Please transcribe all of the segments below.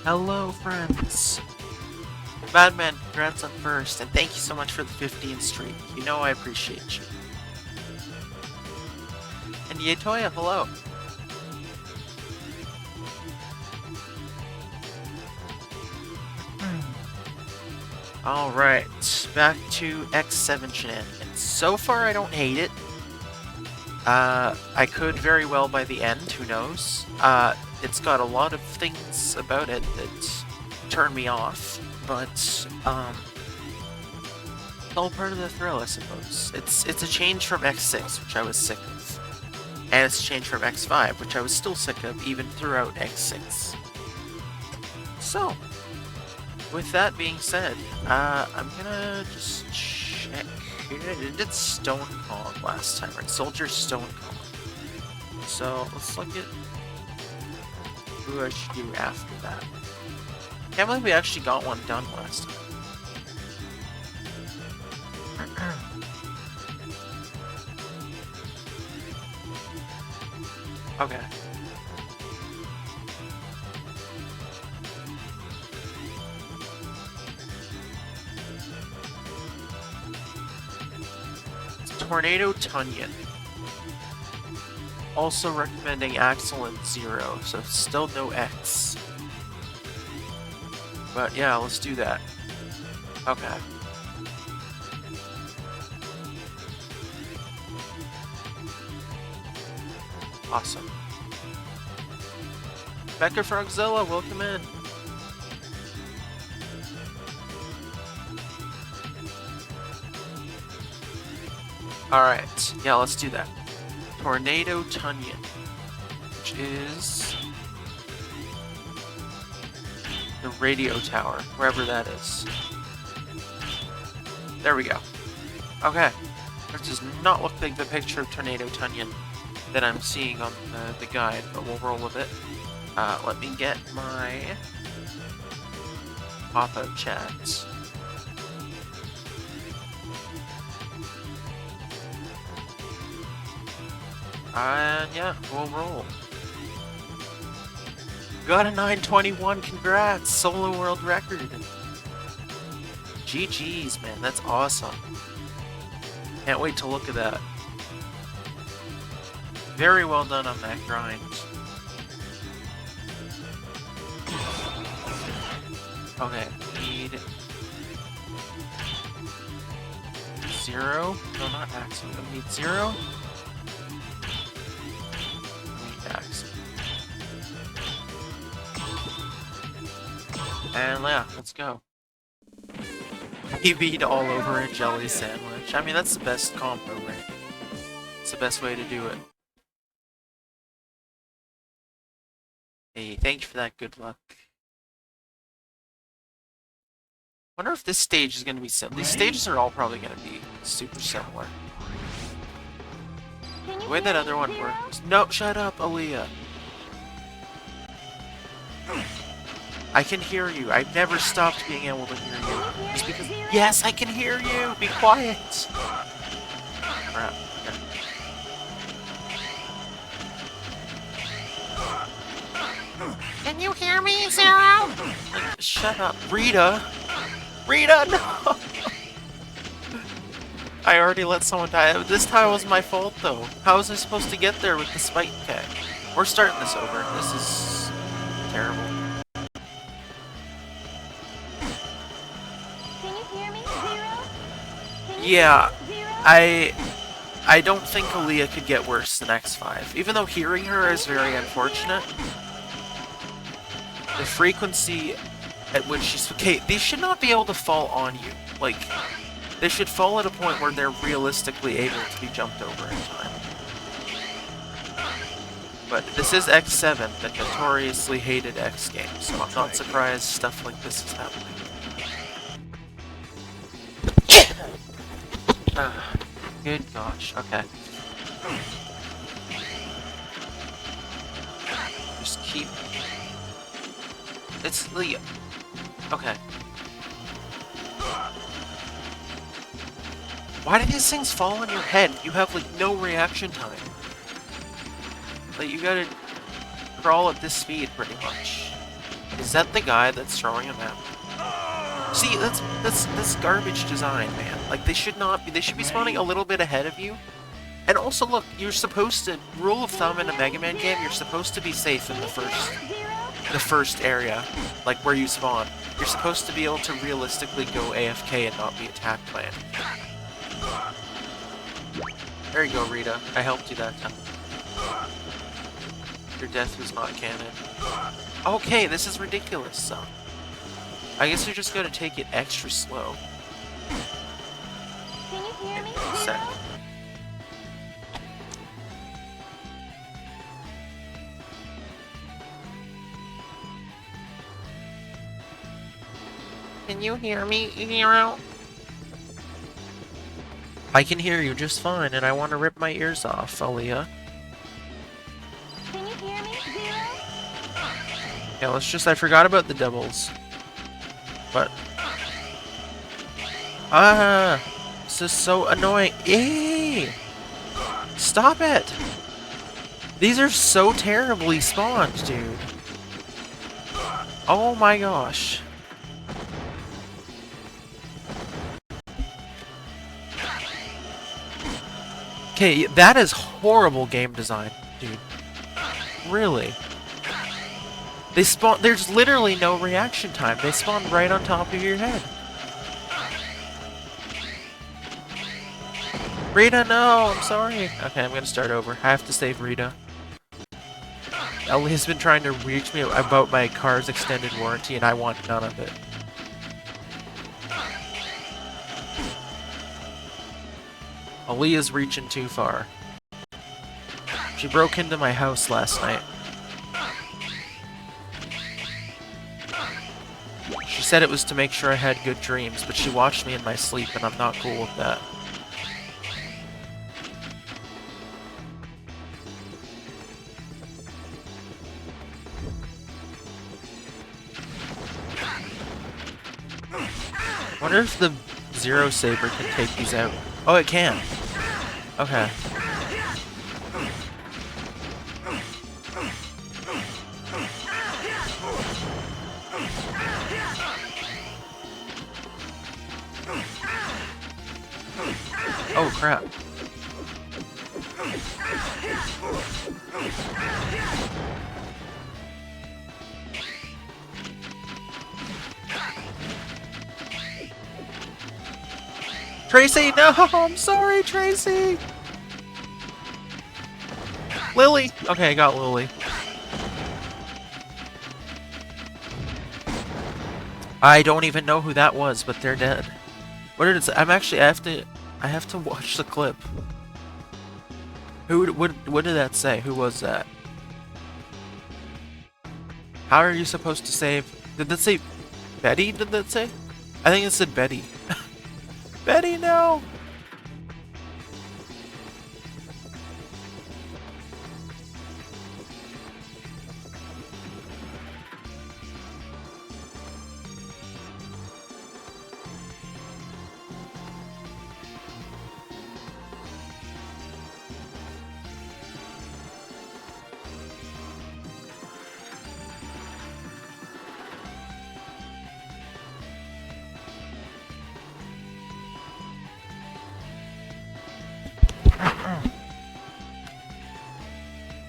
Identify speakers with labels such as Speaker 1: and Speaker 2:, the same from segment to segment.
Speaker 1: Hello, friends. Madman, congrats on first, and thank you so much for the 15th streak. You know I appreciate you. And Yetoya, hello. Alright, back to X7 shenanigans. So far, I don't hate it. I could very well by the end, who knows. It's got a lot of things about it that turn me off, but, it's all part of the thrill, I suppose. It's a change from X6, which I was sick of. And it's a change from X5, which I was still sick of, even throughout X6. So, with that being said, I'm gonna just check. It did Stone Kong last time, right? Soldier Stone Kong. So, let's look at who I should do after that. Can't believe we actually got one done last time. Okay. Tornado Tonion. Also recommending Axel and Zero, so still no X. But yeah, let's do that. Okay. Awesome. Becca Frogzilla, welcome in. Alright, yeah, let's do that. Tornado Tonion, which is the radio tower, wherever that is. There we go. Okay, this does not look like the picture of Tornado Tonion that I'm seeing on the guide, but we'll roll with it. Let me get my pop-out chats. And yeah, we'll roll. Got a 921, congrats! Solo world record! GG's, man, that's awesome. Can't wait to look at that. Very well done on that grind. Okay, need... Zero? No, not Axel. We need Zero. And yeah, let's go. PB'd all over a jelly sandwich. I mean, that's the best combo, right? It's the best way to do it. Hey, thank you for that good luck. Wonder if this stage is going to be similar. These stages are all probably going to be super similar. The way that other one works. No, shut up, Aaliyah. I can hear you. I've never stopped being able to hear you. Just because... Yes, I can hear you! Be quiet! Crap. Okay. Can you hear me, Zero? Like, shut up. Rita! Rita, no! I already let someone die. This time was my fault, though. How was I supposed to get there with the spike tech? We're starting this over. This is... terrible. Yeah, I don't think Aaliyah could get worse than X5. Even though hearing her is very unfortunate, the frequency at which she's... Okay, these should not be able to fall on you. Like, they should fall at a point where they're realistically able to be jumped over in time. But this is X7, the notoriously hated X game, so I'm not surprised stuff like this is happening. Good gosh, okay. Just keep... It's Leah. Okay. Why do these things fall on your head? You have, like, no reaction time. Like, you gotta crawl at this speed, pretty much. Is that the guy that's throwing him at? See, that's garbage design, man. Like, they should not be. They should be spawning a little bit ahead of you. And also, look, you're supposed to. Rule of thumb in a Mega Man game, you're supposed to be safe in the first area, like where you spawn. You're supposed to be able to realistically go AFK and not be attacked by it. There you go, Rita. I helped you that time. Your death was not canon. Okay, this is ridiculous, so. I guess you're just gonna take it extra slow.
Speaker 2: Can you hear me?
Speaker 1: Sec. Can you hear me, Zero? I can hear you just fine, and I want to rip my ears off, Aaliyah.
Speaker 2: Can you hear me, Zero?
Speaker 1: Yeah, let's just... I forgot about the doubles. But... this is so annoying. Eee! Stop it! These are so terribly spawned, dude. Oh my gosh. Okay, that is horrible game design, dude. Really. They spawn. There's literally no reaction time. They spawn right on top of your head. Rita, no! I'm sorry. Okay, I'm gonna start over. I have to save Rita. Ellie's been trying to reach me about my car's extended warranty, and I want none of it. Aaliyah's reaching too far. She broke into my house last night. She said it was to make sure I had good dreams, but she watched me in my sleep, and I'm not cool with that. I wonder if the Zero Saber can take these out. Oh, it can. Okay. Oh, crap. Tracy, no! I'm sorry, Tracy! Lily! Okay, I got Lily. I don't even know who that was, but they're dead. What did it say? I have to watch the clip. What did that say? Who was that? How are you supposed to save... Did that say Betty? Did that say? I think it said Betty. Betty, no!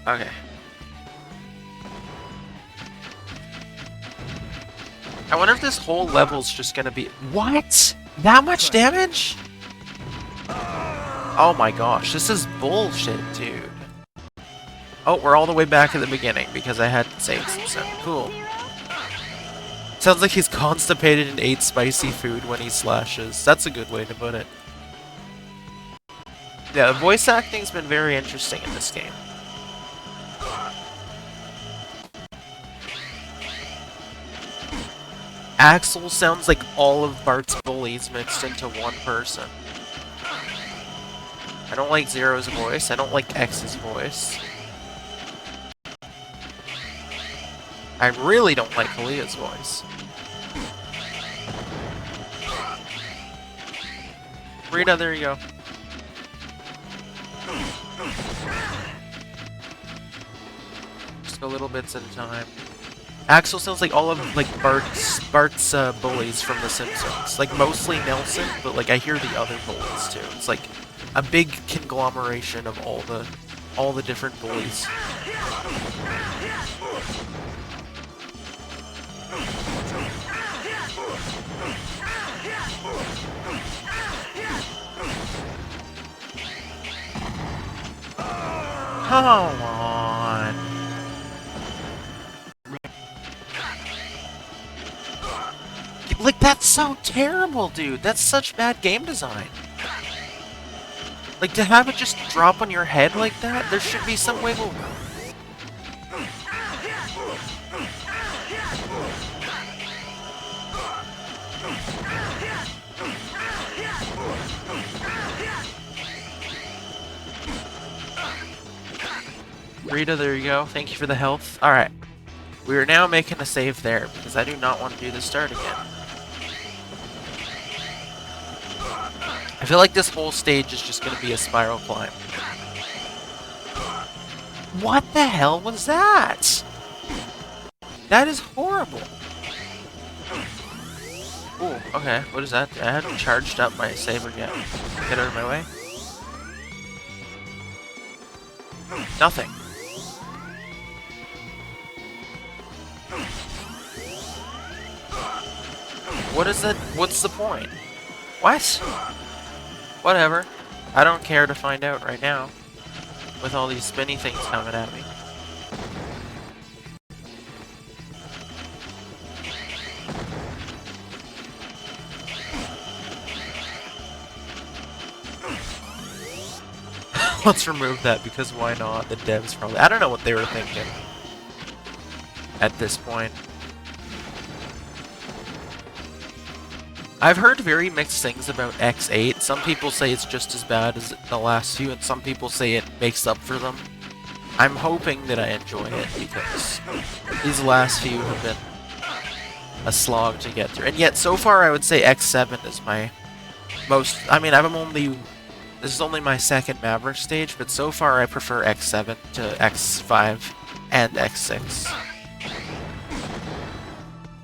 Speaker 1: Okay. I wonder if this whole level's just gonna be... What? That much damage? Oh my gosh, this is bullshit, dude. Oh, we're all the way back at the beginning because I had saved some stuff. Cool. Sounds like he's constipated and ate spicy food when he slashes. That's a good way to put it. Yeah, the voice acting's been very interesting in this game. Axel sounds like all of Bart's bullies mixed into one person. I don't like Zero's voice. I don't like X's voice. I really don't like Kalia's voice. Rita, there you go. Just go little bits at a time. Axel sounds like all of like Bart's bullies from The Simpsons. Like mostly Nelson, but like I hear the other bullies too. It's like a big conglomeration of all the different bullies. Come on. Like, that's so terrible, dude. That's such bad game design. Like, to have it just drop on your head like that, there should be some wiggle room. Rita, there you go. Thank you for the health. Alright. We are now making a save there, because I do not want to do the start again. I feel like this whole stage is just going to be a spiral climb. What the hell was that? That is horrible. Ooh, okay. What is that? I haven't charged up my saber yet. Get out of my way. Nothing. What is it? What's the point? What? Whatever. I don't care to find out right now. With all these spinny things coming at me. Let's remove that because why not? The devs probably... I don't know what they were thinking. At this point. I've heard very mixed things about X8. Some people say it's just as bad as the last few, and some people say it makes up for them. I'm hoping that I enjoy it, because these last few have been a slog to get through. And yet, so far, I would say X7 is my most... I mean, this is only my second Maverick stage, but so far I prefer X7 to X5 and X6.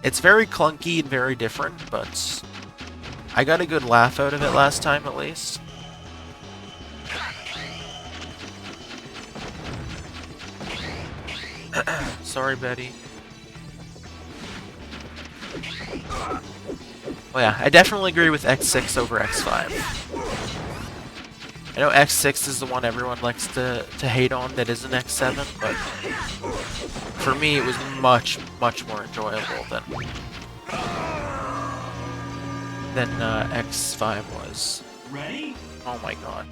Speaker 1: It's very clunky and very different, but... I got a good laugh out of it last time, at least. Sorry, Betty. Oh yeah, I definitely agree with X6 over X5. I know X6 is the one everyone likes to hate on that isn't X7, but for me it was much, much more enjoyable than X5 was.
Speaker 3: Ready?
Speaker 1: Oh my god.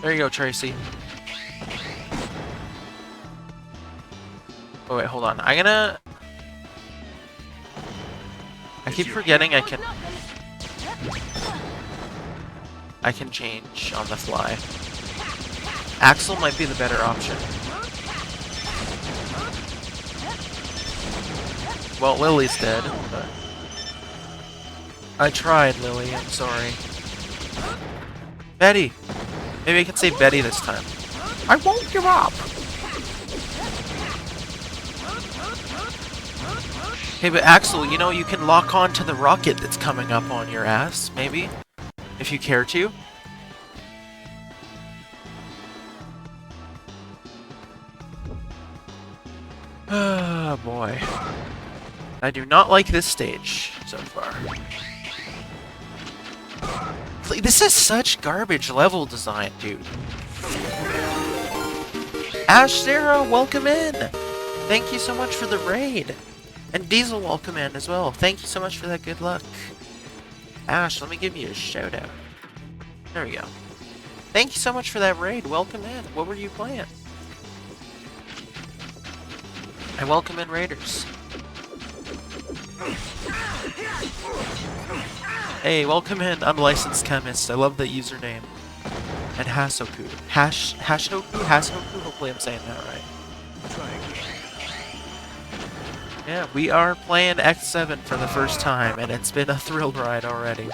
Speaker 1: There you go, Tracy. Oh wait, hold on. I keep forgetting I can change on the fly. Axel might be the better option. Well, Lily's dead, but... I tried, Lily, I'm sorry. Betty! Maybe I can save Betty this time. I won't give up! Hey, but Axel, you know, you can lock on to the rocket that's coming up on your ass, maybe? If you care to. Ah, boy. I do not like this stage so far. This is such garbage level design, dude. Ash Sarah, welcome in! Thank you so much for the raid. And Diesel, welcome in as well. Thank you so much for that good luck. Ash, let me give you a shout out. There we go. Thank you so much for that raid. Welcome in. What were you playing? I welcome in raiders. Hey, welcome in, unlicensed chemist. I love the username. And Hasoku. Hashoku? Hasoku? Hopefully I'm saying that right.
Speaker 3: Try again.
Speaker 1: Yeah, we are playing X7 for the first time, and it's been a thrill ride already.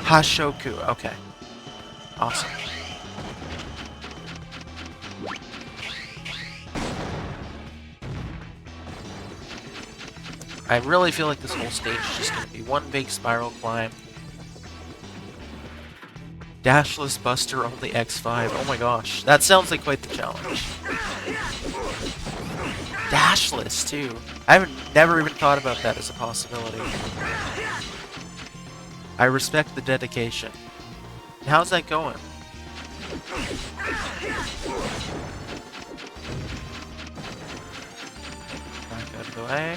Speaker 1: Hashoku, okay. Awesome. I really feel like this whole stage is just gonna be one big spiral climb. Dashless Buster only X5. Oh my gosh, that sounds like quite the challenge. Dashless too. I've never even thought about that as a possibility. I respect the dedication. How's that going? Back out of the way.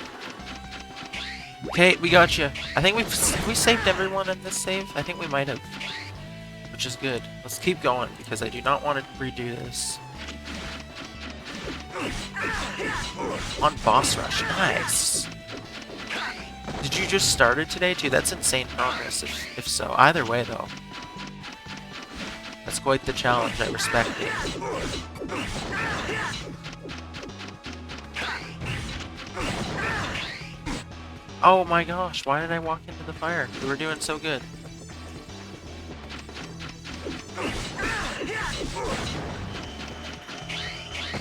Speaker 1: Okay, we got you. I think we saved everyone in this save. I think we might have, which is good. Let's keep going because I do not want to redo this. On boss rush, nice. Did you just start it today too? That's insane progress. If so, either way though, that's quite the challenge. I respect it. Oh my gosh, why did I walk into the fire? We were doing so good.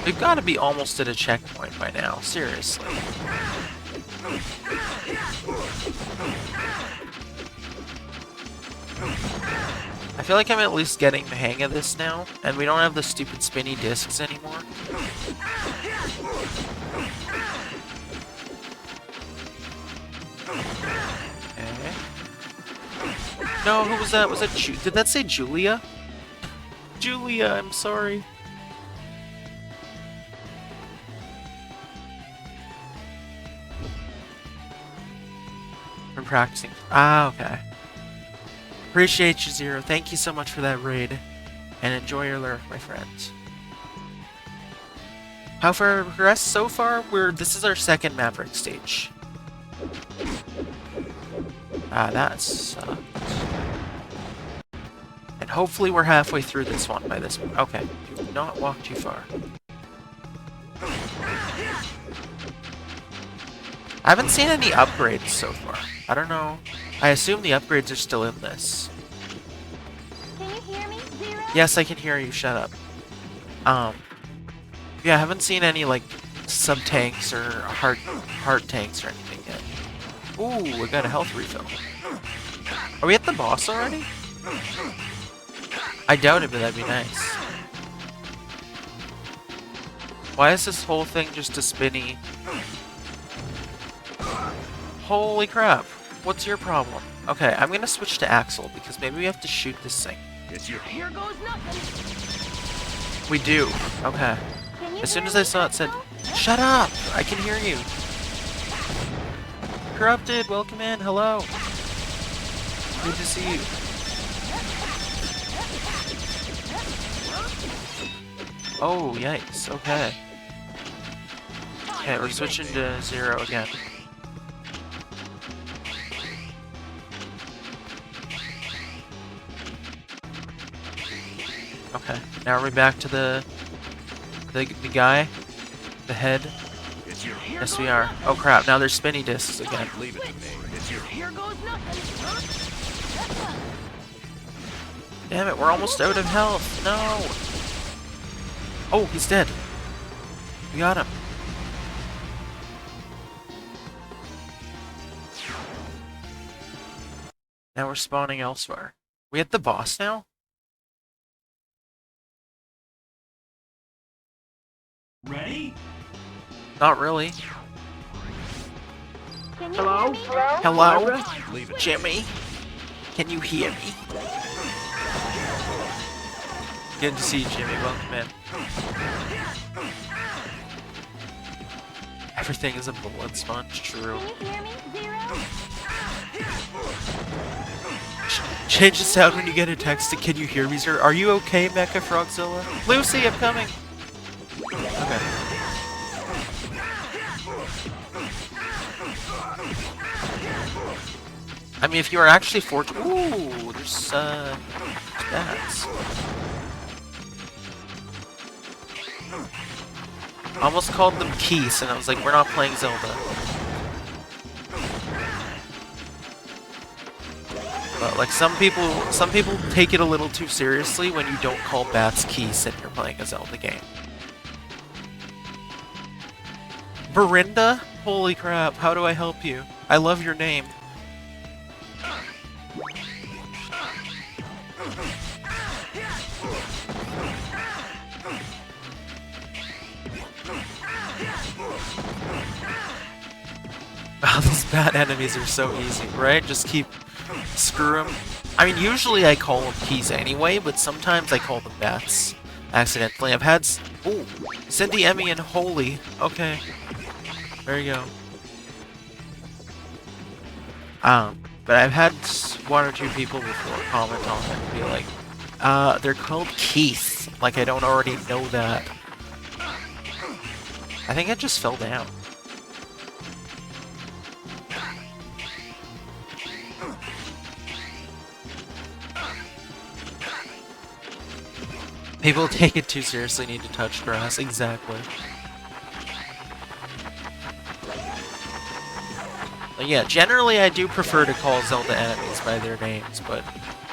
Speaker 1: We've got to be almost at a checkpoint by now, seriously. I feel like I'm at least getting the hang of this now, and we don't have the stupid spinny discs anymore. Okay. No, who was that? Was that did that say Julia? Julia, I'm sorry. From practicing. Ah, okay. Appreciate you, Zero. Thank you so much for that raid. And enjoy your lurk, my friends. How far progressed so far? This is our second Maverick stage. Ah, that sucked. And hopefully we're halfway through this one by this point. Okay, do not walk too far. I haven't seen any upgrades so far. I don't know. I assume the upgrades are still in this.
Speaker 2: Can you hear me, Zero?
Speaker 1: Yes, I can hear you. Shut up. Yeah, I haven't seen any, like, sub-tanks or heart tanks or anything yet. Ooh, we got a health refill. Are we at the boss already? I doubt it, but that'd be nice. Why is this whole thing just a spinny? Holy crap. What's your problem? Okay, I'm gonna switch to Axel because maybe we have to shoot this thing.
Speaker 2: Here goes nothing.
Speaker 1: We do. Okay. As soon as I saw it said, shut up! I can hear you. Corrupted, welcome in, hello. Good to see you. Oh, yikes, okay. Okay, we're switching to Zero again. Okay, now are we back to the guy? The head? Yes, we are. Oh crap, now there's spinny discs again. Damn it, we're almost out of health. No! Oh, he's dead. We got him. Now we're spawning elsewhere. We at the boss now?
Speaker 3: Ready?
Speaker 1: Not really.
Speaker 2: Can you hear me?
Speaker 1: Hello? Jimmy? Can you hear me? Good to see you, Jimmy. Welcome in. Everything is a blood sponge, true.
Speaker 2: Can you hear me, Zero?
Speaker 1: Change the sound when you get a text to "Can you hear me, sir?" Are you okay, Mecha Frogzilla? Lucy, I'm coming! Okay. I mean, if you are actually fortunate... Ooh, there's, bats. I almost called them Keys, and I was like, we're not playing Zelda. But, like, some people take it a little too seriously when you don't call bats Keys and you're playing a Zelda game. Verinda? Holy crap, how do I help you? I love your name. Oh, these bad enemies are so easy, right? Just keep screw them. I mean, usually I call them keys anyway, but sometimes I call them bats accidentally. I've had ooh, Cindy, Emmy, and Holy. Okay, there you go. But I've had one or two people before comment on it and be like, they're called Keith. Like I don't already know that. I think I just fell down. People take it too seriously, need to touch grass. Exactly. But yeah, generally I do prefer to call Zelda enemies by their names, but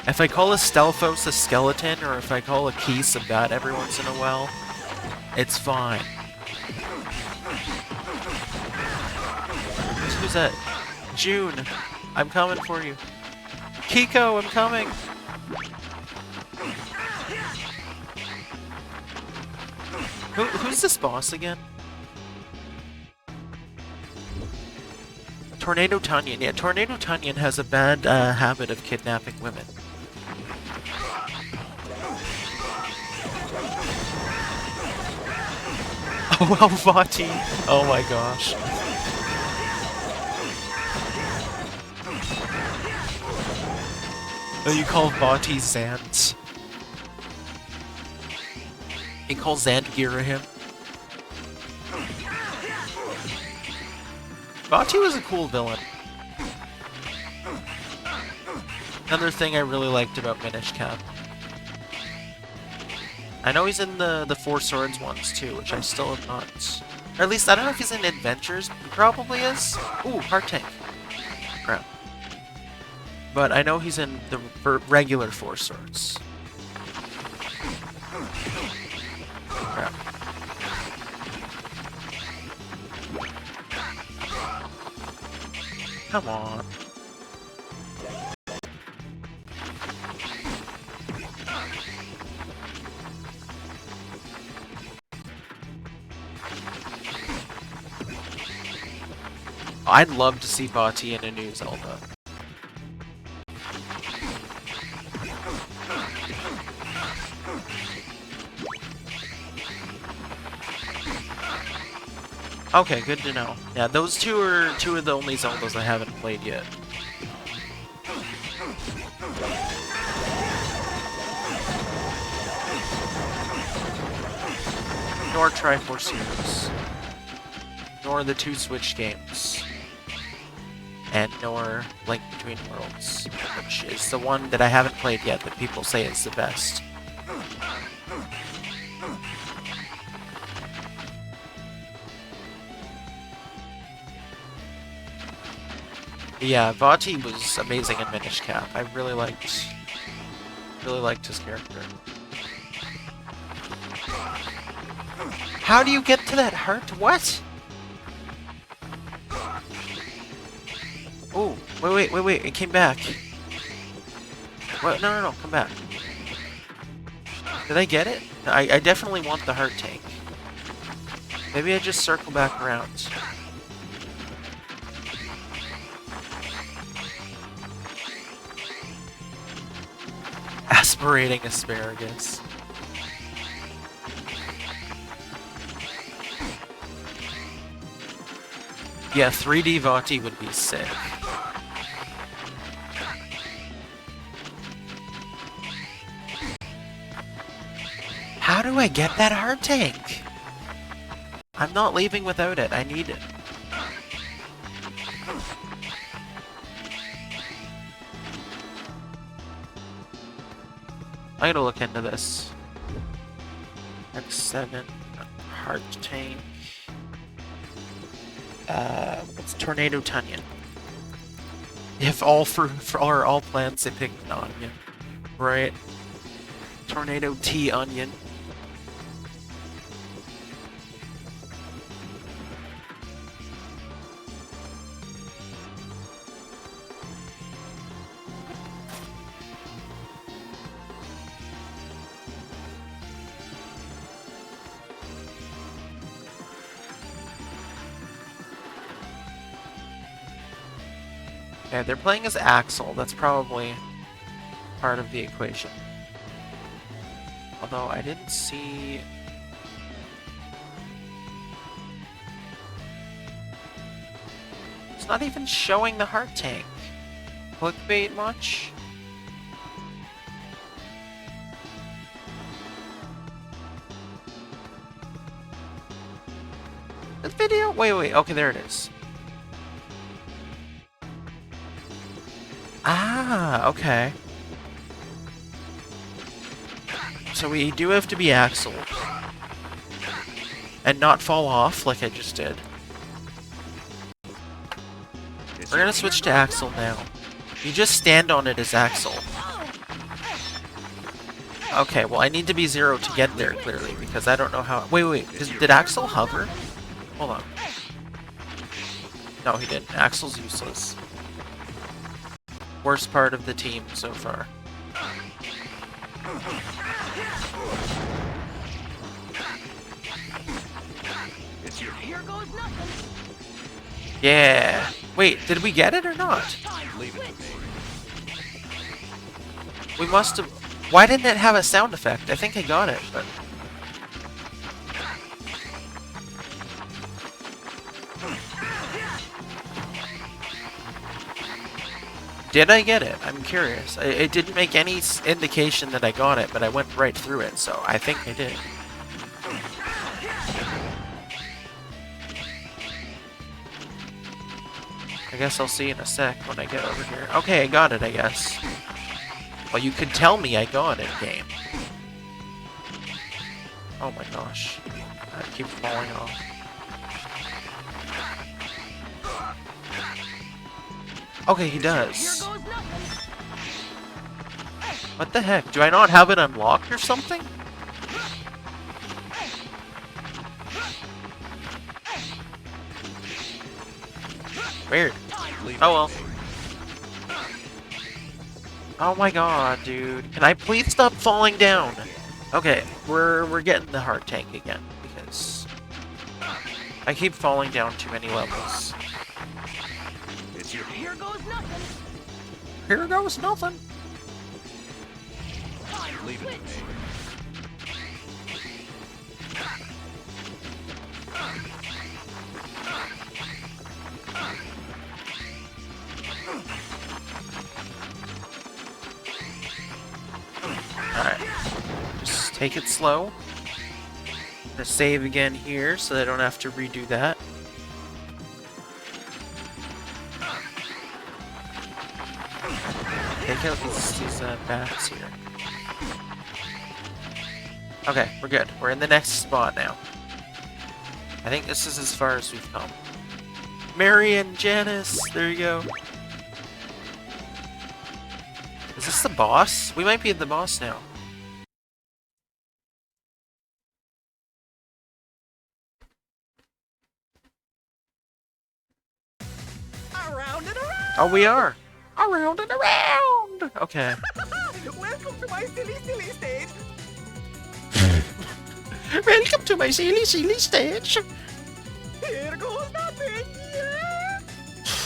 Speaker 1: if I call a Stelphos a skeleton, or if I call a Keese a bat every once in a while, it's fine. Who's that? June, I'm coming for you. Kiko, I'm coming! Who's this boss again? Tornado Tonion. Yeah, Tornado Tonion has a bad habit of kidnapping women. Oh, wow, Vati! Oh my gosh. Oh, you call Vati Zant. He calls Zandgira him. Vati was a cool villain. Another thing I really liked about Minish Cap. I know he's in the Four Swords ones too, which I still have not. Or at least I don't know if he's in Adventures. He probably is. Ooh, Heart Tank. Crap. But I know he's in the regular Four Swords. Crap. Come on. I'd love to see Vati in a new Zelda. Okay, good to know. Yeah, those two are two of the only Zeldas I haven't played yet. Nor Triforce Heroes. Nor the two Switch games. And nor Link Between Worlds, which is the one that I haven't played yet that people say is the best. Yeah, Vati was amazing in Minish Cap. I really liked his character. How do you get to that heart? What? Oh, wait, it came back. What? No, come back. Did I get it? I definitely want the heart tank. Maybe I just circle back around. Aspirating asparagus. Yeah, 3D Vati would be sick. How do I get that heart tank? I'm not leaving without it. I need it. I'm gonna look into this. X7 heart tank. What's Tornado Tonion? If all or all plants they pick an onion, right? Tornado Tea Onion. Okay, they're playing as Axel. That's probably part of the equation. Although I didn't see... It's not even showing the heart tank. Clickbait much? The video? Wait. Okay, there it is. Ah, okay. So we do have to be Axel. And not fall off like I just did. We're gonna switch to Axel now. You just stand on it as Axel. Okay, well I need to be 0 to get there, clearly, because I don't know how... Wait. Did Axel hover? Hold on. No, he didn't. Axel's useless. Worst part of the team so far.
Speaker 2: Here goes nothing.
Speaker 1: Yeah. Wait, did we get it or not?
Speaker 3: Leave it to me.
Speaker 1: We must have... Why didn't it have a sound effect? I think I got it, but... Did I get it? I'm curious. It didn't make any indication that I got it, but I went right through it, so I think I did. I guess I'll see in a sec when I get over here. Okay, I got it, I guess. Well, you could tell me I got it, game. Oh my gosh. I keep falling off. Okay, he does. What the heck? Do I not have it unlocked or something? Weird. Oh well. Oh my god, dude. Can I please stop falling down? Okay, we're getting the heart tank again because I keep falling down too many levels.
Speaker 2: Here goes nothing.
Speaker 1: Here goes nothing.
Speaker 3: Leave it to me.
Speaker 1: Alright. Just take it slow. I'm gonna save again here so that I don't have to redo that. Take out these bats here. Okay, we're good. We're in the next spot now. I think this is as far as we've come. Mary and Janice! There you go. Is this the boss? We might be the boss now.
Speaker 4: Around and around!
Speaker 1: Oh, we are! Around and around! Okay.
Speaker 4: Welcome to my silly stage.
Speaker 1: Welcome to my silly stage!
Speaker 4: Here goes nothing. Yeah.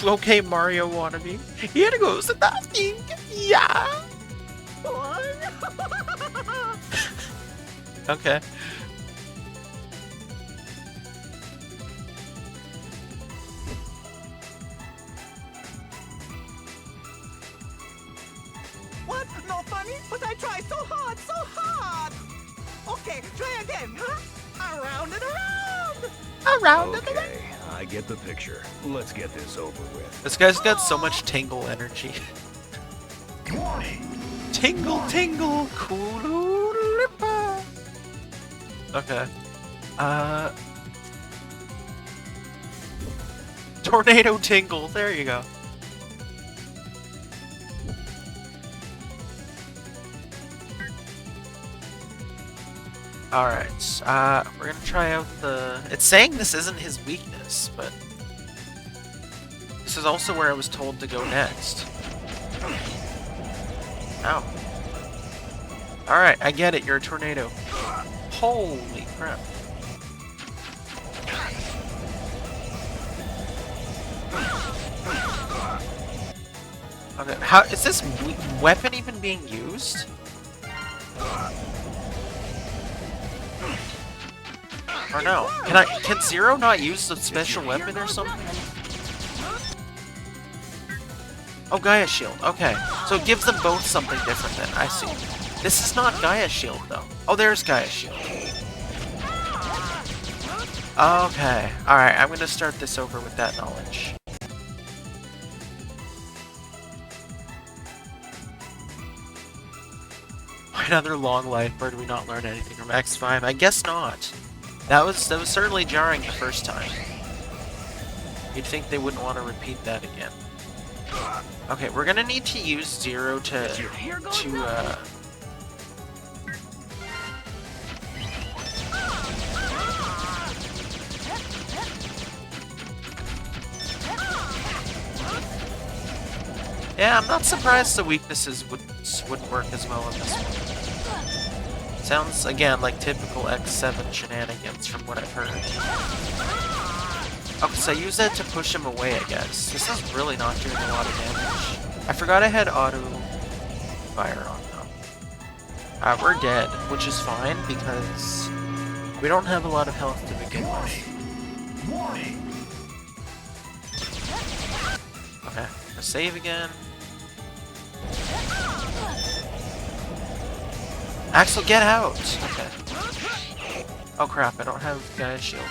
Speaker 1: Okay, Mario wannabe. Here goes nothing! Yeah!
Speaker 4: One.
Speaker 1: Okay.
Speaker 4: What? No funny? But I tried so hard, so hard. Okay, try again, huh? Around and around.
Speaker 1: Around and around!
Speaker 3: Okay, I get the picture. Let's get this over with.
Speaker 1: This guy's got so much tingle energy.
Speaker 3: Warning!
Speaker 1: Tingle, tingle, cooloopa. Okay. Tornado tingle. There you go. Alright, we're gonna try out the... It's saying this isn't his weakness, but... This is also where I was told to go next. Ow. Alright, I get it, you're a tornado. Holy crap. Okay, how is this weapon even being used? Or no? Can Zero not use the special weapon or something? Oh, Gaia Shield. Okay, so it gives them both something different then. I see. This is not Gaia Shield though. Oh, there's Gaia Shield. Okay. Alright, I'm gonna start this over with that knowledge. Another long life, or did we not learn anything from X5? I guess not. That was certainly jarring the first time. You'd think they wouldn't want to repeat that again. Okay, we're gonna need to use Zero to yeah, I'm not surprised the weaknesses wouldn't work as well in this one. Sounds, again, like typical X7 shenanigans from what I've heard. Okay, so I use that to push him away, I guess. This is really not doing a lot of damage. I forgot I had auto fire on though. We're dead, which is fine because we don't have a lot of health to begin with.
Speaker 3: Warning!
Speaker 1: Okay, let's save again. Axel, get out! Okay. Oh crap, I don't have Gaia's shield.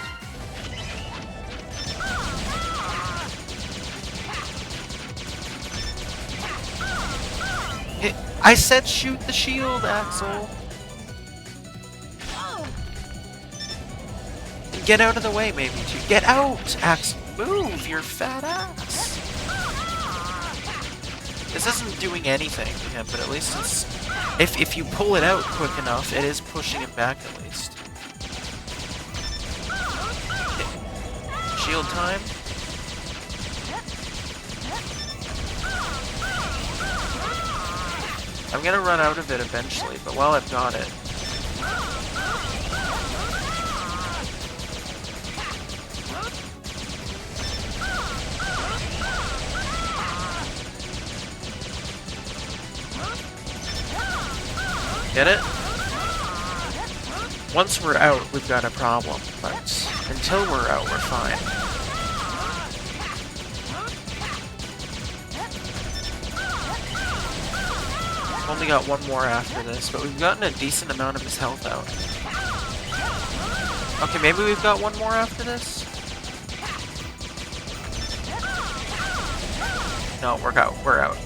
Speaker 1: I said shoot the shield, Axel! Get out of the way, maybe, too. Get out, Axel! Move, your fat ass! This isn't doing anything to him, but at least it's... If you pull it out quick enough, it is pushing him back at least. Okay. Shield time. I'm gonna run out of it eventually, but while I've got it... Get it? Once we're out, we've got a problem, but until we're out, we're fine. Only got one more after this, but we've gotten a decent amount of his health out. Okay, maybe we've got one more after this? No, we're out.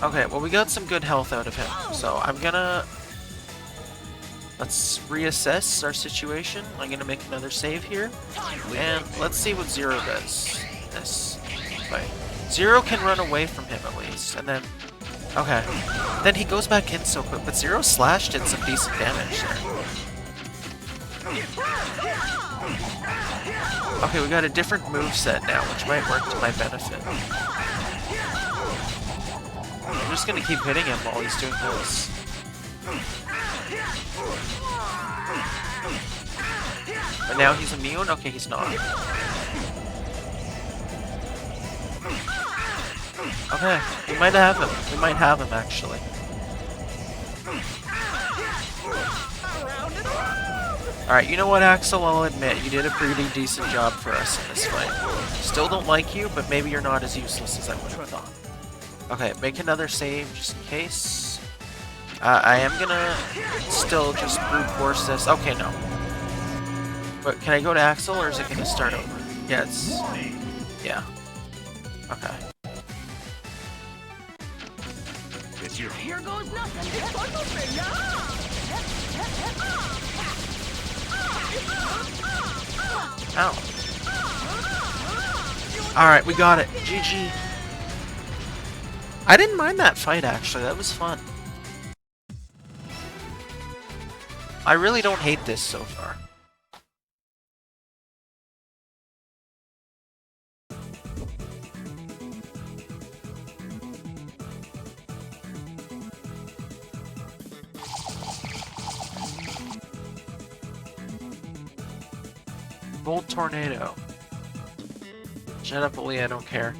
Speaker 1: Okay, well we got some good health out of him, so I'm gonna... Let's reassess our situation. I'm gonna make another save here, and let's see what Zero does. This fight. Zero can run away from him at least, and then... Okay, then he goes back in so quick, but Zero Slash did some decent damage there. Okay, we got a different moveset now, which might work to my benefit. I'm just gonna keep hitting him while he's doing this. But now he's immune? Okay, he's not. Okay, we might have him. We might have him, actually. Alright, you know what, Axel? I'll admit, you did a pretty decent job for us in this fight. Still don't like you, but maybe you're not as useless as I would have thought. Okay, make another save, just in case. I am gonna still just brute force this. Okay, no. But can I go to Axel, or is it gonna start over? Yeah, it's... Yeah. Okay.
Speaker 3: It's your
Speaker 2: Here goes nothing.
Speaker 1: Ow. Alright, we got it. GG. I didn't mind that fight, actually. That was fun. I really don't hate this so far. Bolt Tornado. Shut up, Oli, I don't care.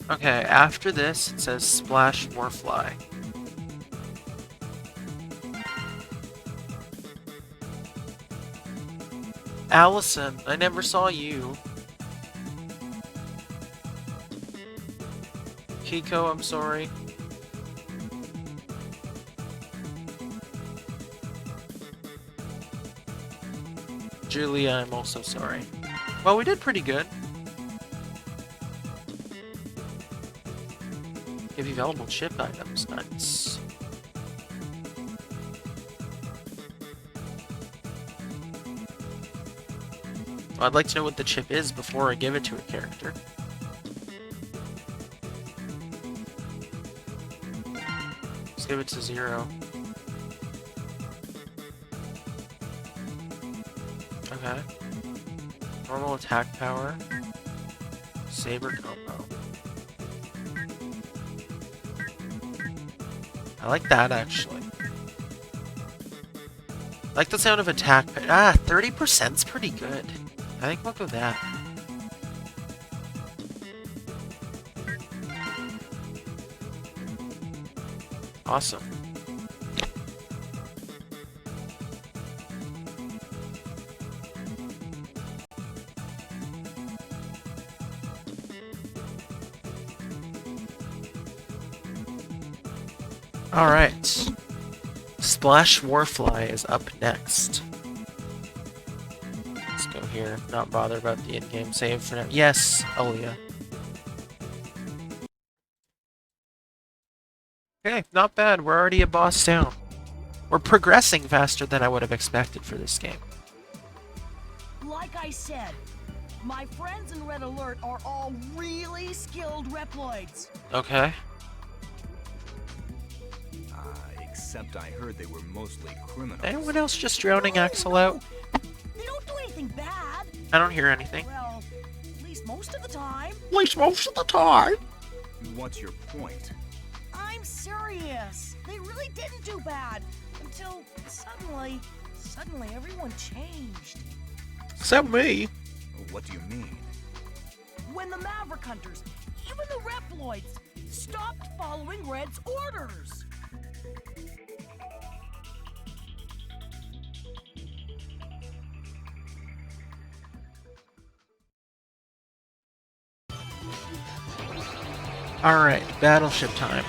Speaker 1: Okay, after this, it says Splash Warfly. Allison, I never saw you. Kiko, I'm sorry. Julia, I'm also sorry. Well, we did pretty good. Give you valuable chip items, nice. Well, I'd like to know what the chip is before I give it to a character. Let's give it to 0. Okay. Normal attack power. Saber combo. I like that, actually. I like the sound of attack. 30%'s pretty good. I think we'll go that. Awesome. Alright. Splash Warfly is up next. Let's go here. Not bother about the in-game save for now. Yes, Aaliyah. Okay, not bad. We're already a boss down. We're progressing faster than I would have expected for this game.
Speaker 2: Like I said, my friends in Red Alert are all really skilled Reploids.
Speaker 1: Okay.
Speaker 3: Except I heard they were mostly criminals.
Speaker 1: Anyone else just drowning Axel out?
Speaker 2: They don't do anything bad.
Speaker 1: I don't hear anything.
Speaker 2: Well, at least most of the time.
Speaker 1: At least most of the time.
Speaker 3: What's your point?
Speaker 2: I'm serious. They really didn't do bad until suddenly everyone changed.
Speaker 1: Except me.
Speaker 3: What do you mean?
Speaker 2: When the Maverick Hunters, even the Reploids, stopped following Red's orders.
Speaker 1: Alright, battleship time.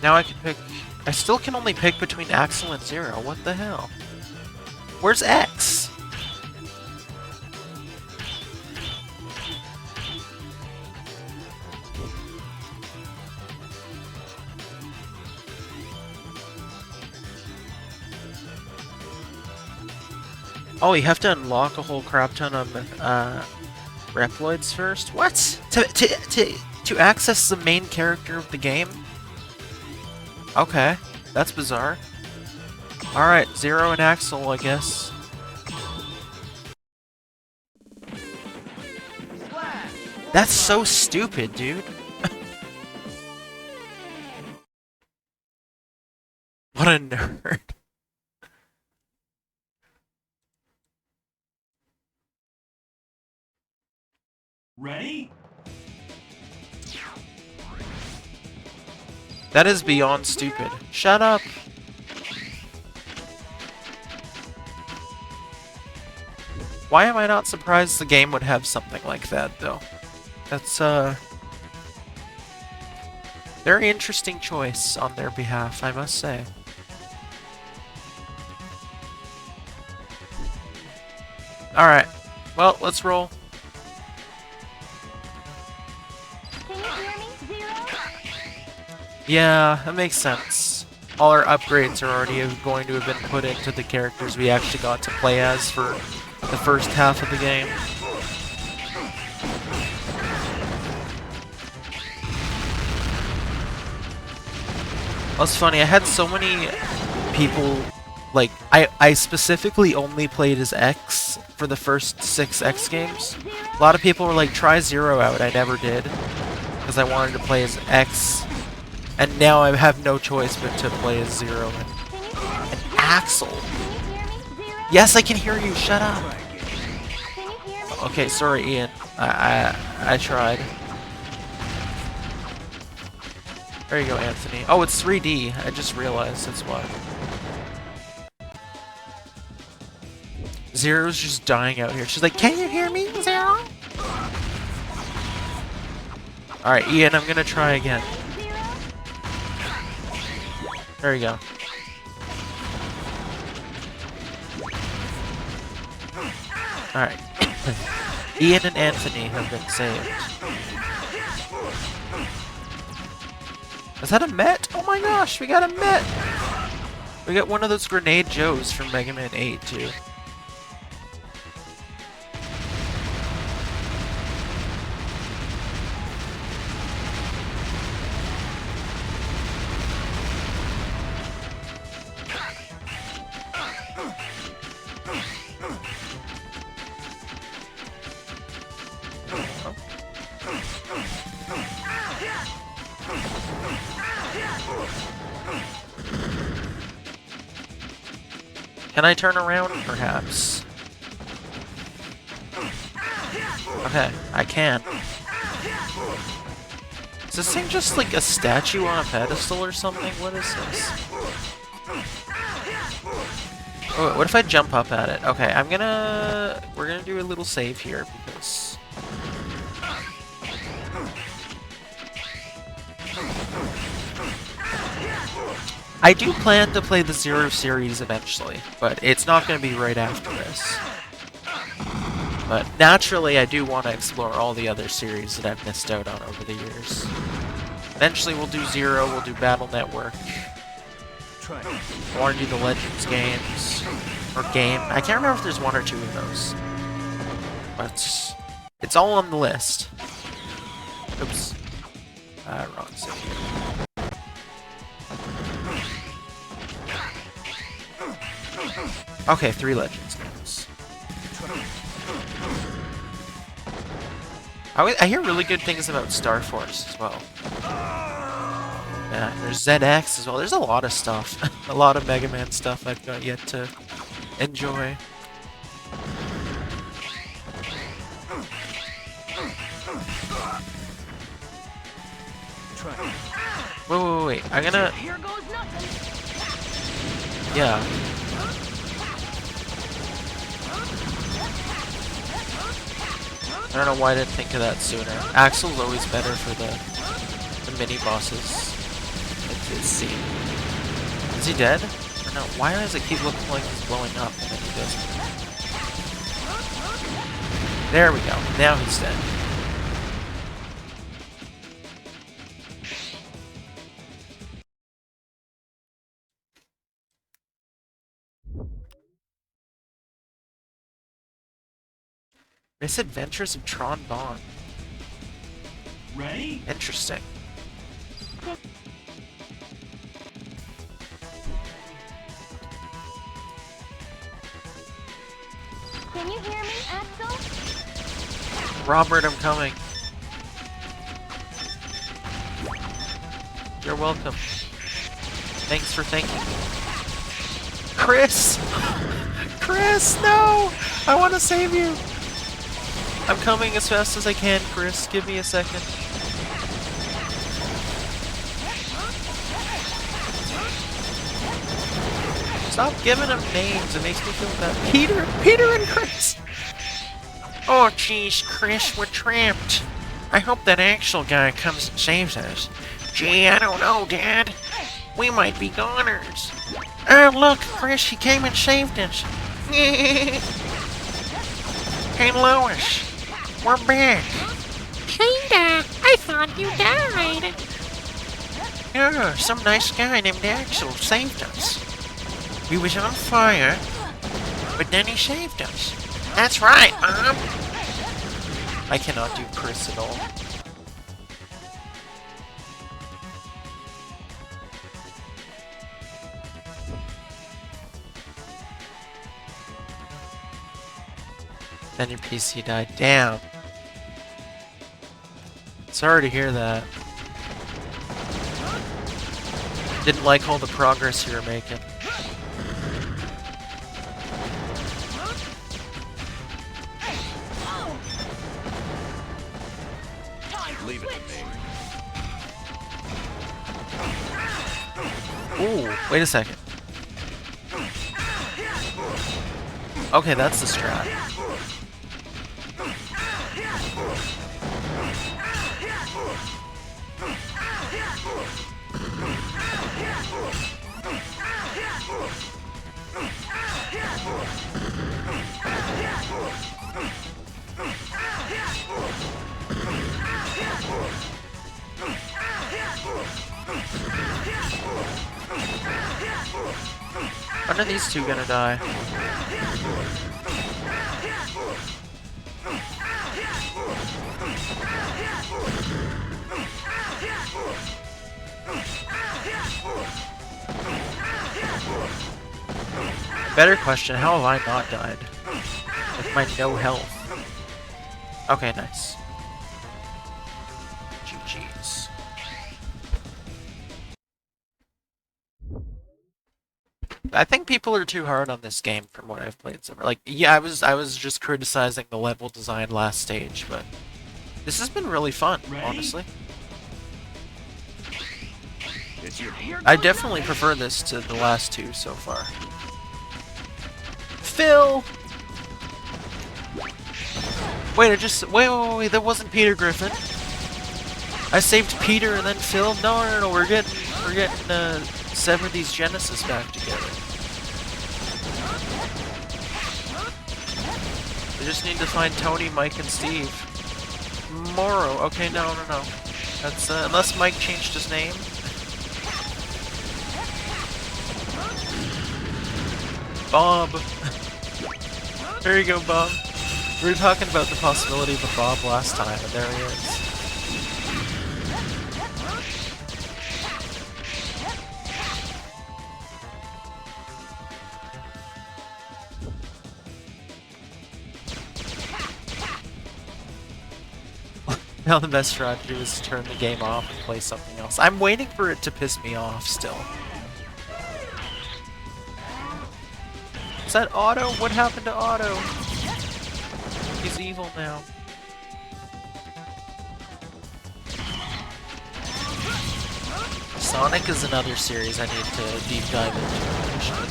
Speaker 1: Now I can pick... I still can only pick between Axel and 0. What the hell? Where's X? Oh, you have to unlock a whole crap ton of Reploids first? What? To access the main character of the game? Okay, that's bizarre. Alright, 0 and Axel, I guess. That's so stupid, dude. What a nerd.
Speaker 5: Ready?
Speaker 1: That is beyond stupid. Shut up. Why am I not surprised the game would have something like that, though? That's, very interesting choice on their behalf, I must say. Alright. Well, let's roll.
Speaker 2: Can you hear me, 0?
Speaker 1: Yeah, that makes sense. All our upgrades are already going to have been put into the characters we actually got to play as for the first half of the game. Well, it's funny, I had so many people, like, I specifically only played as X for the first 6 X games. A lot of people were like, try 0 out, I never did. because I wanted to play as X, and now I have no choice but to play as Zero and Axel. Yes, I can hear you. Shut up. Okay, sorry, Ian. I tried. There you go, Anthony. Oh, it's 3D. I just realized that's why. Zero's just dying out here. She's like, "Can you hear me, Zero?" Alright, Ian, I'm gonna try again. There you go. Alright. Ian and Anthony have been saved. Is that a Met? Oh my gosh, we got a Met! We got one of those Grenade Joes from Mega Man 8, too. Can I turn around, perhaps? Okay, I can. Is this thing just like a statue on a pedestal or something? What is this? Oh, what if I jump up at it? Okay, we're gonna do a little save here because... I do plan to play the Zero series eventually, but it's not going to be right after this. But naturally, I do want to explore all the other series that I've missed out on over the years. Eventually, we'll do Zero, we'll do Battle Network. I want to do the Legends games. Or game. I can't remember if there's one or two of those. But it's all on the list. Oops. Wrong save. Okay, 3 Legends games. I hear really good things about Star Force as well. Yeah, there's ZX as well. There's a lot of stuff. A lot of Mega Man stuff I've got yet to enjoy. Wait. I'm gonna... Yeah. I don't know why I didn't think of that sooner. Axel's always better for the mini bosses. Let's see. Is he dead? Or no? Why does it keep looking like he's blowing up and then he doesn't? There we go. Now he's dead. Misadventures of Tron Bonne.
Speaker 5: Ready?
Speaker 1: Interesting.
Speaker 6: Can you hear me, Axel?
Speaker 1: Robert, I'm coming. You're welcome. Thanks for thanking me. Chris! Chris, no! I want to save you! I'm coming as fast as I can, Chris. Give me a second. Stop giving them names. It makes me feel bad. Peter and Chris! Oh, jeez, Chris, we're trapped. I hope that Axel guy comes and saves us. Gee, I don't know, Dad. We might be goners. Oh, look, Chris, he came and saved us. Hey, Lois. We're back.
Speaker 6: Kinda. I thought you died.
Speaker 1: Yeah, some nice guy named Axel saved us. We was on fire, but then he saved us. That's right, Mom. I cannot do Chris at all. Then your PC died. Damn. Sorry to hear that. Didn't like all the progress you were making.
Speaker 3: Leave it to me.
Speaker 1: Ooh, wait a second. Okay, that's the strat. When are these two gonna die? Better question, how have I not died? With my no health. Okay, nice. GG's. I think people are too hard on this game from what I've played so far. Like, yeah, I was just criticizing the level design last stage, but this has been really fun, honestly.
Speaker 3: It's your
Speaker 1: I definitely prefer this to the last two so far. Phil! Wait, wait, that wasn't Peter Griffin. I saved Peter and then Phil? No, we're getting 70s Genesis back together. We just need to find Tony, Mike, and Steve. Morrow. Okay, no. That's, unless Mike changed his name. Bob. There you go, Bob. We were talking about the possibility of a Bob last time, and there he is. Now the best strategy is to turn the game off and play something else. I'm waiting for it to piss me off still. Is that Otto? What happened to Otto? He's evil now. Sonic is another series I need to deep dive into eventually.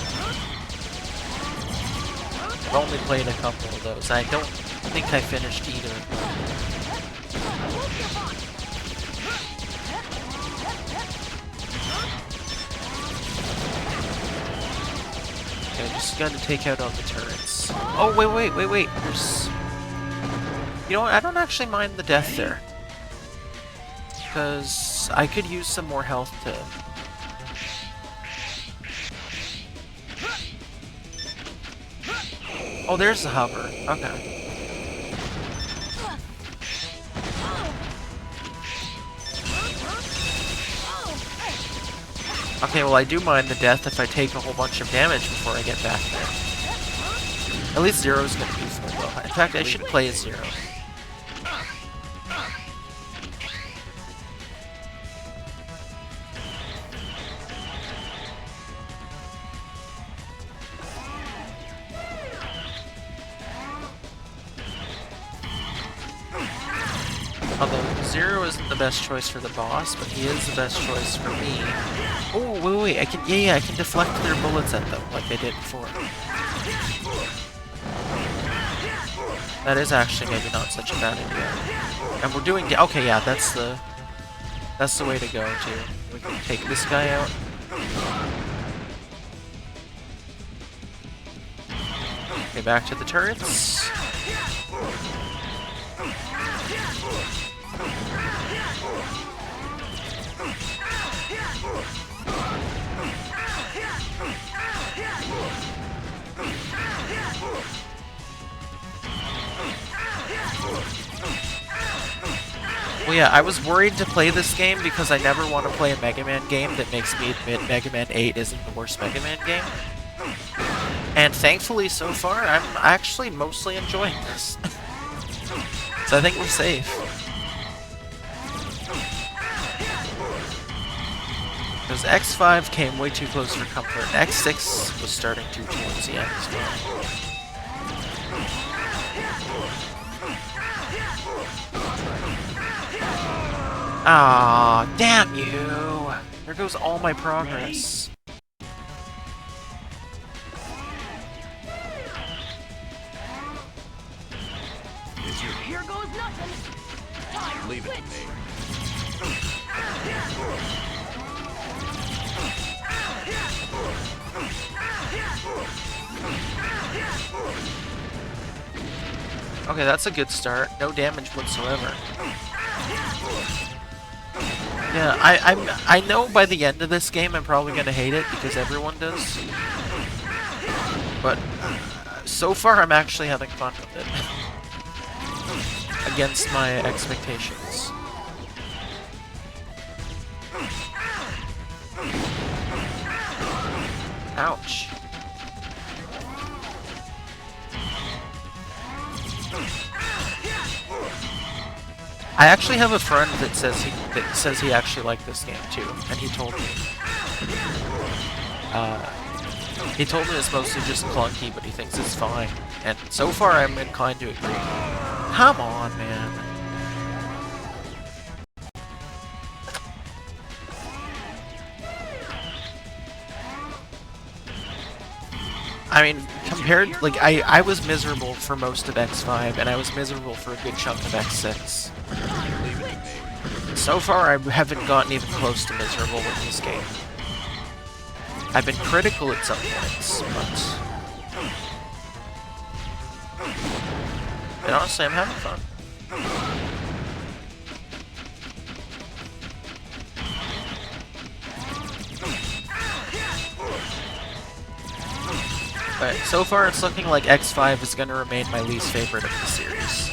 Speaker 1: I've only played a couple of those. I don't think I finished either. Okay, just gotta take out all the turrets. Oh, wait. There's... You know what? I don't actually mind the death there. Because I could use some more health to... Oh, there's the hover. Okay. Okay, well I do mind the death if I take a whole bunch of damage before I get back there. At least Zero's gonna be full though. In fact, I should play as Zero. Although Zero isn't the best choice for the boss, but he is the best choice for me. Oh, wait, I can deflect their bullets at them like I did before. That is actually maybe not such a bad idea. And we're doing, okay, yeah, that's the way to go too. We can take this guy out. Okay, back to the turrets. Well, yeah, I was worried to play this game because I never want to play a Mega Man game that makes me admit Mega Man 8 isn't the worst Mega Man game. And thankfully, so far, I'm actually mostly enjoying this. So I think we're safe. Because X5 came way too close for comfort. X6 was starting to towards the end as well. Ah, damn you! There goes all my progress.
Speaker 2: Here goes nothing. Time
Speaker 3: Leave it to
Speaker 2: switch.
Speaker 1: Okay, that's a good start. No damage whatsoever. Yeah, I know by the end of this game I'm probably gonna hate it because everyone does. But so far I'm actually having fun with it. Against my expectations. Ouch. I actually have a friend that says he actually liked this game too, and he told me. He told me it's mostly just clunky, but he thinks it's fine. And so far, I'm inclined to agree. Come on, man. I mean, compared, like, I was miserable for most of X5, and I was miserable for a good chunk of X6. So far, I haven't gotten even close to miserable with this game. I've been critical at some points, but... And honestly, I'm having fun. But so far, it's looking like X5 is going to remain my least favorite of the series.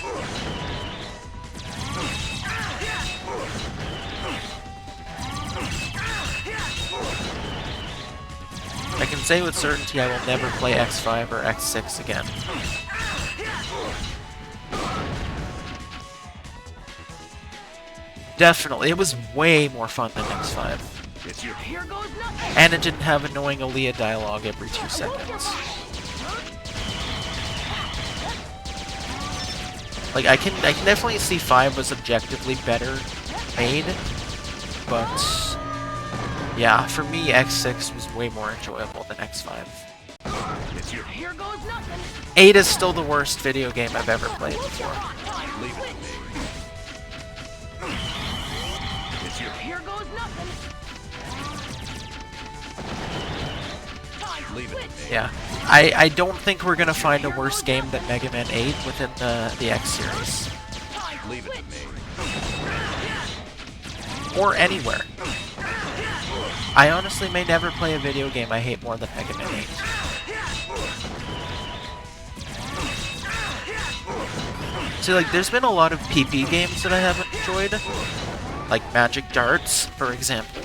Speaker 1: I can say with certainty I will never play X5 or X6 again. Definitely, it was way more fun than X5.
Speaker 2: Here goes nothing.
Speaker 1: And it didn't have annoying Aaliyah dialogue every 2 seconds. Like, I can definitely see 5 was objectively better made, but yeah, for me, X6 was way more enjoyable than X5.
Speaker 2: Here goes nothing.
Speaker 1: 8 is still the worst video game I've ever played before.
Speaker 2: Here goes nothing.
Speaker 1: Yeah, I don't think we're gonna find a worse game than Mega Man 8 within the X series.
Speaker 3: Leave it to me.
Speaker 1: Or anywhere. I honestly may never play a video game I hate more than Mega Man 8. See, like, there's been a lot of PP games that I haven't enjoyed. Like Magic Darts, for example.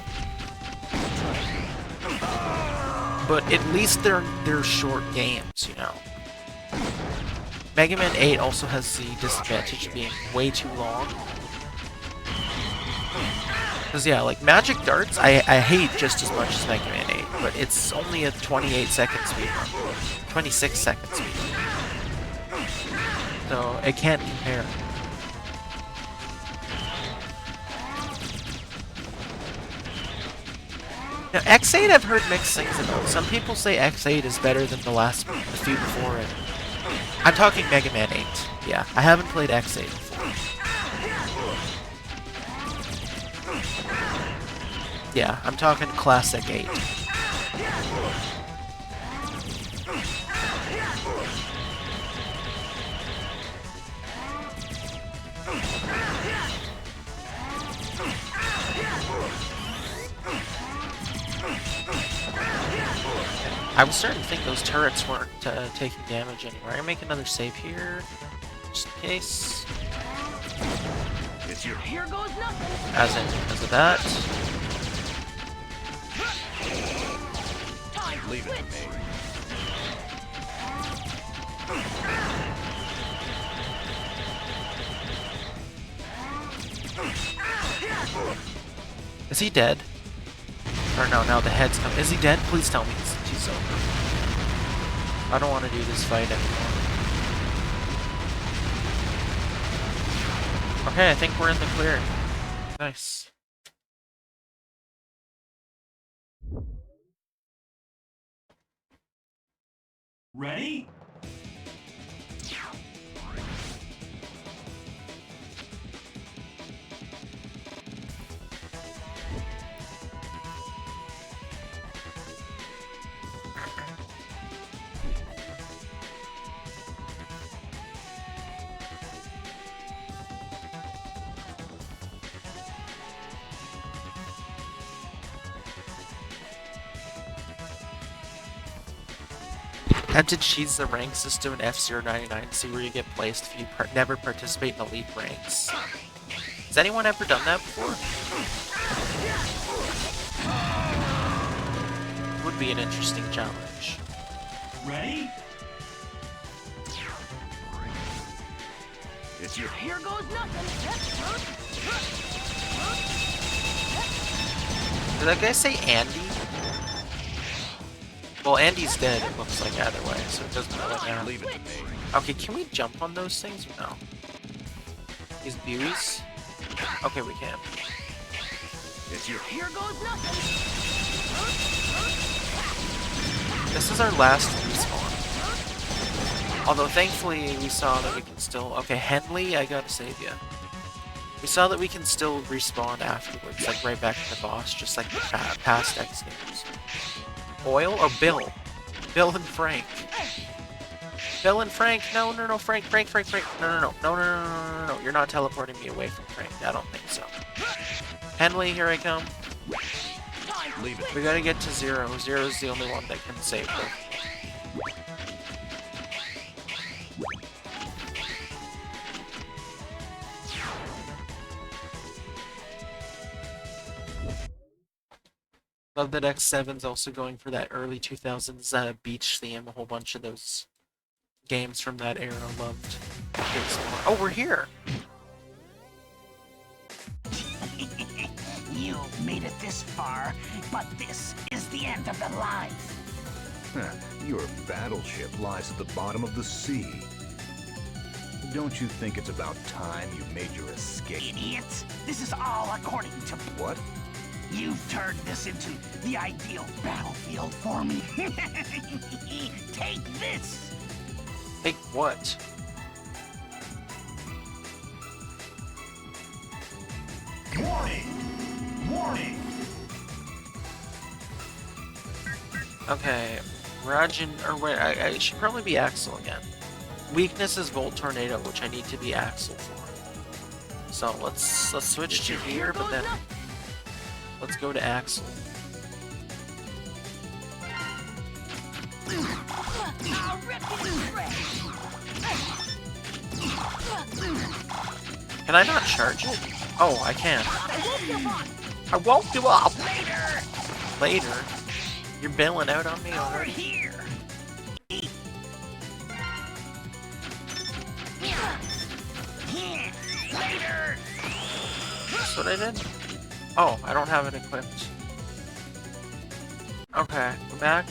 Speaker 1: But at least they're short games, you know. Mega Man 8 also has the disadvantage of being way too long. Because yeah, like Magic Darts, I hate just as much as Mega Man 8, but it's only a 28-second speedrun. 26-second speedrun. So it can't compare. Now, X8 I've heard mixed things about. Some people say X8 is better than the few before it. I'm talking Mega Man 8. Yeah, I haven't played X8 before. Yeah, I'm talking classic 8. I was starting to think those turrets weren't taking damage anymore. I'm gonna make another save here, just in case.
Speaker 2: Here goes nothing.
Speaker 1: As of that.
Speaker 3: Leave it to me.
Speaker 1: Is he dead? Or no, now the head's come. Is he dead? Please tell me he's over. I don't want to do this fight anymore. Okay, I think we're in the clear. Nice.
Speaker 5: Ready?
Speaker 1: How did cheese the rank system in F-099 to see where you get placed if you never participate in elite ranks? Has anyone ever done that before? Would be an interesting challenge.
Speaker 5: Ready?
Speaker 3: It's your
Speaker 2: Here goes nothing.
Speaker 1: Did that guy say Andy? Well, Andy's dead, it looks like either way, so it doesn't really matter.
Speaker 3: leave it to me.
Speaker 1: Okay, can we jump on those things or no? These beauties? Okay, we can.
Speaker 3: It's your
Speaker 2: Here goes nothing.
Speaker 1: This is our last respawn. Although thankfully we saw that we can still... Okay, Henley, I gotta save ya. We saw that we can still respawn afterwards, like right back to the boss, just like the past X games. Oil or Bill? Bill and Frank. Bill and Frank. No, Frank. No. No. You're not teleporting me away from Frank. I don't think so. Henley, here I come.
Speaker 3: leave it.
Speaker 1: We gotta get to Zero. Zero's the only one that can save her. Love that X7's also going for that early 2000s beach theme. A whole bunch of those games from that era loved. Oh, we're here!
Speaker 7: You've made it this far, but this is the end of the line.
Speaker 3: Your battleship lies at the bottom of the sea. Don't you think it's about time you made your escape?
Speaker 7: Idiots! This is all according to...
Speaker 3: What?
Speaker 7: You've turned this into the ideal battlefield for me. Take this!
Speaker 1: Take what?
Speaker 5: Warning!
Speaker 1: Okay, Rajin, or wait, I should probably be Axel again. Weakness is Volt Tornado, which I need to be Axel for. So let's switch to here, but then let's go to Axel. Can I not charge it? Oh, I can. I won't give up. Later. You're bailing out on me already.
Speaker 7: Here! Later!
Speaker 1: That's what I did? Oh, I don't have it equipped. Okay, go back.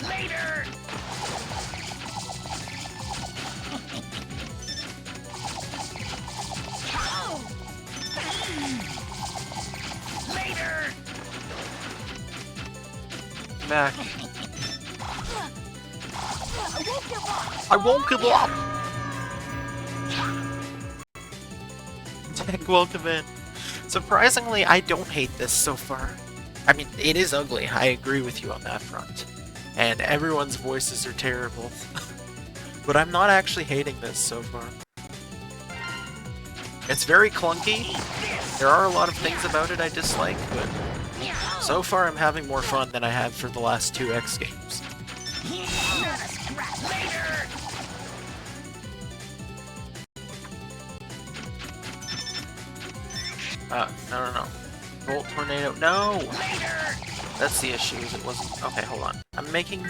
Speaker 7: Later! Later!
Speaker 1: Back. I won't give up! Tech, welcome in. Surprisingly, I don't hate this so far. I mean, it is ugly, I agree with you on that front. And everyone's voices are terrible. But I'm not actually hating this so far. It's very clunky. There are a lot of things about it I dislike, but so far I'm having more fun than I have for the last 2 X games. No. Volt Tornado, no! That's the issue, is it wasn't... Okay, hold on. I'm making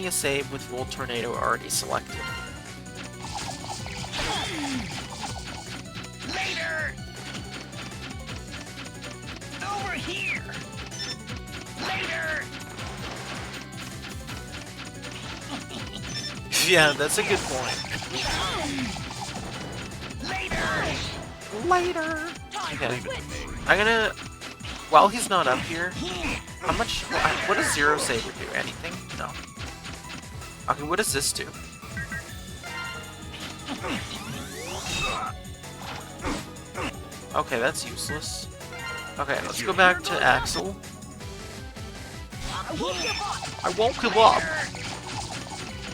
Speaker 1: a save with Volt Tornado already selected.
Speaker 7: Later! here. Later.
Speaker 1: Yeah, that's a good point. Later. Okay. I'm gonna. While he's not up here, how much? What does Zero Saber do? Anything? No. Okay, what does this do? Okay, that's useless. Okay, let's go back to Axel. I won't give up.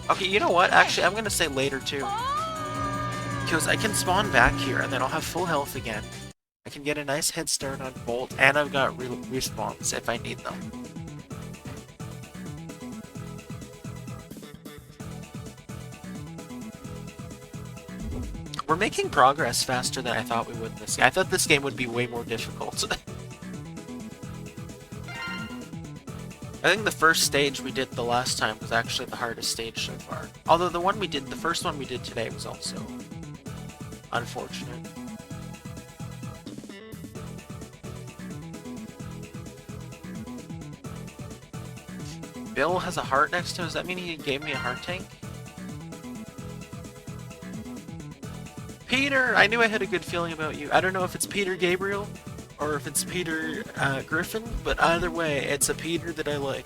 Speaker 1: Okay, you know what? Actually, I'm gonna say later too. Because I can spawn back here and then I'll have full health again. I can get a nice head start on Bolt, and I've got respawns if I need them. We're making progress faster than I thought we would in this game. I thought this game would be way more difficult. I think the first stage we did the last time was actually the hardest stage so far. Although the first one we did today was also unfortunate. Bill has a heart next to him. Does that mean he gave me a heart tank? Peter! I knew I had a good feeling about you. I don't know if it's Peter Gabriel or if it's Peter Griffin, but either way, it's a Peter that I like.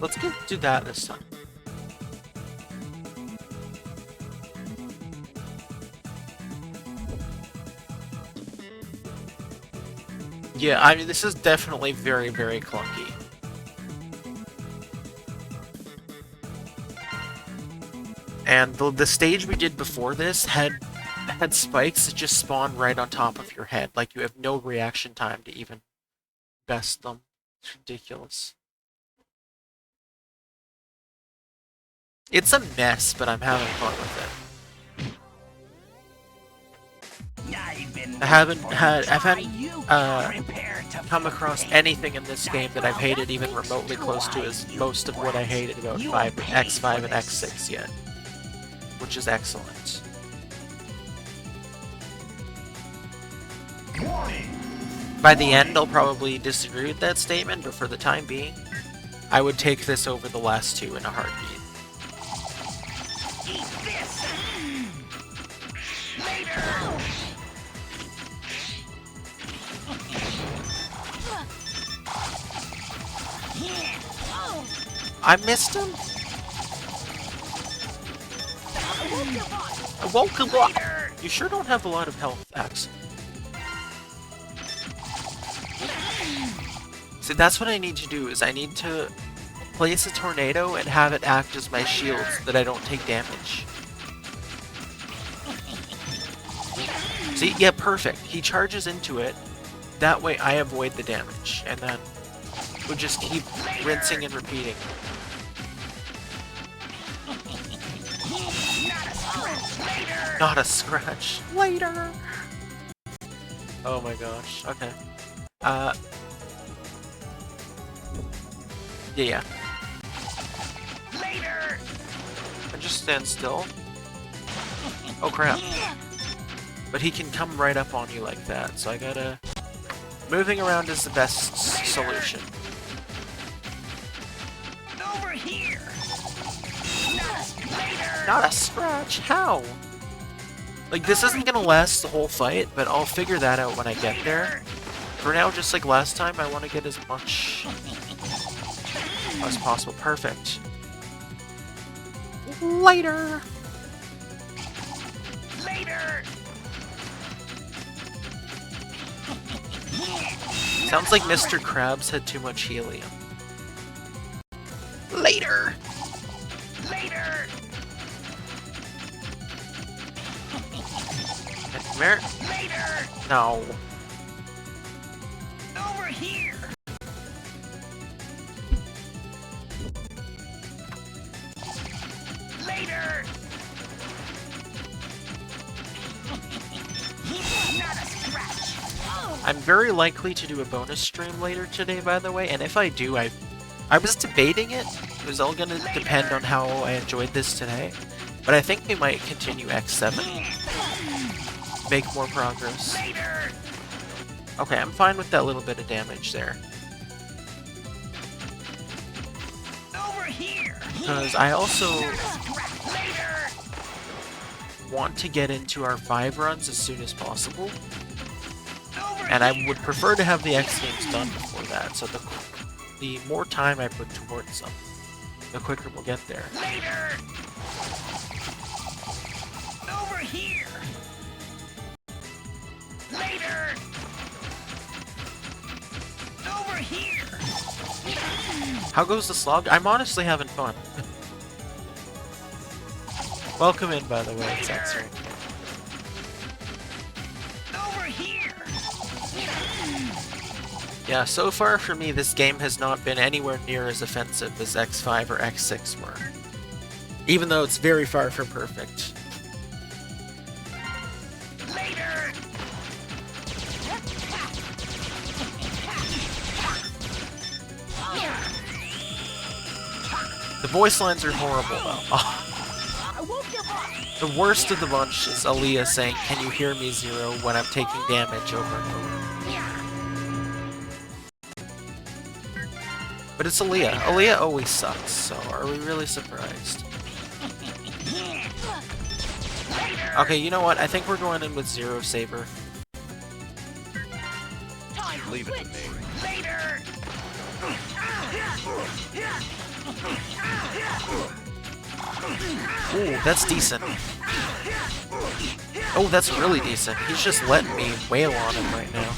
Speaker 1: Let's do that this time. Yeah, I mean, this is definitely very, very clunky. And the stage we did before this had spikes that just spawn right on top of your head. Like, you have no reaction time to even best them. It's ridiculous. It's a mess, but I'm having fun with it. I haven't come across anything in this game that I've hated even remotely close to as most of what I hated about X5 and X6 yet, which is excellent. By the end, I'll probably disagree with that statement, but for the time being, I would take this over the last two in a heartbeat.
Speaker 7: Eat this! Later!
Speaker 1: I missed him? I won't give up! You sure don't have a lot of health, Axel. See, that's what I need to do, is I need to place a tornado and have it act as my shield so that I don't take damage. See, yeah, perfect. He charges into it. That way I avoid the damage, and then we'll just keep rinsing and repeating. Not a scratch. Later! Oh my gosh, okay. Yeah.
Speaker 7: Later!
Speaker 1: I just stand still. Oh crap. But he can come right up on you like that, so I gotta... Moving around is the best solution.
Speaker 7: Over here! Later!
Speaker 1: Not a scratch? How? Like, this isn't gonna last the whole fight, but I'll figure that out when I get there. For now, just like last time, I want to get as much as possible. Perfect. Later!
Speaker 7: Later!
Speaker 1: Sounds like Mr. Krabs had too much helium. Later!
Speaker 7: Later!
Speaker 1: Come here.
Speaker 7: Later!
Speaker 1: No.
Speaker 7: Over here! Later! Not a scratch! Oh.
Speaker 1: I'm very likely to do a bonus stream later today, by the way, and if I do, I was debating it. It was all gonna depend on how I enjoyed this today, but I think we might continue X7. Make more progress. Okay, I'm fine with that little bit of damage there.
Speaker 7: Over here.
Speaker 1: Because I also want to get into our 5 runs as soon as possible. And I would prefer to have the X Games done before that, so the more time I put towards them, the quicker we'll get there.
Speaker 7: Later. Over here. Later. Over here.
Speaker 1: How goes the slog? I'm honestly having fun. Welcome in, by the way, it's X-Ray.
Speaker 7: Over here.
Speaker 1: Yeah, so far for me, this game has not been anywhere near as offensive as X5 or X6 were. Even though it's very far from perfect.
Speaker 7: Later.
Speaker 1: The voice lines are horrible, though.
Speaker 2: I won't give up.
Speaker 1: The worst of the bunch is Aaliyah saying, "Can you hear me, Zero?" when I'm taking damage over and over. But it's Aaliyah. Aaliyah always sucks, so are we really surprised? Okay, you know what? I think we're going in with Zero Saber.
Speaker 3: Leave it to me.
Speaker 7: Later.
Speaker 1: Ooh, that's decent. Oh, that's really decent. He's just letting me wail on him right now.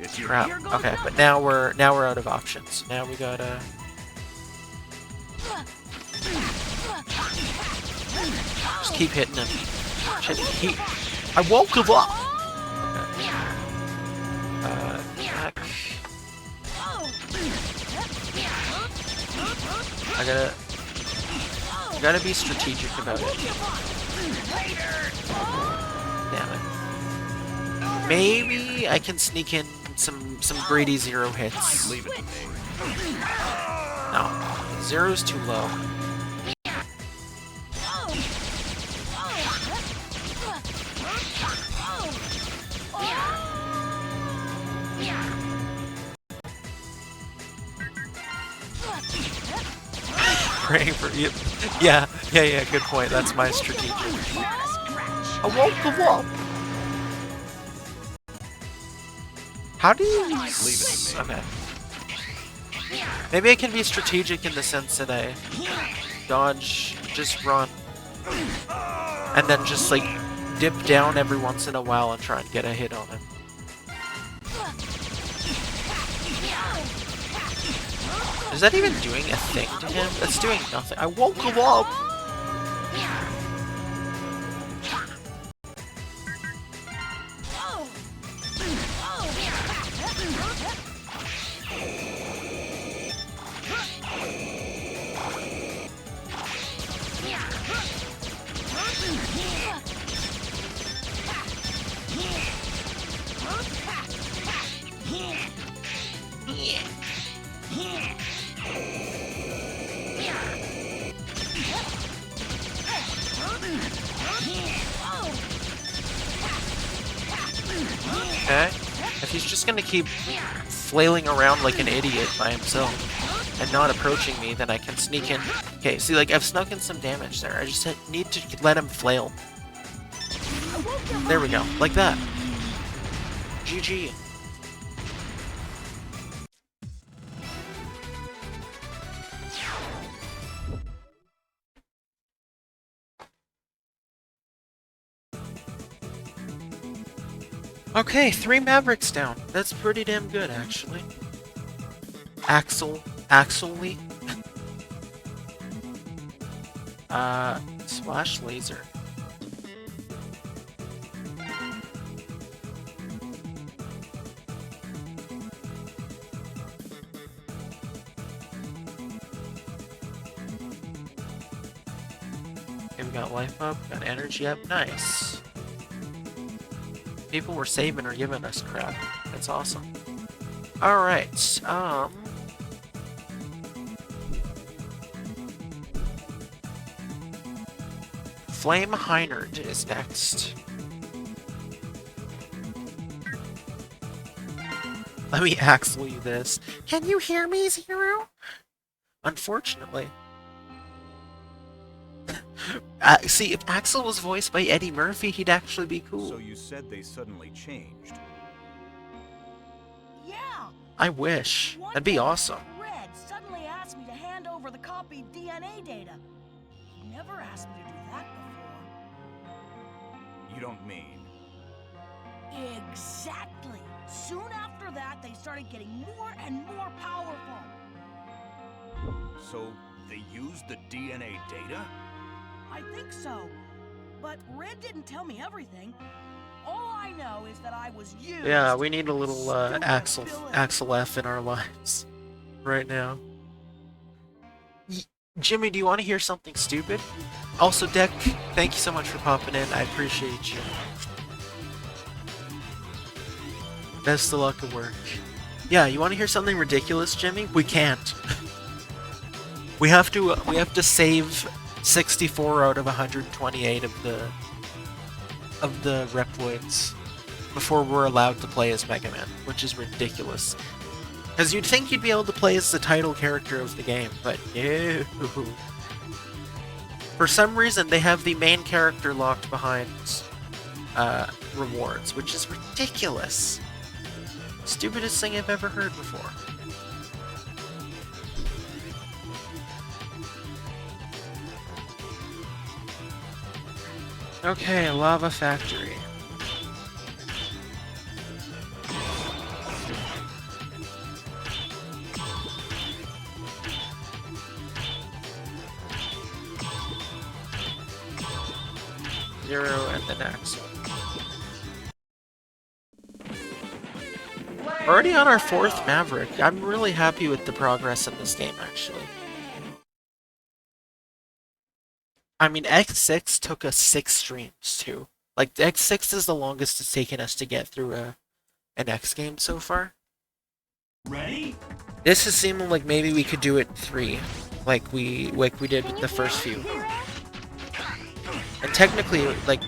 Speaker 3: It's your
Speaker 1: Crap. Okay, but now we're out of options. Now we gotta. Just keep hitting him. I won't give up. Okay. Back. I gotta be strategic about it. Damn it. Maybe I can sneak in some greedy Zero hits.
Speaker 3: leave it to me.
Speaker 1: No, Zero's too low. Praying for you. Yeah, good point. That's my strategic. I won't give up. How do you use...
Speaker 3: Leave it to me.
Speaker 1: Okay. Maybe I can be strategic in the sense that I dodge, just run, and then just like dip down every once in a while and try and get a hit on him. Is that even doing a thing to him? That's doing nothing. I won't give up! Okay. If he's just gonna keep flailing around like an idiot by himself and not approaching me, then I can sneak in. Okay, see, like, I've snuck in some damage there. I just need to let him flail. There we go. Like that. GG. Okay, 3 Mavericks down. That's pretty damn good, actually. Axel-ly? Splash laser. Okay, we got life up, got energy up, nice. People were saving or giving us crap. That's awesome. Alright, Flame Hyenard is next. Let me Axel you this. Can you hear me, Zero? Unfortunately. See, if Axel was voiced by Eddie Murphy, he'd actually be cool.
Speaker 3: So you said they suddenly changed.
Speaker 2: Yeah.
Speaker 1: I wish.
Speaker 2: One
Speaker 1: That'd be
Speaker 2: day,
Speaker 1: awesome.
Speaker 2: Red suddenly asked me to hand over the copied DNA data. He never asked me to do that before.
Speaker 3: You don't mean...
Speaker 2: Exactly. Soon after that, they started getting more and more powerful.
Speaker 3: So they used the DNA data?
Speaker 2: I think so. But Red didn't tell me everything. All I know is that I was used.
Speaker 1: Yeah, we need a little
Speaker 2: Stupid
Speaker 1: Axel
Speaker 2: ability.
Speaker 1: F in our lives right now. Jimmy, do you want to hear something stupid? Also, Deck, thank you so much for popping in. I appreciate you. Best of luck at work. Yeah, you want to hear something ridiculous, Jimmy? We can't. we have to save 64 out of 128 of the Reploids before we're allowed to play as Mega Man, which is ridiculous. Because you'd think you'd be able to play as the title character of the game, but no. For some reason, they have the main character locked behind rewards, which is ridiculous. Stupidest thing I've ever heard before. Okay, Lava Factory. Zero and then Axel. Already on our 4th Maverick. I'm really happy with the progress in this game, actually. I mean, X6 took us 6 streams, too. Like, X6 is the longest it's taken us to get through an X game so far.
Speaker 5: Ready?
Speaker 1: This is seeming like maybe we could do it 3, like we did with the first few. And technically, like,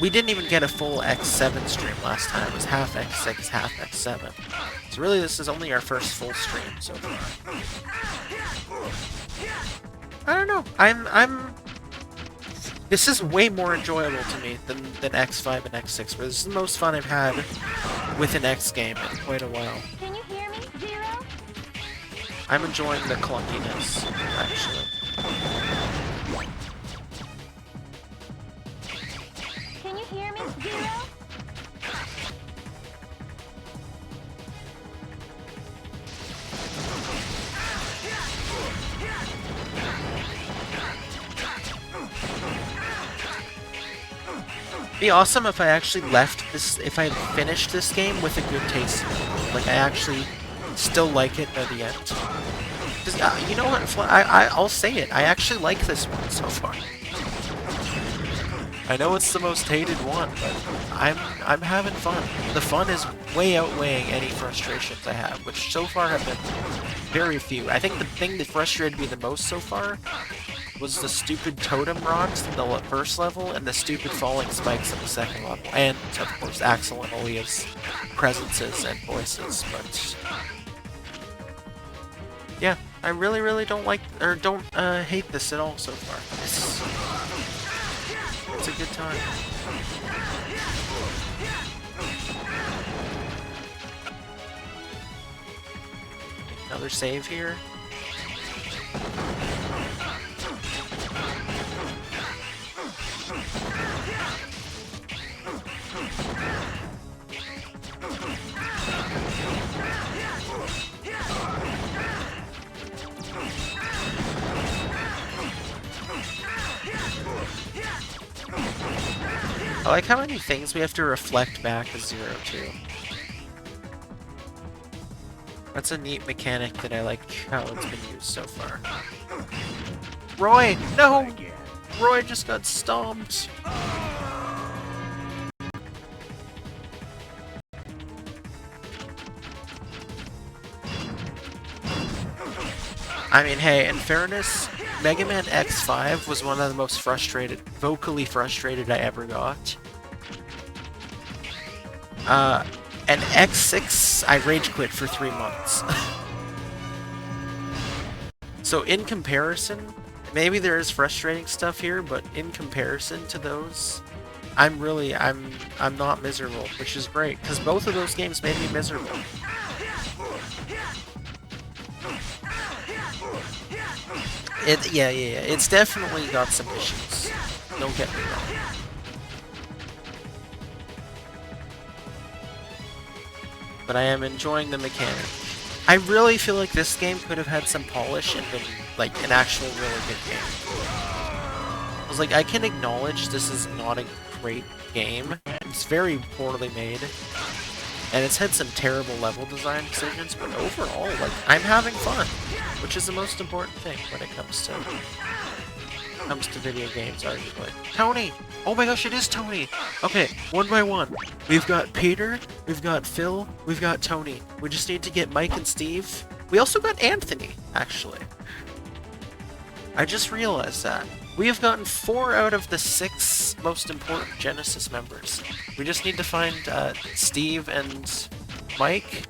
Speaker 1: we didn't even get a full X7 stream last time. It was half X6, half X7. So really, this is only our first full stream so far. I don't know. This is way more enjoyable to me than X5 and X6. But this is the most fun I've had with an X game in quite a while.
Speaker 6: Can you hear me, Zero?
Speaker 1: I'm enjoying the clunkiness, actually.
Speaker 6: Can you hear me, Zero?
Speaker 1: It'd be awesome if I actually left this, if I finished this game with a good taste. Like, I actually still like it by the end. Because, you know what, I'll say it, I actually like this one so far. I know it's the most hated one, but I'm having fun. The fun is way outweighing any frustrations I have, which so far have been very few. I think the thing that frustrated me the most so far was the stupid totem rocks in the first level and the stupid falling spikes in the second level. And, of course, Axel and Aaliyah's presences and voices, but... yeah, I really don't like, or don't hate this at all so far. It's a good time. Another save here. I like how many things we have to reflect back as Zero too. That's a neat mechanic that I like how it's been used so far. Roy! No! Roy just got stomped! I mean, hey, in fairness, Mega Man X5 was one of the most vocally frustrated I ever got. And X6, I rage quit for 3 months. So in comparison, maybe there is frustrating stuff here, but in comparison to those, I'm not miserable, which is great, because both of those games made me miserable. Yeah, it's definitely got some issues. Don't get me wrong. But I am enjoying the mechanic. I really feel like this game could have had some polish and been like an actual really good game. I was like, I can acknowledge this is not a great game. It's very poorly made. And it's had some terrible level design decisions, but overall, like, I'm having fun, which is the most important thing when it comes to video games, arguably. Tony! Oh my gosh, it is Tony! Okay, one by one. We've got Peter, we've got Phil, we've got Tony. We just need to get Mike and Steve. We also got Anthony, actually. I just realized that. We have gotten 4 out of the 6 most important Genesis members. We just need to find Steve and Mike.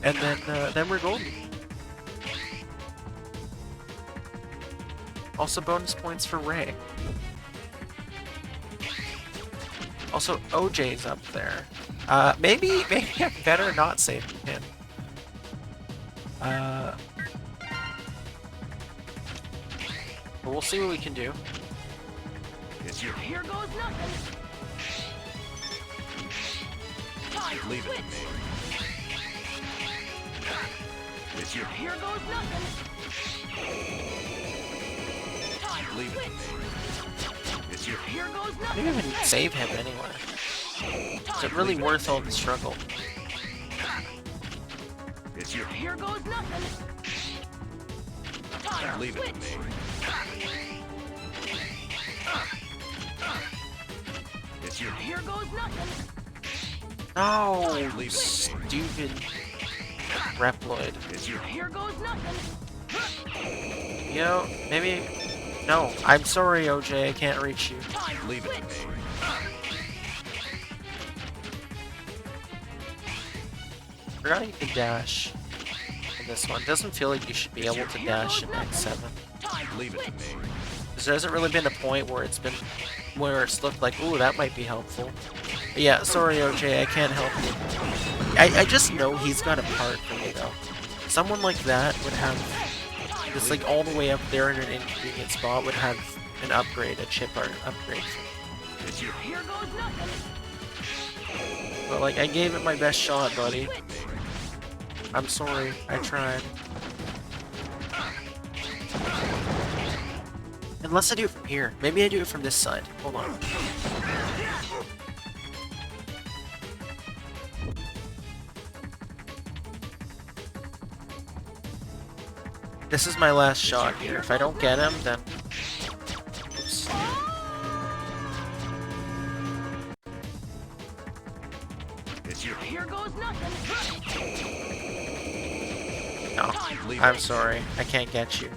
Speaker 1: And then we're golden. Also bonus points for Ray. Also OJ's up there. Maybe I better not save him. But we'll see what we can do.
Speaker 2: Here goes nothing.
Speaker 3: Leave it to me.
Speaker 2: Here goes nothing.
Speaker 3: Leave it to me.
Speaker 2: Here goes
Speaker 1: I
Speaker 2: nothing.
Speaker 1: didn't even save him anyway. Is it really worth all the struggle?
Speaker 2: Here goes nothing.
Speaker 3: Leave it to me.
Speaker 2: Here goes nothing.
Speaker 1: No, stupid Reploid.
Speaker 2: Here goes nothing.
Speaker 1: You know, maybe. No, I'm sorry, OJ. I can't reach you.
Speaker 3: Leave it to me.
Speaker 1: Forgot you can dash in this one. Doesn't feel like you should be able to dash in X7.
Speaker 3: Leave it to me.
Speaker 1: There hasn't really been a point where it's looked like, ooh, that might be helpful. But yeah, sorry, OJ, I can't help you. I just know he's got a part for me, though. Someone like that would have, just like all the way up there in an inconvenient spot, would have an upgrade, a chip art upgrade for me.
Speaker 2: Here goes nothing.
Speaker 1: But like, I gave it my best shot, buddy. I'm sorry, I tried. Unless I do it from here. Maybe I do it from this side. Hold on. This is my last shot here. If I don't get him, then... Oops.
Speaker 2: Here goes nothing.
Speaker 1: No, I'm sorry. I can't get you.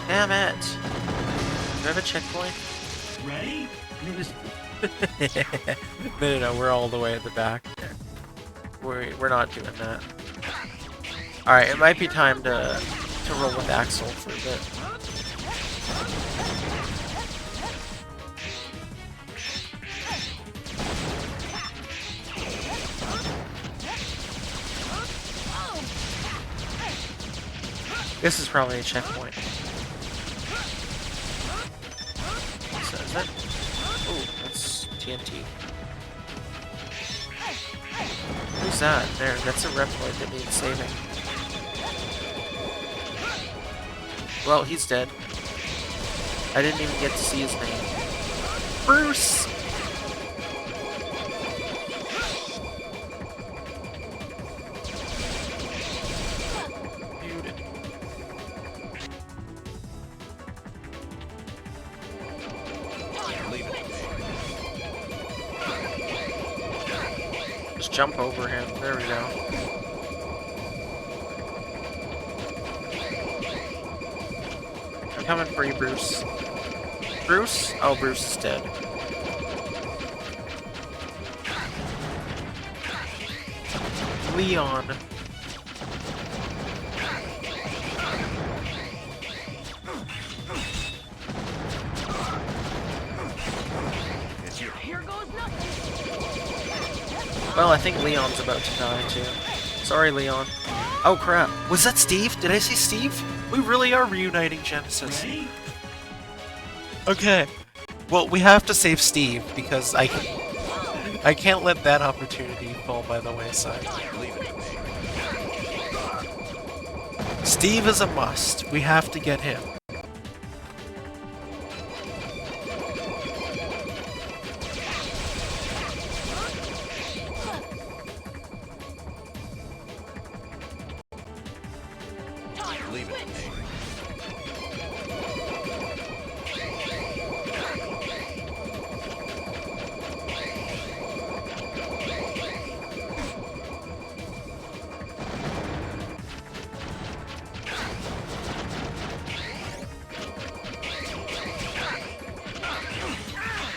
Speaker 1: Damn it! Do I have a checkpoint?
Speaker 5: Ready?
Speaker 1: No, we're all the way at the back. We're not doing that. Alright, it might be time to roll with Axel for a bit. This is probably a checkpoint. So is that? Oh, that's TNT. Who's that? There, that's a Reploid that needs saving. Well, he's dead. I didn't even get to see his name. Bruce! Muted.
Speaker 3: Leave it.
Speaker 1: Just jump over him. There we go. I'm coming for you, Bruce. Bruce? Oh, Bruce is dead. Leon.
Speaker 2: Here goes nothing.
Speaker 1: Well, I think Leon's about to die, too. Sorry, Leon. Oh, crap. Was that Steve? Did I see Steve? We really are reuniting Genesis.
Speaker 5: Ready?
Speaker 1: Okay. Well, we have to save Steve, because I can't let that opportunity fall by the wayside. Steve is a must. We have to get him.
Speaker 3: Leave it.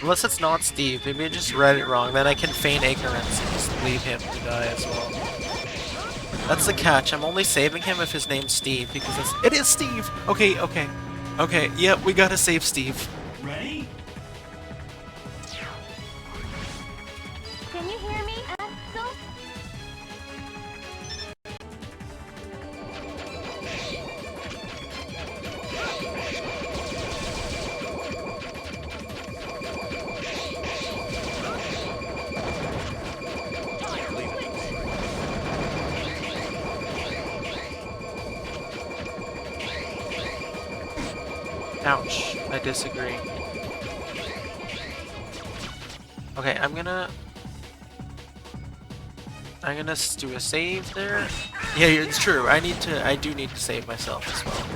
Speaker 1: Unless it's not Steve, maybe I just read it wrong, then I can feign ignorance and just leave him to die as well. That's the catch, I'm only saving him if his name's Steve, because it is Steve! Okay, okay. Okay, yeah, we gotta save Steve.
Speaker 5: Ready?
Speaker 8: Can you hear me, Axel?
Speaker 1: Ouch, I disagree. Okay, I'm gonna do a save there. Yeah, it's true. I do need to save myself as well.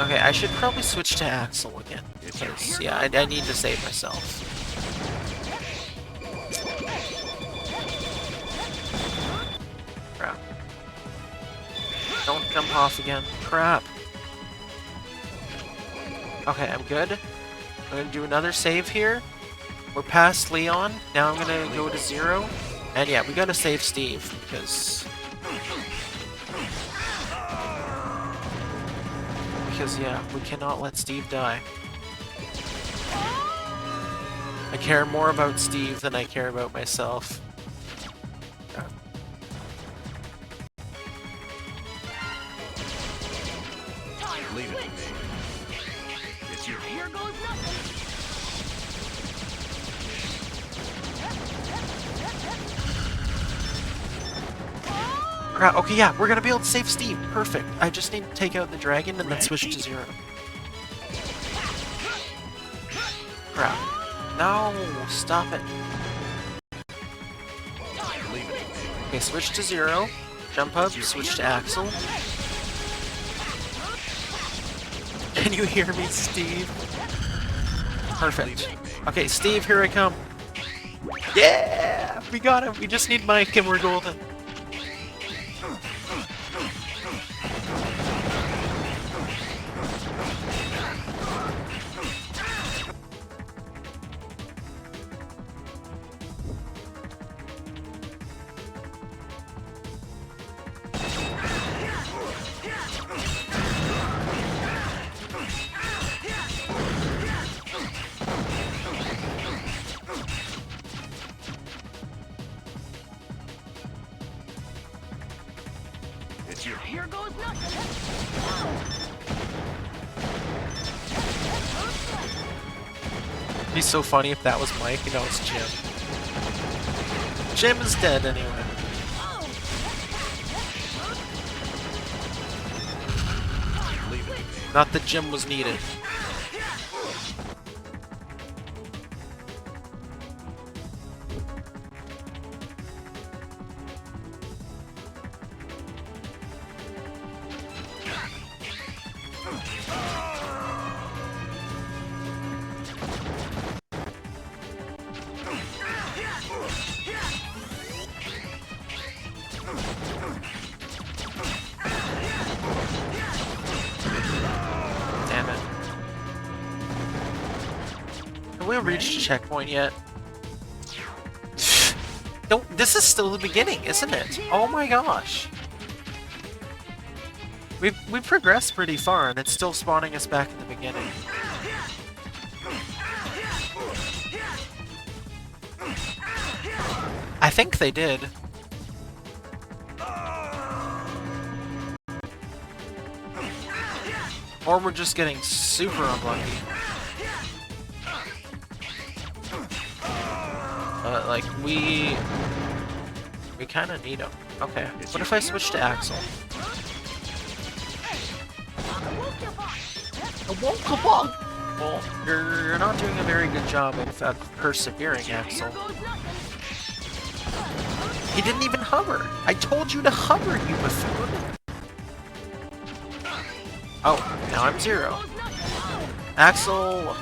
Speaker 1: Okay, I should probably switch to Axel again. Because, yeah, I need to save myself. Crap. Don't jump off again. Crap. Okay, I'm good. I'm gonna do another save here. We're past Leon. Now I'm gonna go to 0. And yeah, we gotta save Steve, because... yeah, we cannot let Steve die. I care more about Steve than I care about myself.
Speaker 3: Leave it. It's your
Speaker 2: Here goes nothing.
Speaker 1: Crap, okay, yeah, we're gonna be able to save Steve. Perfect. I just need to take out the dragon and then switch to 0. Crap. No, stop it.
Speaker 3: leave it.
Speaker 1: Okay, switch to 0. Jump up, switch to Axel. Can you hear me, Steve? Perfect. Okay, Steve, here I come. Yeah! We got him! We just need Mike and we're golden.
Speaker 3: It's your
Speaker 2: Here goes nothing.
Speaker 1: It'd be so funny if that was Mike and now it's Jim. Jim is dead anyway.
Speaker 3: leave it.
Speaker 1: Not that Jim was needed. Have we reached a checkpoint yet? Don't. This is still the beginning, isn't it? Oh my gosh. We've progressed pretty far, and it's still spawning us back in the beginning. I think they did. Or we're just getting super unlucky. Like, we kind of need them. Okay, what if I switch to Axel? Well, you're not doing a very good job of persevering, Axel. He didn't even hover! I told you to hover, you buffoon! Oh, now I'm 0. Axel,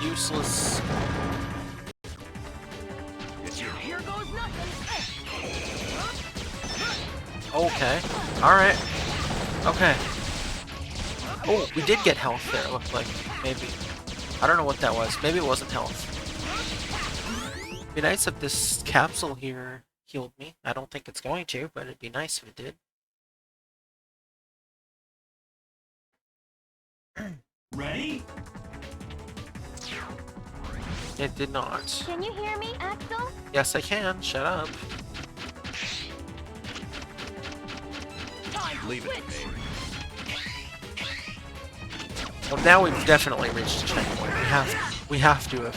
Speaker 1: useless. Okay, alright. Okay. Oh, we did get health there, it looked like. Maybe. I don't know what that was. Maybe it wasn't health. It'd be nice if this capsule here healed me. I don't think it's going to, but it'd be nice if it did.
Speaker 5: Ready?
Speaker 1: It did not.
Speaker 8: Can you hear me, Axel?
Speaker 1: Yes, I can. Shut up.
Speaker 3: Leave it to me.
Speaker 1: Well, now we've definitely reached a checkpoint. We have to have.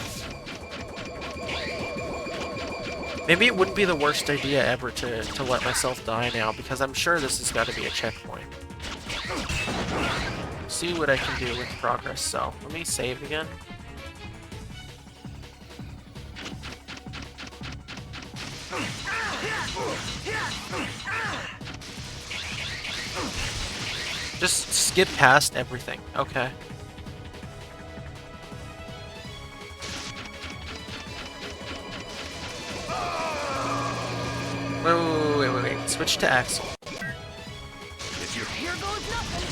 Speaker 1: Maybe it wouldn't be the worst idea ever to let myself die now, because I'm sure this has got to be a checkpoint. See what I can do with progress. So let me save again. Just skip past everything. Okay. Wait. Switch to Axel.
Speaker 2: Here goes nothing.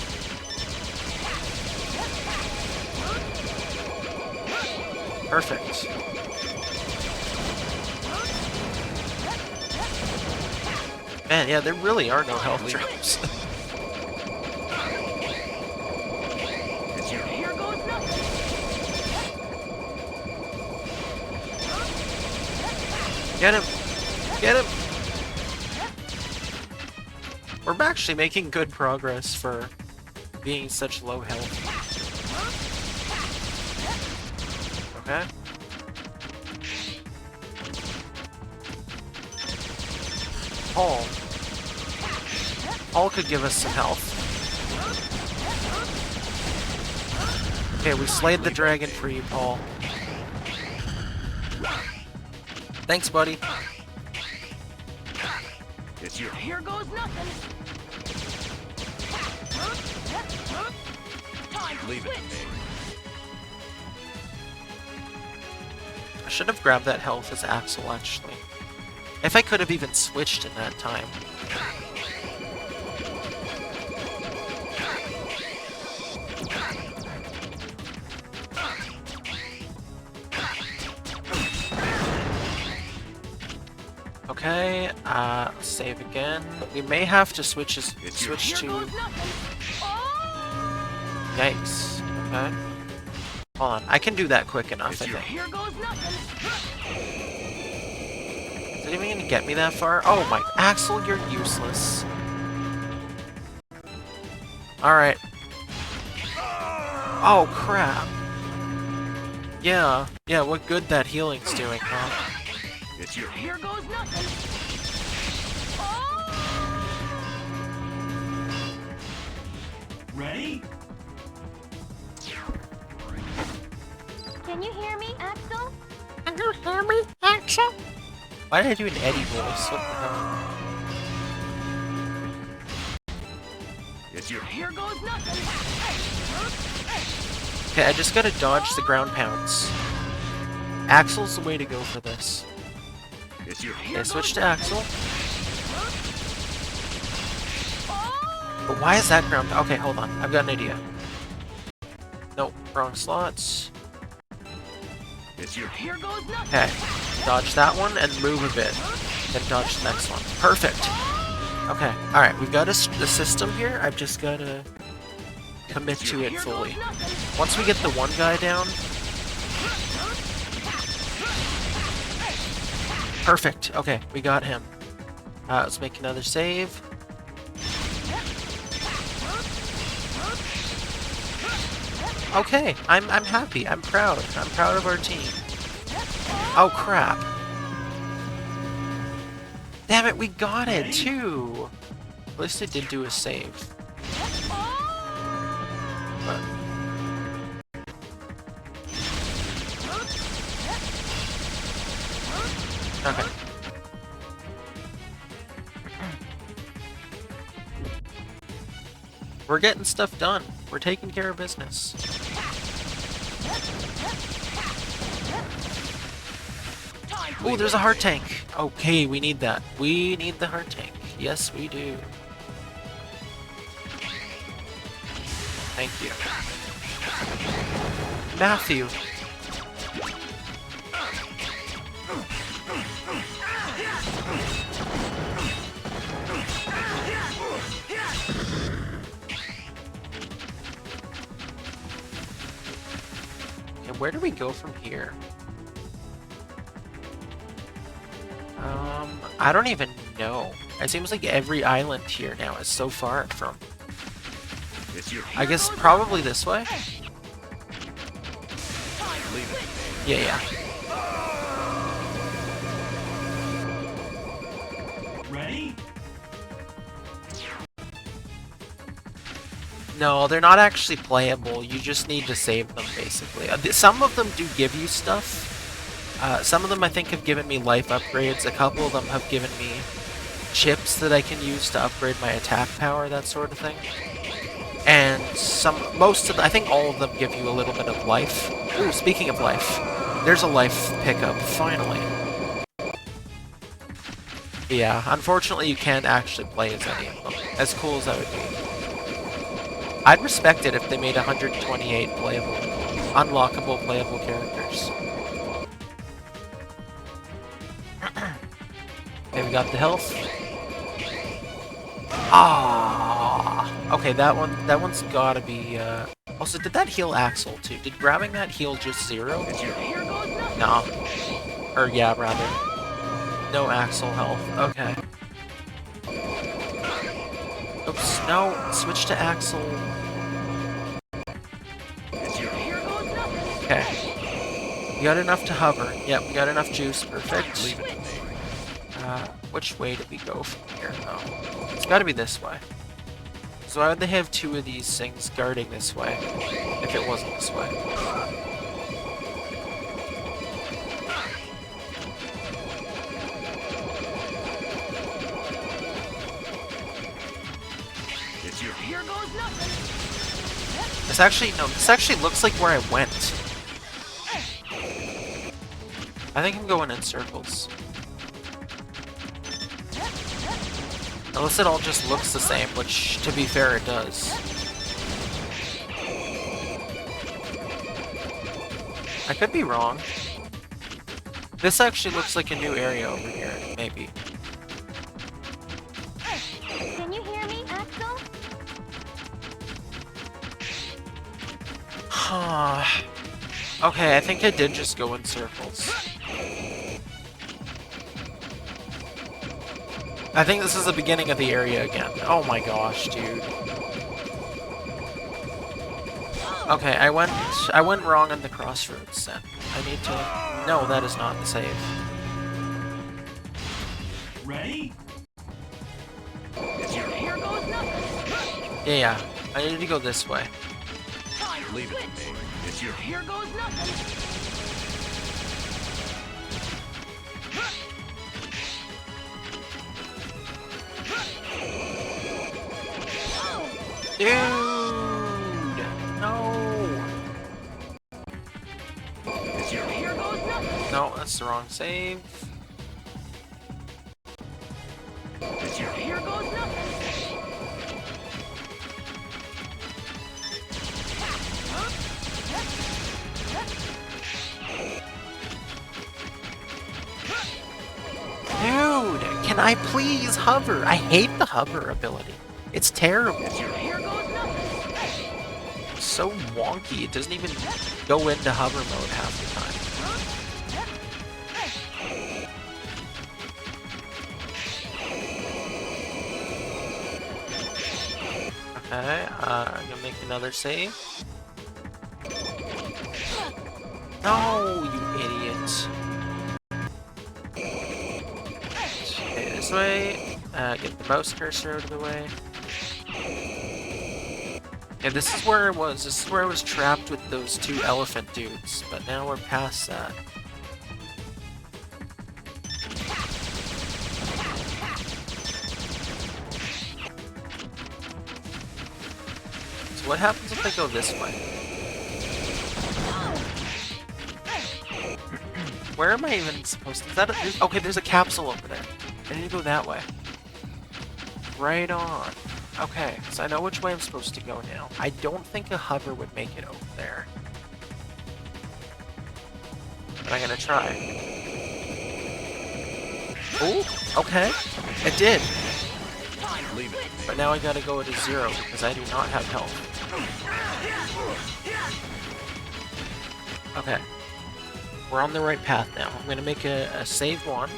Speaker 1: Perfect. Man, yeah, there really are no health drops.
Speaker 2: Here goes nothing.
Speaker 1: Get him! Get him! We're actually making good progress for being such low health. Okay. Paul could give us some health. Okay, we slayed the dragon for you, Paul. Thanks, buddy.
Speaker 2: Here goes nothing. Time to
Speaker 3: Leave it to
Speaker 2: switch.
Speaker 3: me.
Speaker 1: I should have grabbed that health as Axel, actually. If I could have even switched in that time. Okay, save again. We may have to switch to... Yikes. Okay. Hold on, I can do that quick enough, I think.
Speaker 2: Here goes nothing.
Speaker 1: Is it even gonna get me that far? Oh my... Axel, you're useless. Alright. Oh, crap. Yeah, what good that healing's doing, huh?
Speaker 2: Here goes nothing.
Speaker 5: Ready?
Speaker 8: Can you hear me, Axel?
Speaker 6: Can you hear me, Axel?
Speaker 1: Why did I do an Eddie voice? What the hell?
Speaker 2: Here goes nothing.
Speaker 1: Okay, I just gotta dodge the ground pounds. Axel's the way to go for this. Okay, switch to Axel. But why is that ground? Okay, hold on. I've got an idea. Nope, wrong slots.
Speaker 2: Here goes nothing.
Speaker 1: Okay, dodge that one and move a bit. Then dodge the next one. Perfect! Okay, alright, we've got a system here. I've just gotta commit to it fully. Once we get the one guy down... Perfect! Okay, we got him. Let's make another save. Okay, I'm happy. I'm proud. I'm proud of our team. Oh crap. Damn it, we got it too! At least it did do a save. But... Okay. We're getting stuff done. We're taking care of business. Oh, there's a heart tank. Okay, we need that. We need the heart tank. Yes, we do. Thank you. Matthew. Okay, where do we go from here? I don't even know. It seems like every island here now is so far from. I guess probably this way? Yeah.
Speaker 5: Ready?
Speaker 1: No, they're not actually playable. You just need to save them, basically. Some of them do give you stuff. Some of them I think have given me life upgrades. A couple of them have given me chips that I can use to upgrade my attack power, that sort of thing. And I think all of them give you a little bit of life. Ooh, speaking of life, there's a life pickup, finally. Yeah, unfortunately you can't actually play as any of them, as cool as that would be. I'd respect it if they made 128 unlockable playable characters. Okay, we got the health. Ah, okay, that one's gotta be. Also, did that heal Axel too? Did grabbing that heal just 0? No. Or yeah, rather. No Axel health. Okay. Oops. No. Switch to Axel. Okay. We got enough to hover. Yep, we got enough juice. Perfect. Which way do we go from here? Oh, it's gotta be this way. So why would they have 2 of these things guarding this way, if it wasn't this way?
Speaker 2: Here goes nothing.
Speaker 1: This actually looks like where I went. I think I'm going in circles. Unless it all just looks the same, which, to be fair, it does. I could be wrong. This actually looks like a new area over here, maybe.
Speaker 8: Can you hear me, Axel?
Speaker 1: Huh. Okay, I think I did just go in circles. I think this is the beginning of the area again. Oh my gosh, dude. Okay, I went wrong on the crossroads then. I need to... No, that is not the save.
Speaker 5: Ready?
Speaker 2: Here goes nothing.
Speaker 1: Yeah, I need to go this way.
Speaker 3: Leave it to me. It's your...
Speaker 2: Here goes nothing.
Speaker 1: Dude! No!
Speaker 2: Here goes nothing.
Speaker 1: No, that's the wrong save.
Speaker 2: Here goes nothing.
Speaker 1: please hover. I hate the hover ability. It's terrible. It's so wonky. It doesn't even go into hover mode half the time. Okay, I'm gonna make another save. No, you idiot. Okay, this way. Get the mouse cursor out of the way. Yeah, this is where it was. This is where I was trapped with those two elephant dudes. But now we're past that. So what happens if I go this way? Where am I even supposed to? Is that okay, there's a capsule over there. I need to go that way. Right on. Okay, so I know which way I'm supposed to go now. I don't think a hover would make it over there. But I'm gonna try. Oh, okay. It did. But now I gotta go to 0 because I do not have health. Okay. We're on the right path now. I'm gonna make a save one.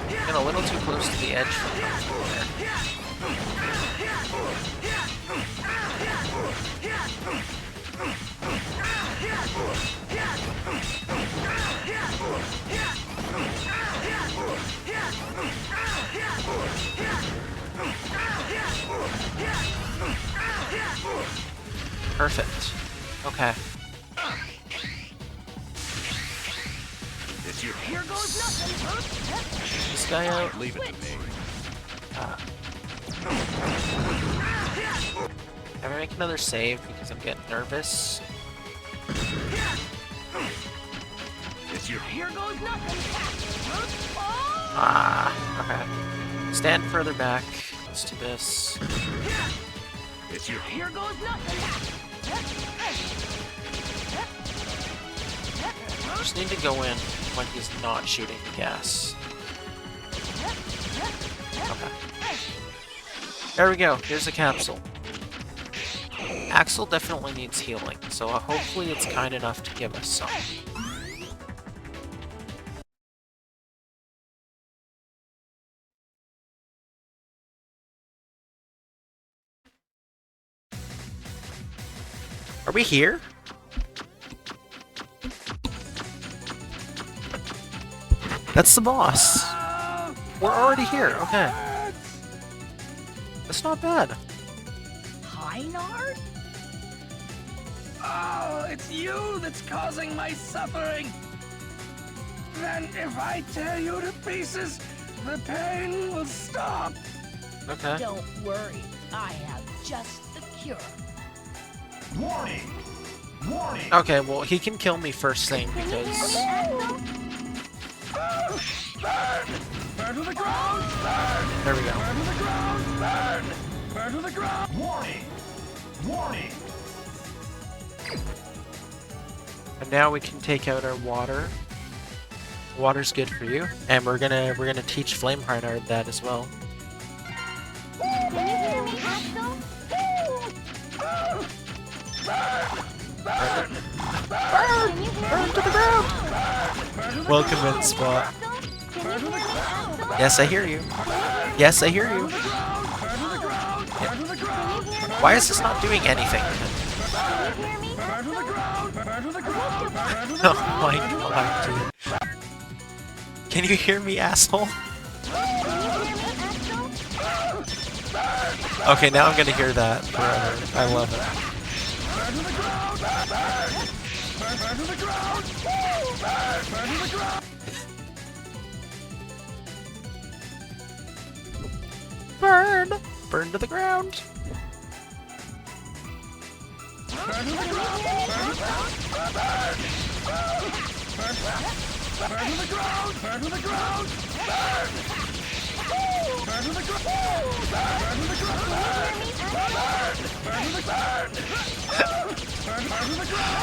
Speaker 1: Getting a little too close to the edge from there. Perfect. Okay.
Speaker 2: Here goes nothing.
Speaker 1: This guy out.
Speaker 3: Leave it to me.
Speaker 1: I'm gonna make another save because I'm getting nervous.
Speaker 2: Here goes nothing.
Speaker 1: Okay. Stand further back. Let's do this.
Speaker 2: Here goes nothing.
Speaker 1: Just need to go in when he's not shooting the gas. Okay. There we go. Here's a capsule. Axel definitely needs healing, so hopefully it's kind enough to give us some. Are we here? That's the boss. We're already here. Okay. That's not bad.
Speaker 2: Hyenard?
Speaker 7: Oh, it's you that's causing my suffering. Then if I tear you to pieces, the pain will stop.
Speaker 1: Okay.
Speaker 2: Don't worry. I have just the cure.
Speaker 5: Warning! Warning!
Speaker 1: Okay, well, he can kill me first thing because...
Speaker 7: Burn to the ground! Burn!
Speaker 1: There we go.
Speaker 7: Burn to the ground! Burn! Burn to the ground!
Speaker 5: Warning! Warning!
Speaker 1: And now we can take out our water. Water's good for you. And we're gonna teach Flame Hyenard that as well.
Speaker 8: Can you hear me, Axel?
Speaker 1: Burn!
Speaker 8: Can you hear
Speaker 1: Burn
Speaker 8: me?
Speaker 1: to the ground! Welcome in, Spot.
Speaker 8: Can you hear me, Axel?
Speaker 1: Yes, I hear you. Yes, I hear you.
Speaker 8: Can you hear me?
Speaker 1: Why is this not doing anything?
Speaker 8: Can you hear me?
Speaker 1: Oh my god, dude. Can you hear me, asshole?
Speaker 8: Can you hear me, Axel?
Speaker 1: Okay, now I'm gonna hear that forever. I love it. Burn! Burn to the ground!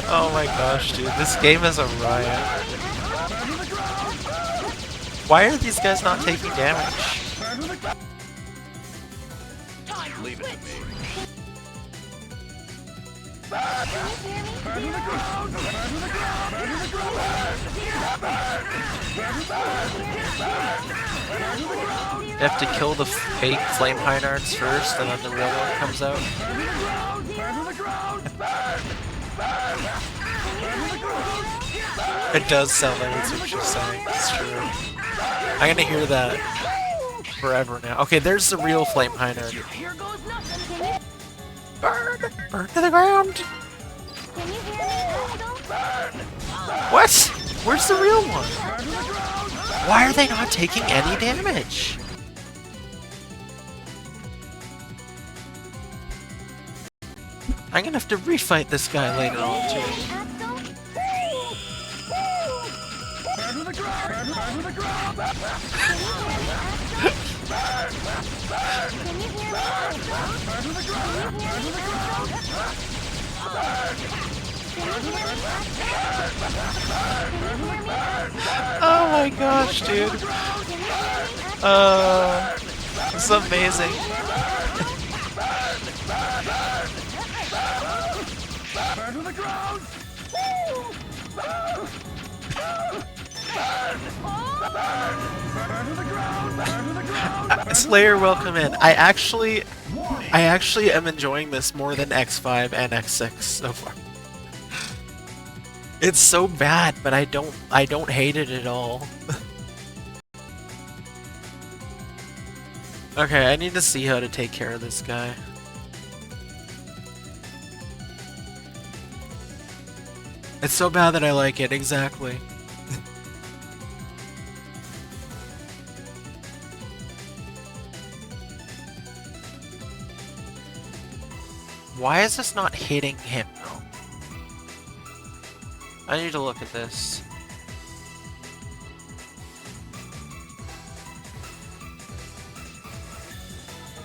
Speaker 1: Oh my gosh, dude, this game is a riot. Why are these guys not taking damage?
Speaker 3: Leave it to me.
Speaker 1: You have to kill the fake flame Hyenards first, and then the real one comes out. It does sound like it's what she's saying. It's true. I'm gonna hear that forever now. Okay, there's the real flame Hyenard.
Speaker 2: Here goes nothing.
Speaker 1: Burn! Burn to the ground!
Speaker 8: Can you hear me?
Speaker 1: What? Where's the real one? Why are they not taking any damage? I'm gonna have to refight this guy later on too. Oh my gosh, dude. This is amazing. Slayer, welcome in. I actually am enjoying this more than X5 and X6 so far. It's so bad, but I don't hate it at all. Okay, I need to see how to take care of this guy. It's so bad that I like it, exactly. Why is this not hitting him though? I need to look at this.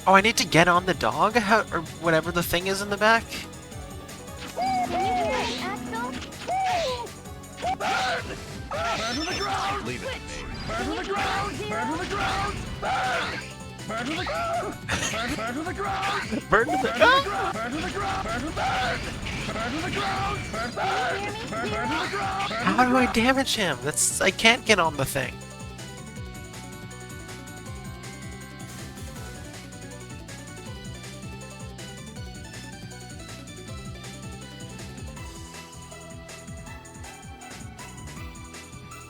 Speaker 1: Oh, I need to get on the dog? How, or whatever the thing is in the back?
Speaker 3: Leave it to me.
Speaker 4: Burn to the ground! Burn to the ground! Burn! Burn to the ground! Burn to the ground!
Speaker 1: Burn to the ground!
Speaker 4: Burn to the ground! Burn to the ground! Burn to the ground! Burn to the ground!
Speaker 1: How do I damage him? I can't get on the thing.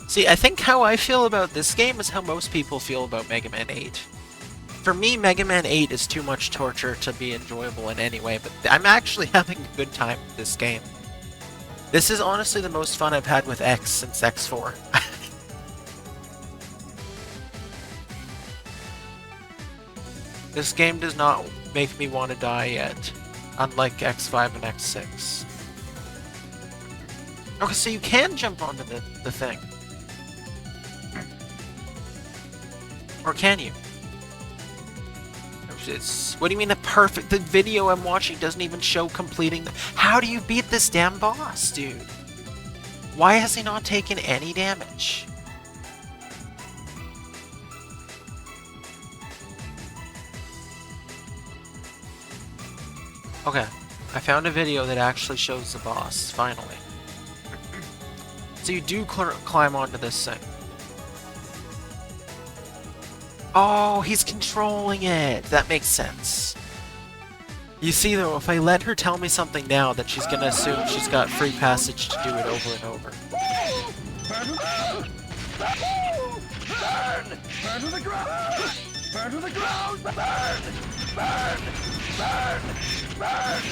Speaker 1: See, I think how I feel about this game is how most people feel about Mega Man 8. For me, Mega Man 8 is too much torture to be enjoyable in any way, but I'm actually having a good time with this game. This is honestly the most fun I've had with X since X4. This game does not make me want to die yet, unlike X5 and X6. Okay, so you can jump onto the thing. Or can you? What do you mean a perfect... The video I'm watching doesn't even show completing the... How do you beat this damn boss, dude? Why has he not taken any damage? Okay, I found a video that actually shows the boss, finally. So you do climb onto this thing. Oh, he's controlling it! That makes sense. You see though, if I let her tell me something now, that she's gonna assume she's got free passage to do it over and over.
Speaker 4: Burn to the ground! Burn to the ground! Burn! Burn! Burn! Burn!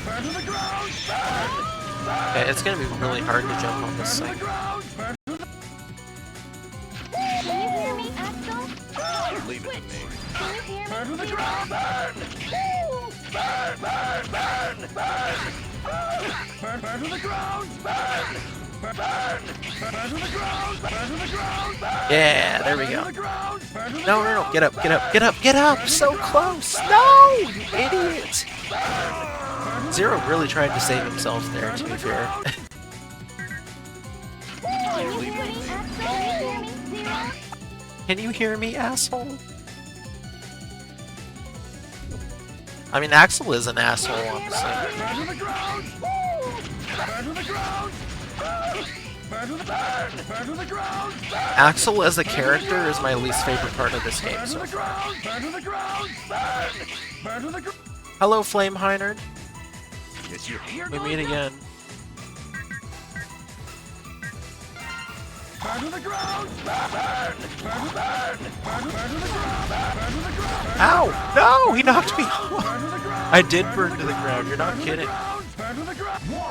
Speaker 4: Burn to the ground! Burn!
Speaker 1: Okay, it's gonna be really hard to jump on this thing.
Speaker 8: Can you hear me, Axel?
Speaker 3: Leave it to me.
Speaker 8: Can you hear me?
Speaker 4: Burn to the ground! Burn! Burn! Burn! Burn! Burn! Burn! Burn to the ground! Burn!
Speaker 1: Yeah, there we go. No, no, no, get up, get up, get up, get up! So close! No, you idiot! Zero really tried to save himself there, to be fair.
Speaker 8: Can you hear me, Axel? Zero?
Speaker 1: Can you hear me, asshole? I mean, Axel is an asshole, honestly. Axel as a character is my least favorite part of this game so far. Hello, Flame Hyenard. We meet again. Ow! No! He knocked me off! I did burn to the ground, you're not kidding.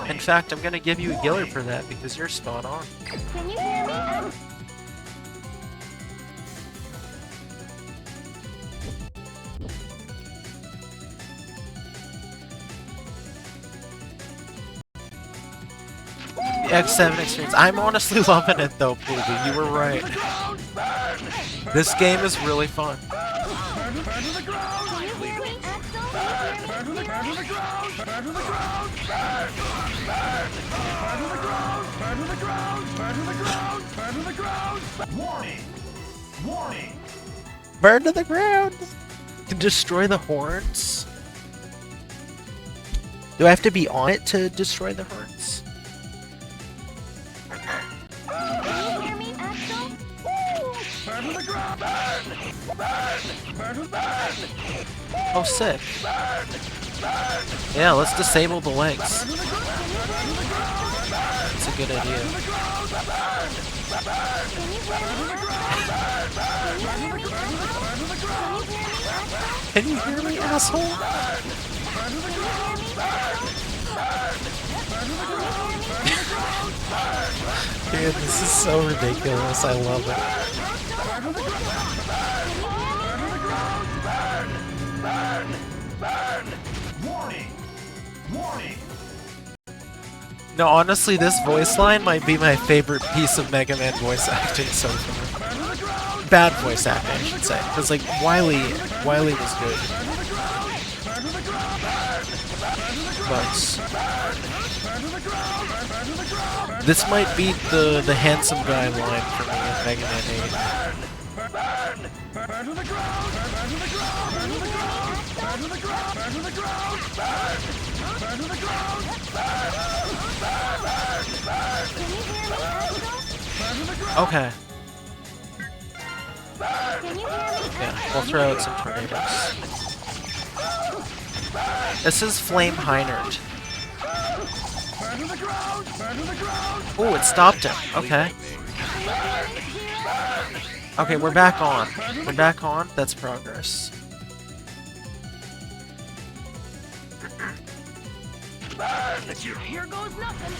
Speaker 1: In fact, I'm gonna give you a Giller for that because you're spot on.
Speaker 8: Can you hear me?
Speaker 1: The X7 experience. I'm honestly loving it though, Poolby. You were right. This game is really fun.
Speaker 5: Warning! Warning!
Speaker 1: Burn to the ground! To destroy the horns? Do I have to be on it to destroy the horns? Oh, sick. Yeah, let's disable the legs. That's a good idea. Can you hear me, asshole? Dude, this is so ridiculous. I love it.
Speaker 5: Warning! Warning!
Speaker 1: No, honestly, this voice line might be my favorite piece of Mega Man voice acting so far. Bad voice acting, I should say. Because, like, Wily was good. But this might be the handsome guy line for me in Mega Man 8. Okay. Yeah, we'll throw out some tornadoes. This is Flame Hyenard. Oh, it stopped him. Okay. Okay, we're back on. We're back on. That's progress.
Speaker 2: Here goes nothing.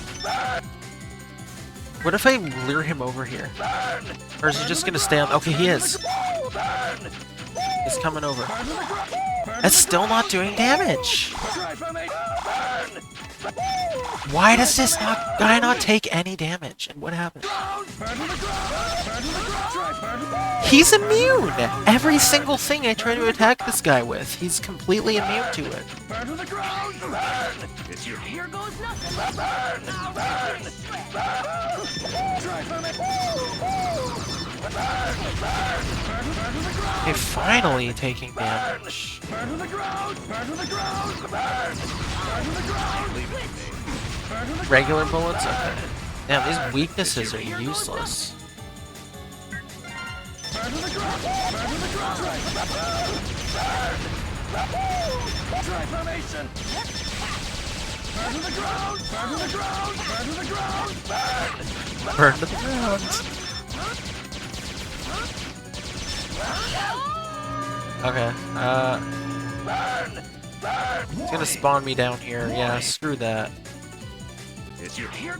Speaker 1: What if I lure him over here? Or is he just gonna stay on? Okay, he is. He's coming over. It's still not doing damage. Why does this guy not take any damage? And what happened? He's immune! Every single thing I try to attack this guy with, he's completely immune to it.
Speaker 2: Here goes nothing.
Speaker 1: Okay, finally taking damage. Regular bullets? Okay. Damn, these weaknesses are useless. Burn to the ground! Okay, it's gonna spawn me down here. Yeah, screw that.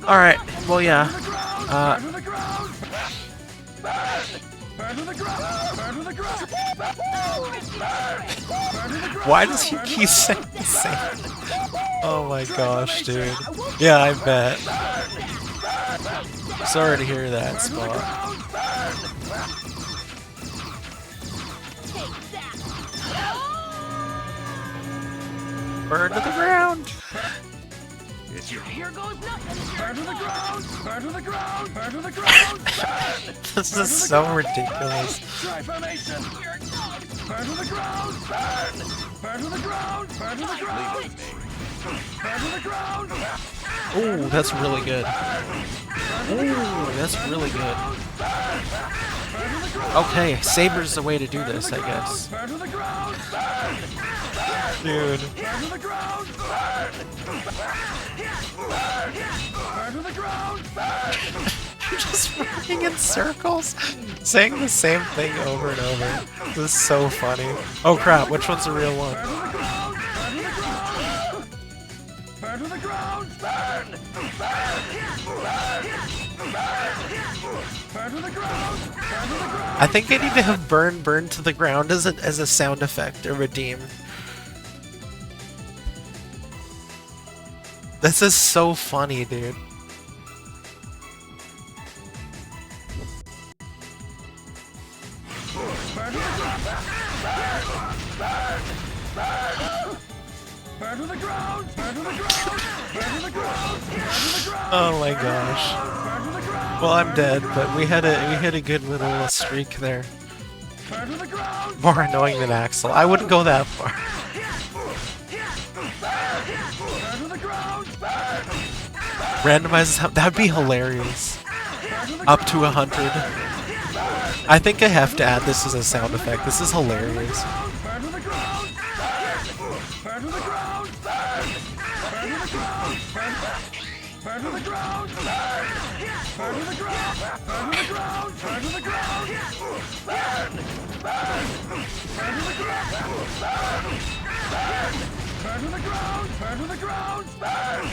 Speaker 1: Alright, well, yeah. Why does he keep saying the same? Oh my gosh, dude. Yeah, I bet. Sorry to hear that, Spot. Burn to the ground!
Speaker 2: Here goes nothing.
Speaker 7: Burn to the ground! Burn to the ground! Burn to the ground! Burn!
Speaker 1: This is so ridiculous.
Speaker 7: Try formation! Burn to the ground! Burn! Burn to the ground! Burn to the ground! Burn to the ground!
Speaker 1: Ooh, that's really good. Ooh, that's really good. Okay, Saber's the way to do this, I guess.
Speaker 7: Burn to the ground! Burn!
Speaker 1: Dude.
Speaker 7: Burn to the ground! Burn! Burn to the ground! Burn!
Speaker 1: Just running in circles, saying the same thing over and over. This is so funny. Oh crap, which one's the real one?
Speaker 7: Burn to the ground! Burn! Burn! Burn! Burn to the ground! Burn to the ground!
Speaker 1: I think I need to have burn to the ground as a sound effect or redeem. This is so funny, dude.
Speaker 7: Burn to the ground! Burn to the ground! Burn to the ground! Burn to the ground!
Speaker 1: Oh my gosh.
Speaker 7: Burn to the ground!
Speaker 1: Well, I'm dead, but we had a good little streak there.
Speaker 7: Burn to the ground!
Speaker 1: More annoying than Axel. I wouldn't go that far.
Speaker 7: Burn to the ground! Burn!
Speaker 1: Randomizes, that'd be hilarious. Up to 100. I think I have to add this as a sound effect. This is hilarious.
Speaker 7: Burn to the ground! Burn to the ground! Burn! Burn to the ground! Burn to the ground! Burn! Burn to the ground! Burn to the ground! Burn to the ground! Burn! Burn! Burn to the ground! Burn! Burn! Burn to the ground! Burn to the ground! Burn!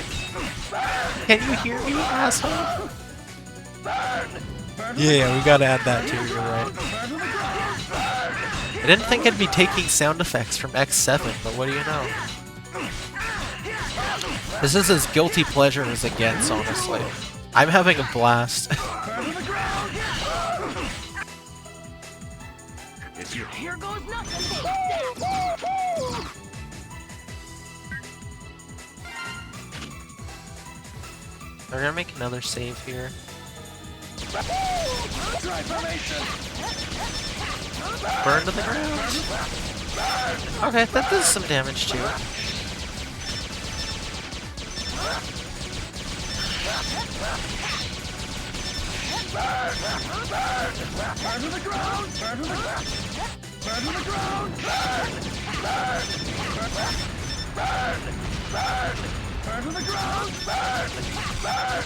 Speaker 7: Burn!
Speaker 1: Can you hear me, asshole?
Speaker 7: Burn!
Speaker 1: Yeah, we gotta add that too, you're right.
Speaker 7: Burn to the ground! Burn!
Speaker 1: I didn't think I'd be taking sound effects from X7, but what do you know? This is as guilty pleasure as it gets, honestly. I'm having a blast.
Speaker 7: Burn to the ground!
Speaker 2: Here goes nothing.
Speaker 1: We're gonna make another save here.
Speaker 7: Try formation!
Speaker 1: Burn to the ground. Okay, that does some damage too.
Speaker 7: Burn to the ground! Burn to the ground! Burn to the ground! Burn! Burn! Burn! Burn! Burn to the ground! Burn! Burn!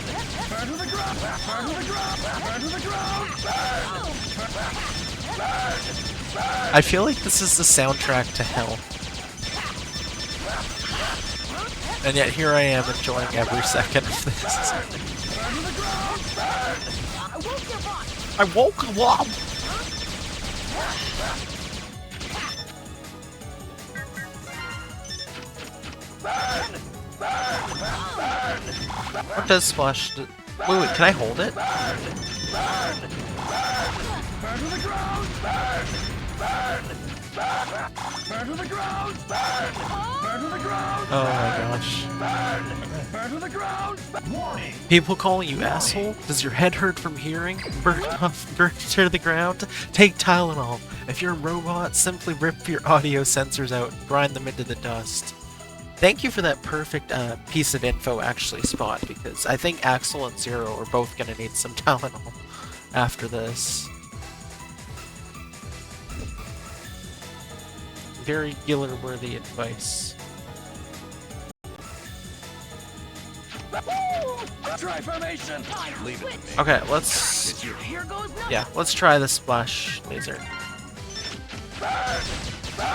Speaker 7: Burn to the ground! Burn to the ground! Burn to the ground! Burn!
Speaker 1: I feel like this is the soundtrack to hell. And yet here I am enjoying every second of this. I woke him up! What does splash do? Wait, can I hold it?
Speaker 7: Burn to the ground! Burn! Burn! Burn to the ground! Burn! Burn to the ground!
Speaker 1: Oh my gosh.
Speaker 7: Burn! Burn to the ground!
Speaker 5: Warning.
Speaker 1: People calling you asshole? Does your head hurt from hearing? Burn to the ground? Take Tylenol. If you're a robot, simply rip your audio sensors out, grind them into the dust. Thank you for that perfect piece of info, actually, Spot, because I think Axel and Zero are both going to need some Tylenol after this. Very Giller-worthy advice.
Speaker 7: Try formation!
Speaker 3: Leave it to me.
Speaker 1: Okay, let's...
Speaker 2: Here goes nothing.
Speaker 1: Yeah, let's try the splash laser.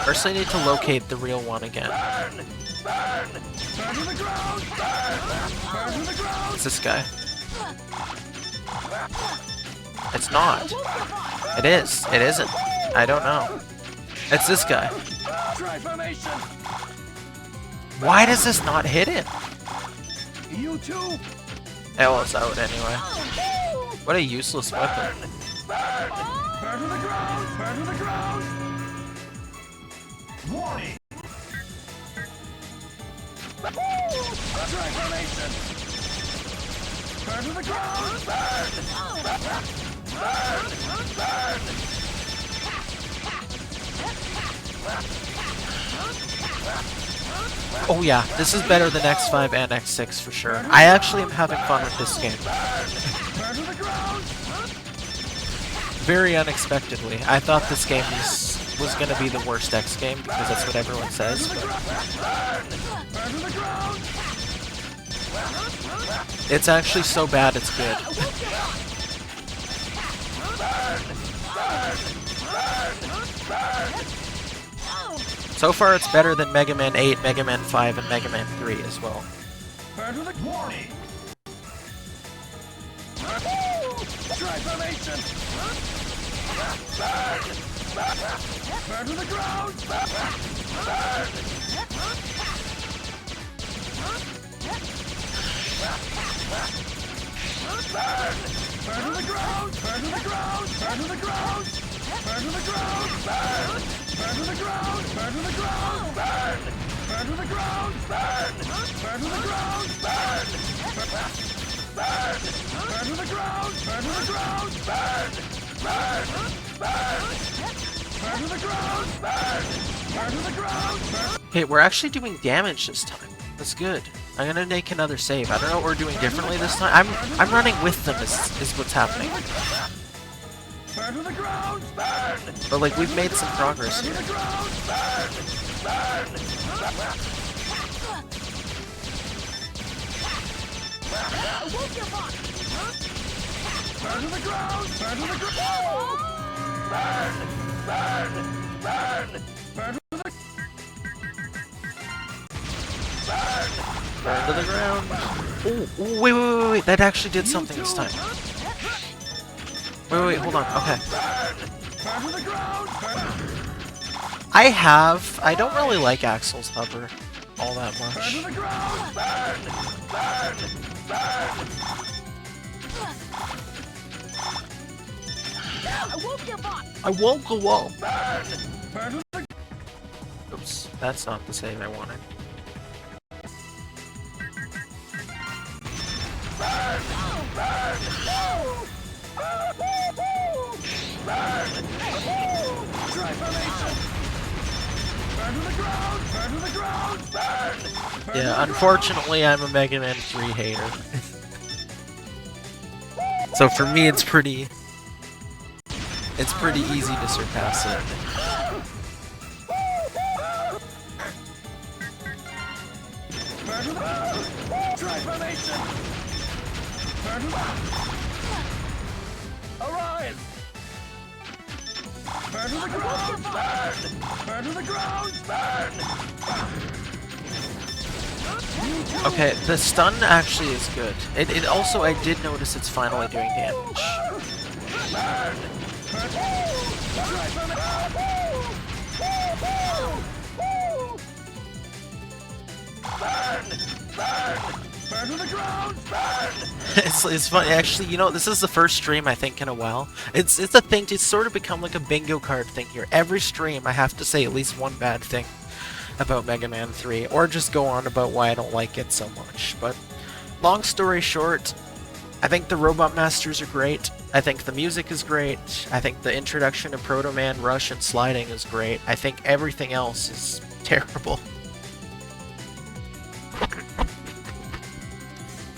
Speaker 1: First I need to locate the real one again.
Speaker 7: Burn! Burn! Burn to the ground! Burn! Burn to the ground!
Speaker 1: It's this guy. It's not. It is. It isn't. I don't know. It's this guy.
Speaker 7: Try formation!
Speaker 1: Why does this not hit him?
Speaker 7: You too!
Speaker 1: Ella's out anyway. What a useless weapon.
Speaker 4: Burn to the ground! Burn to the ground!
Speaker 5: Warning!
Speaker 4: Transformation! Burn to the ground! Burn! Burn! Burn!
Speaker 1: Oh yeah, this is better than X5 and X6 for sure. I actually am having fun with this game.
Speaker 4: Burn to the ground!
Speaker 1: Very unexpectedly. I thought this game was gonna be the worst X game because that's what everyone says. But
Speaker 4: Burn to the ground!
Speaker 1: it's actually so bad it's good. So far it's better than Mega Man 8, Mega Man 5, and Mega Man 3 as well.
Speaker 4: Burn to the
Speaker 5: Warning!
Speaker 4: transformation! Burn! Burn to the ground! Burn! Burn to the ground! Burn to the ground! Burn to the ground! Burn to the ground! Burn! Burn to the ground! Burn to the ground! Burn! Burn to the ground! Burn! Burn to the ground! Burn! Burn! Burn to the ground! Burn to the ground! Burn! Burn! Burn! Burn to the ground! Burn! Burn to the ground! Burn!
Speaker 1: Okay, we're actually doing damage this time. That's good. I'm gonna make another save. I don't know what we're doing differently this time. I'm running with them is what's happening.
Speaker 4: Burn to the ground! Burn!
Speaker 1: But like we've made some progress
Speaker 4: Burn to
Speaker 1: here.
Speaker 4: the ground! Burn! Burn! Burn to the ground! Burn to the ground! Burn! Burn! Burn! Burn to the
Speaker 1: Burn to the ground. Oh, wait. That actually did something this time. Wait, hold on. Okay.
Speaker 4: burn to the ground! Burn!
Speaker 1: I don't really like Axel's hover all that
Speaker 4: Burn to
Speaker 1: much.
Speaker 4: the ground! Burn! Burn! Burn!
Speaker 1: I won't go up.
Speaker 4: Burn! Burn to the
Speaker 1: Oops, that's not the save I wanted.
Speaker 4: burn! Burn! Burn! Transformation! Burn to the ground! Burn to the ground! Burn! Burn
Speaker 1: Yeah,
Speaker 4: to the
Speaker 1: unfortunately I'm a Mega Man 3 hater. So for me it's pretty easy to surpass it.
Speaker 4: burn to the transformation! Burn to the arise! Burn to the ground! Burn! Burn to the ground! Burn!
Speaker 1: Okay, the stun actually is good. It also, I did notice it's finally doing damage.
Speaker 4: Burn! Burn! Burn! Burn to the ground! Burn!
Speaker 1: It's funny, actually, you know, this is the first stream I think in a while. It's a thing to sort of become like a bingo card thing here. Every stream I have to say at least one bad thing about Mega Man 3, or just go on about why I don't like it so much. But long story short, I think the Robot Masters are great. I think the music is great. I think the introduction of Proto Man, Rush, and Sliding is great. I think everything else is terrible.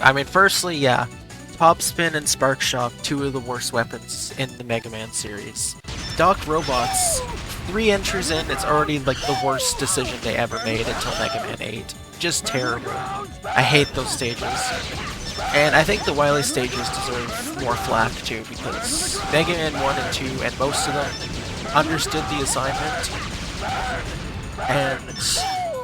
Speaker 1: I mean, firstly, yeah, Top Spin and Spark Shock, two of the worst weapons in the Mega Man series. Doc Robots, 3 entries in, it's already like the worst decision they ever made until Mega Man 8. Just terrible. I hate those stages. And I think the Wily stages deserve more flack too, because Mega Man 1 and 2, and most of them, understood the assignment and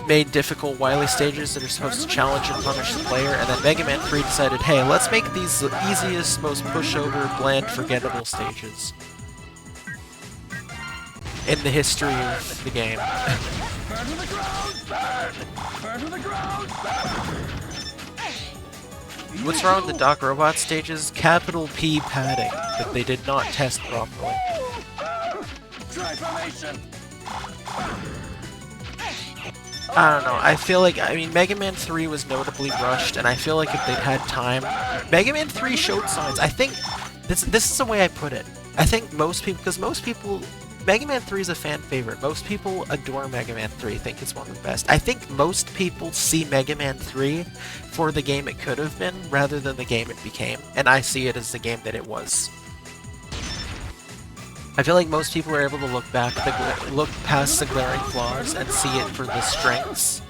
Speaker 1: made difficult Wily stages that are supposed to challenge and punish the player, and then Mega Man 3 decided, hey, let's make these the easiest, most pushover, bland, forgettable stages in the history of the game.
Speaker 4: Burn to the ground! Burn! Burn to the ground! Burn!
Speaker 1: What's wrong with the Doc Robot stages? Capital P padding that they did not test properly. I don't know, I feel like, I mean, Mega Man 3 was notably rushed, and I feel like if they'd had time... Mega Man 3 showed signs. I think, this is the way I put it. I think most people, because most people, Mega Man 3 is a fan favorite. Most people adore Mega Man 3, think it's one of the best. I think most people see Mega Man 3 for the game it could have been, rather than the game it became. And I see it as the game that it was. I feel like most people are able to look past the glaring flaws and see it for the strengths.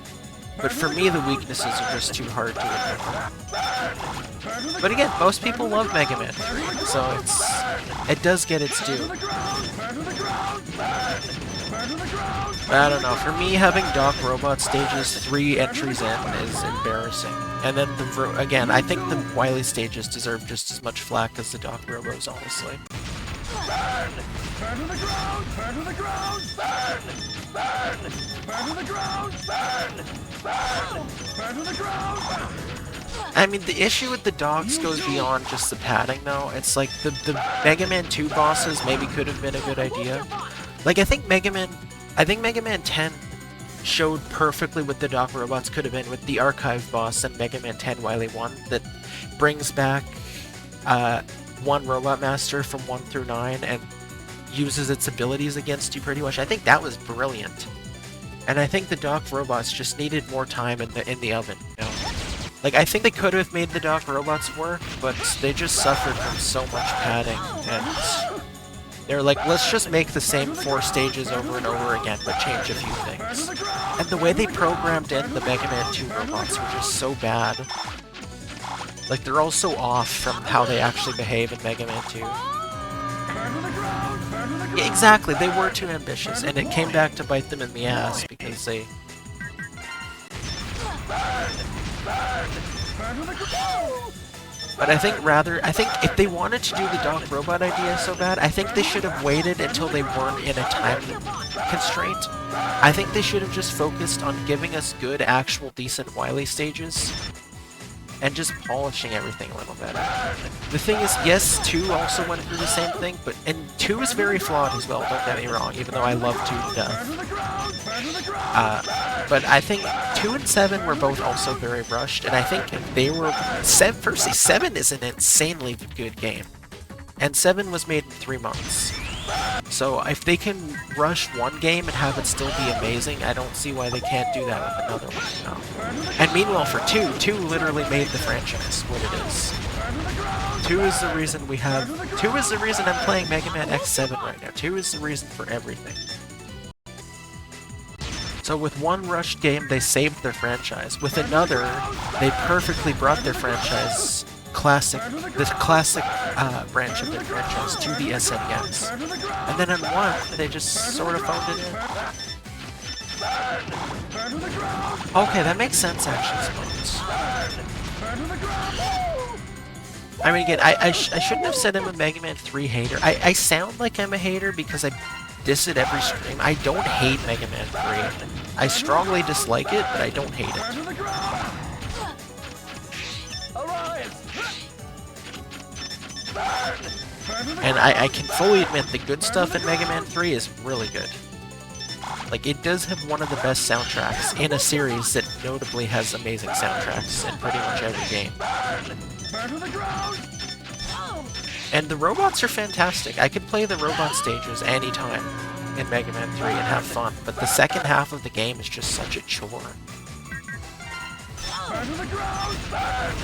Speaker 1: But for me, the weaknesses are just too hard to ignore. But again, most people love Mega Man 3, so it does get its due. I don't know, for me, having Doc Robot stages 3 entries in is embarrassing. And then, again, I think the Wily stages deserve just as much flack as the Doc Robos, honestly.
Speaker 4: Burn! Burn to the ground! Burn to the ground! Burn! Burn! Burn to the ground! Burn! Burn! Burn to the ground!
Speaker 1: I mean, the issue with the dogs goes beyond just the padding, though. It's like the Mega Man 2 bosses maybe could have been a good idea. Like, I think Mega Man 10 showed perfectly what the Doc Robots could have been with the Archive boss and Mega Man 10 Wily 1 that brings back one Robot Master from 1 through 9 and uses its abilities against you pretty much. I think that was brilliant. And I think the Doc Robots just needed more time in the oven, you know? Like, I think they could have made the Doc Robots work, but they just suffered from so much padding, and they're like, let's just make the same 4 stages over and over again, but change a few things. And the way they programmed in the Mega Man 2 robots were just so bad. Like, they're all so off from how they actually behave in Mega Man 2. Yeah, exactly, they were too ambitious, and it came back to bite them in the ass because they... But I think if they wanted to do the Doc Robot idea so bad, I think they should have waited until they weren't in a time constraint. I think they should have just focused on giving us good, actual, decent Wily stages, and just polishing everything a little better. The thing is, yes, 2 also went through the same thing, and 2 is very flawed as well, don't get me wrong, even though I love 2 to death. But I think 2 and 7 were both also very rushed, and I think they were... Firstly, 7 is an insanely good game, and 7 was made in 3 months. So if they can rush one game and have it still be amazing, I don't see why they can't do that with another one, you know? And meanwhile for 2 literally made the franchise what it is. 2 is the reason we have... 2 is the reason I'm playing Mega Man X7 right now. 2 is the reason for everything. So with one rushed game, they saved their franchise. With another, they perfectly brought their franchise... the classic branch of their franchise to the SNES. And then in 1, they just sort of phoned it in. Okay, that makes sense actually, suppose. I mean, again, I shouldn't have said I'm a Mega Man 3 hater. I sound like I'm a hater because I diss it every stream. I don't hate Mega Man 3. I strongly dislike it, but I don't hate it. And I can fully admit the good stuff in Mega Man 3 is really good. Like, it does have one of the best soundtracks in a series that notably has amazing soundtracks in pretty much every game. And the robots are fantastic. I could play the robot stages anytime in Mega Man 3 and have fun, but the second half of the game is just such a chore.
Speaker 4: Burn to the ground! Burn!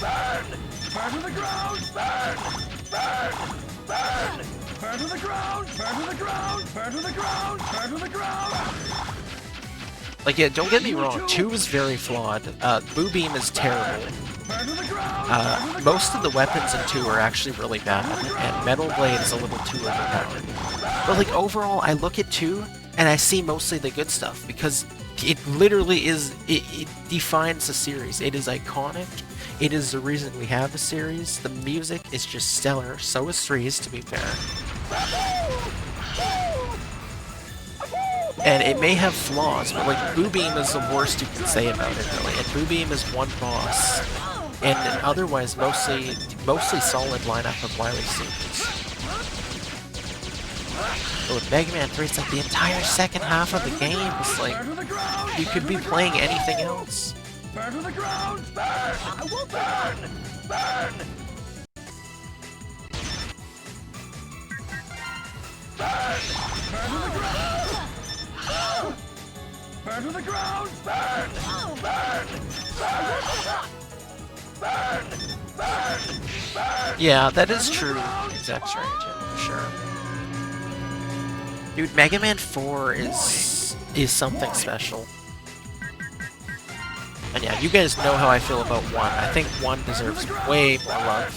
Speaker 4: Burn! Burn to the ground! Burn! Burn! Burn! Burn to the ground! Burn to the ground! Burn to the ground! Burn to the ground!
Speaker 1: Like, yeah, don't get me wrong, 2 is very flawed. Boo Beam is terrible. Most of the weapons in 2 are actually really bad, and Metal Blade is a little too overpowered. But, like, overall, I look at 2, and I see mostly the good stuff, because it literally is, it defines the series. It is iconic. It is the reason we have the series. The music is just stellar. So is 3's, to be fair. And it may have flaws, but like Boo Beam is the worst you can say about it, really. And Boo Beam is one boss and an otherwise mostly solid lineup of Wily stages. But with Mega Man 3, it's like the entire second half of the game is like you could be playing anything else.
Speaker 4: Burn to the ground! Burn! I will burn! Burn! Burn! Burn to the ground! Burn to the ground! Burn! Burn! Burn! Burn! Burn!
Speaker 1: Yeah, that is true. Exact strange, for sure. Dude, Mega Man 4 is something special. And yeah, you guys know how I feel about 1. I think 1 deserves way more love.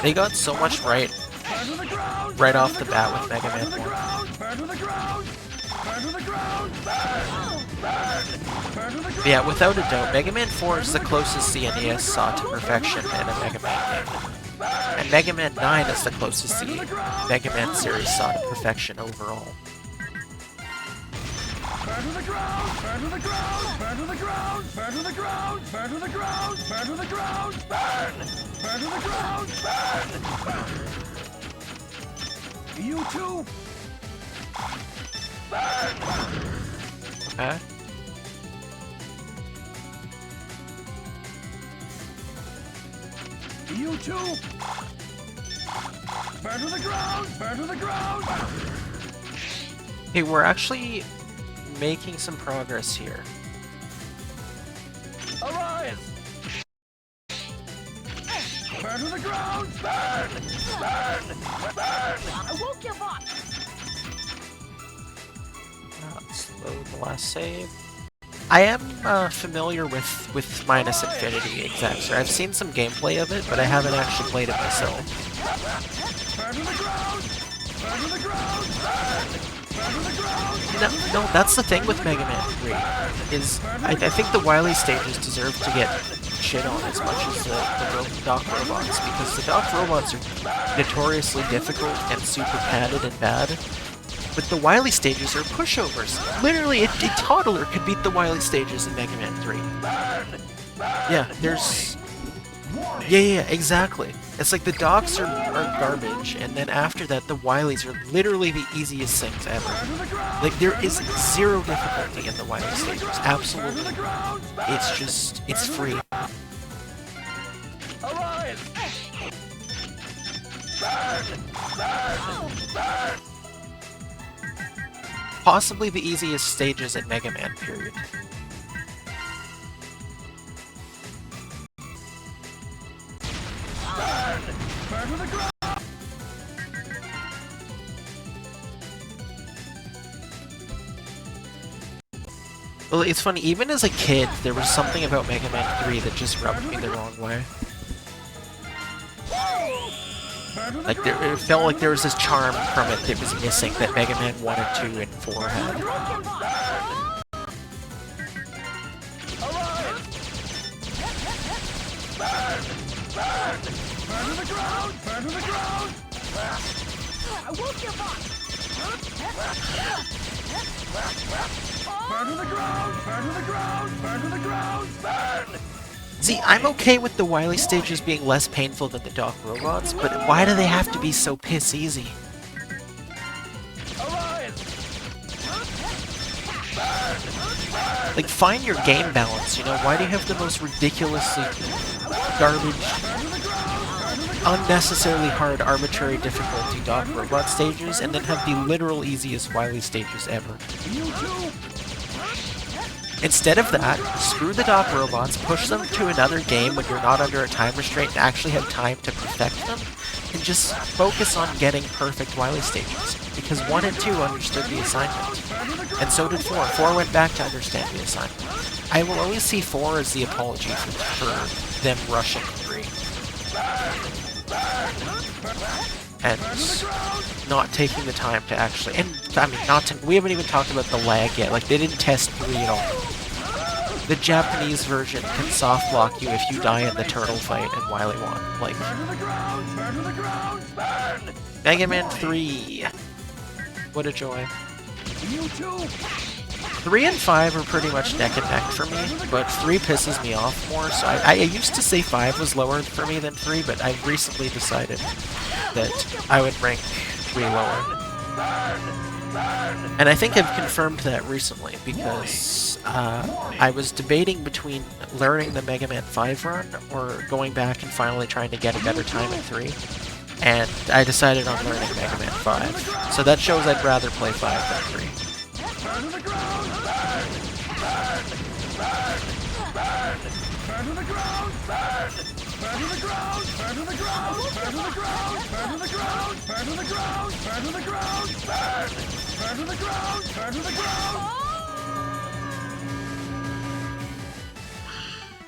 Speaker 1: They got so much right off the bat with Mega Man 1. But yeah, without a doubt, Mega Man 4 is the closest the NES saw to perfection in a Mega Man game. And Mega Man 9 is the closest the Mega Man series saw to perfection overall.
Speaker 4: Burn to the ground! Burn to the ground! Burn to the ground! Burn to the ground! Burn to the ground! Burn to the ground! Burn! Burn to the ground! Burn! You too! Burn!
Speaker 1: Okay.
Speaker 4: You too! Burn to the ground! Burn to the ground!
Speaker 1: Hey, we're actually making some progress here.
Speaker 4: Arise! Burn to the ground! Burn! Burn! Burn!
Speaker 2: I won't give up!
Speaker 1: Let's load the last save. I am familiar with Minus Infinity Exact. I've seen some gameplay of it, but I haven't actually played it myself.
Speaker 4: Burn to the ground! Burn to the ground! Burn!
Speaker 1: No, that's the thing with Mega Man 3, is I think the Wily stages deserve to get shit on as much as the Doc Robots, because the Doc Robots are notoriously difficult and super padded and bad, but the Wily stages are pushovers. Literally, a toddler could beat the Wily stages in Mega Man 3. Yeah, there's... Yeah, exactly. It's like the Docs are garbage, and then after that, the Wilies are literally the easiest things ever. Like, there is zero difficulty in the Wily stages. Absolutely. It's just, it's free.
Speaker 4: Arise! Burn! Burn! Burn!
Speaker 1: Possibly the easiest stages in Mega Man, period.
Speaker 4: Burn to the ground!
Speaker 1: Well, it's funny, even as a kid, there was something about Mega Man 3 that just rubbed me the wrong way. Like, it felt like there was this charm from it that was missing that Mega Man 1 and 2 and 4 had.
Speaker 4: Burn to the ground! Burn to the ground!
Speaker 2: I won't give up!
Speaker 4: Burn to the ground! Burn to the ground! Burn to the ground! Burn!
Speaker 1: See, I'm okay with the Wily stages being less painful than the Doc Robots, but why do they have to be so piss easy?
Speaker 4: Arise!
Speaker 1: Like, find your game balance, you know? Why do you have the most ridiculously garbage, unnecessarily hard, arbitrary difficulty Doc Robot stages, and then have the literal easiest Wily stages ever? Instead of that, screw the Doc Robots, push them to another game when you're not under a time restraint and actually have time to perfect them, and just focus on getting perfect Wily stages, because 1 and 2 understood the assignment, and so did 4. 4 went back to understand the assignment. I will always see 4 as the apology for them rushing 3. And not taking the time to actually, and I mean, we haven't even talked about the lag yet, like, they didn't test 3 at all. The Japanese version can soft lock you if you die in the turtle fight in Wily 1. Like, Mega Man 3. What a joy. 3 and 5 are pretty much neck and neck for me, but 3 pisses me off more, so I used to say 5 was lower for me than 3, but I've recently decided that I would rank 3 lower. And I think I've confirmed that recently, because I was debating between learning the Mega Man 5 run, or going back and finally trying to get a better time at 3, and I decided on learning Mega Man 5. So that shows I'd rather play 5 than 3.
Speaker 4: Burn to the ground! Burn! Burn! Burn! Burn! Burn to the ground! Burn! Burn to the ground! Burn to the ground! Burn to the ground! Burn to the ground! Burn to the ground! Burn to the ground! Burn! Burn to the ground! Burn to the ground!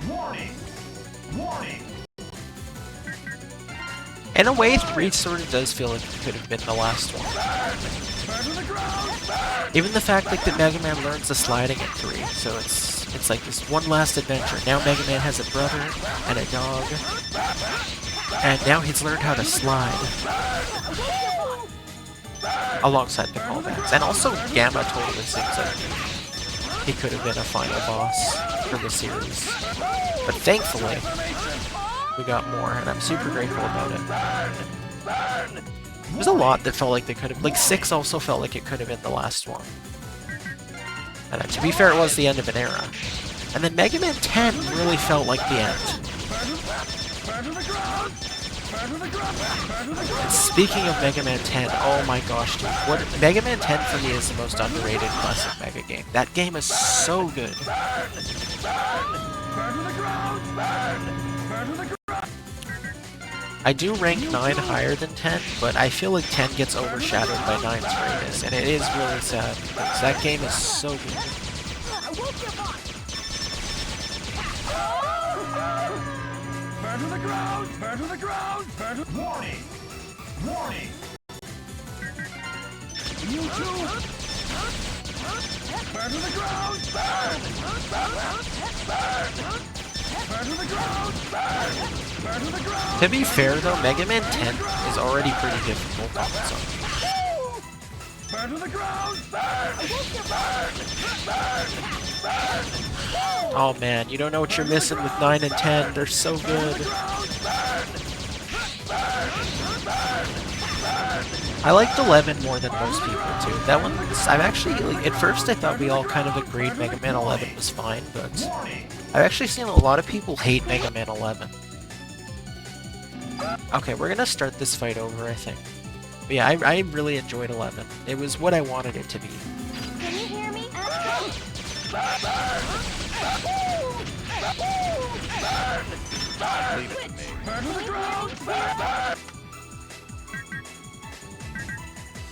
Speaker 5: Warning! Warning!
Speaker 1: In a way, 3 sort of does feel like it could have been the last one. Even the fact like that Mega Man learns the sliding at 3, so it's like this one last adventure. Now Mega Man has a brother and a dog, and now he's learned how to slide. Alongside the callbacks. And also Gamma totally seems like he could have been a final boss for the series. But thankfully, we got more, and I'm super grateful about it. There's a lot that felt like they could have... Like, 6 also felt like it could have been the last one. And to be fair, it was the end of an era. And then Mega Man 10 really felt like the end. And speaking of Mega Man 10, oh my gosh, dude. Mega Man 10 for me is the most underrated classic Mega game. That game is so good. I do rank 9 higher than 10, but I feel like 10 gets overshadowed by 9's greatness, and it is really sad, because that game is so good.
Speaker 4: Burn to the ground! Burn to the ground! Burn to...
Speaker 5: Warning! Warning!
Speaker 4: You too! Burn to the ground! Burn! Burn! Burn to the ground! Burn! Burn to the ground!
Speaker 1: To be fair though, Mega Man 10 is already pretty difficult on its own.
Speaker 4: Burn to the ground! Burn! Burn! Burn! Burn!
Speaker 1: Oh man, you don't know what you're missing with 9 and 10, they're so good. I liked 11 more than most people too. That one, I've actually, like, at first I thought we all kind of agreed Mega Man 11 was fine, but I've actually seen a lot of people hate Mega Man 11. Okay, we're gonna start this fight over, I think. But yeah, I really enjoyed 11. It was what I wanted it to be.
Speaker 8: Can you hear me?
Speaker 3: Leave it to me.
Speaker 4: Burn to the ground! Burn!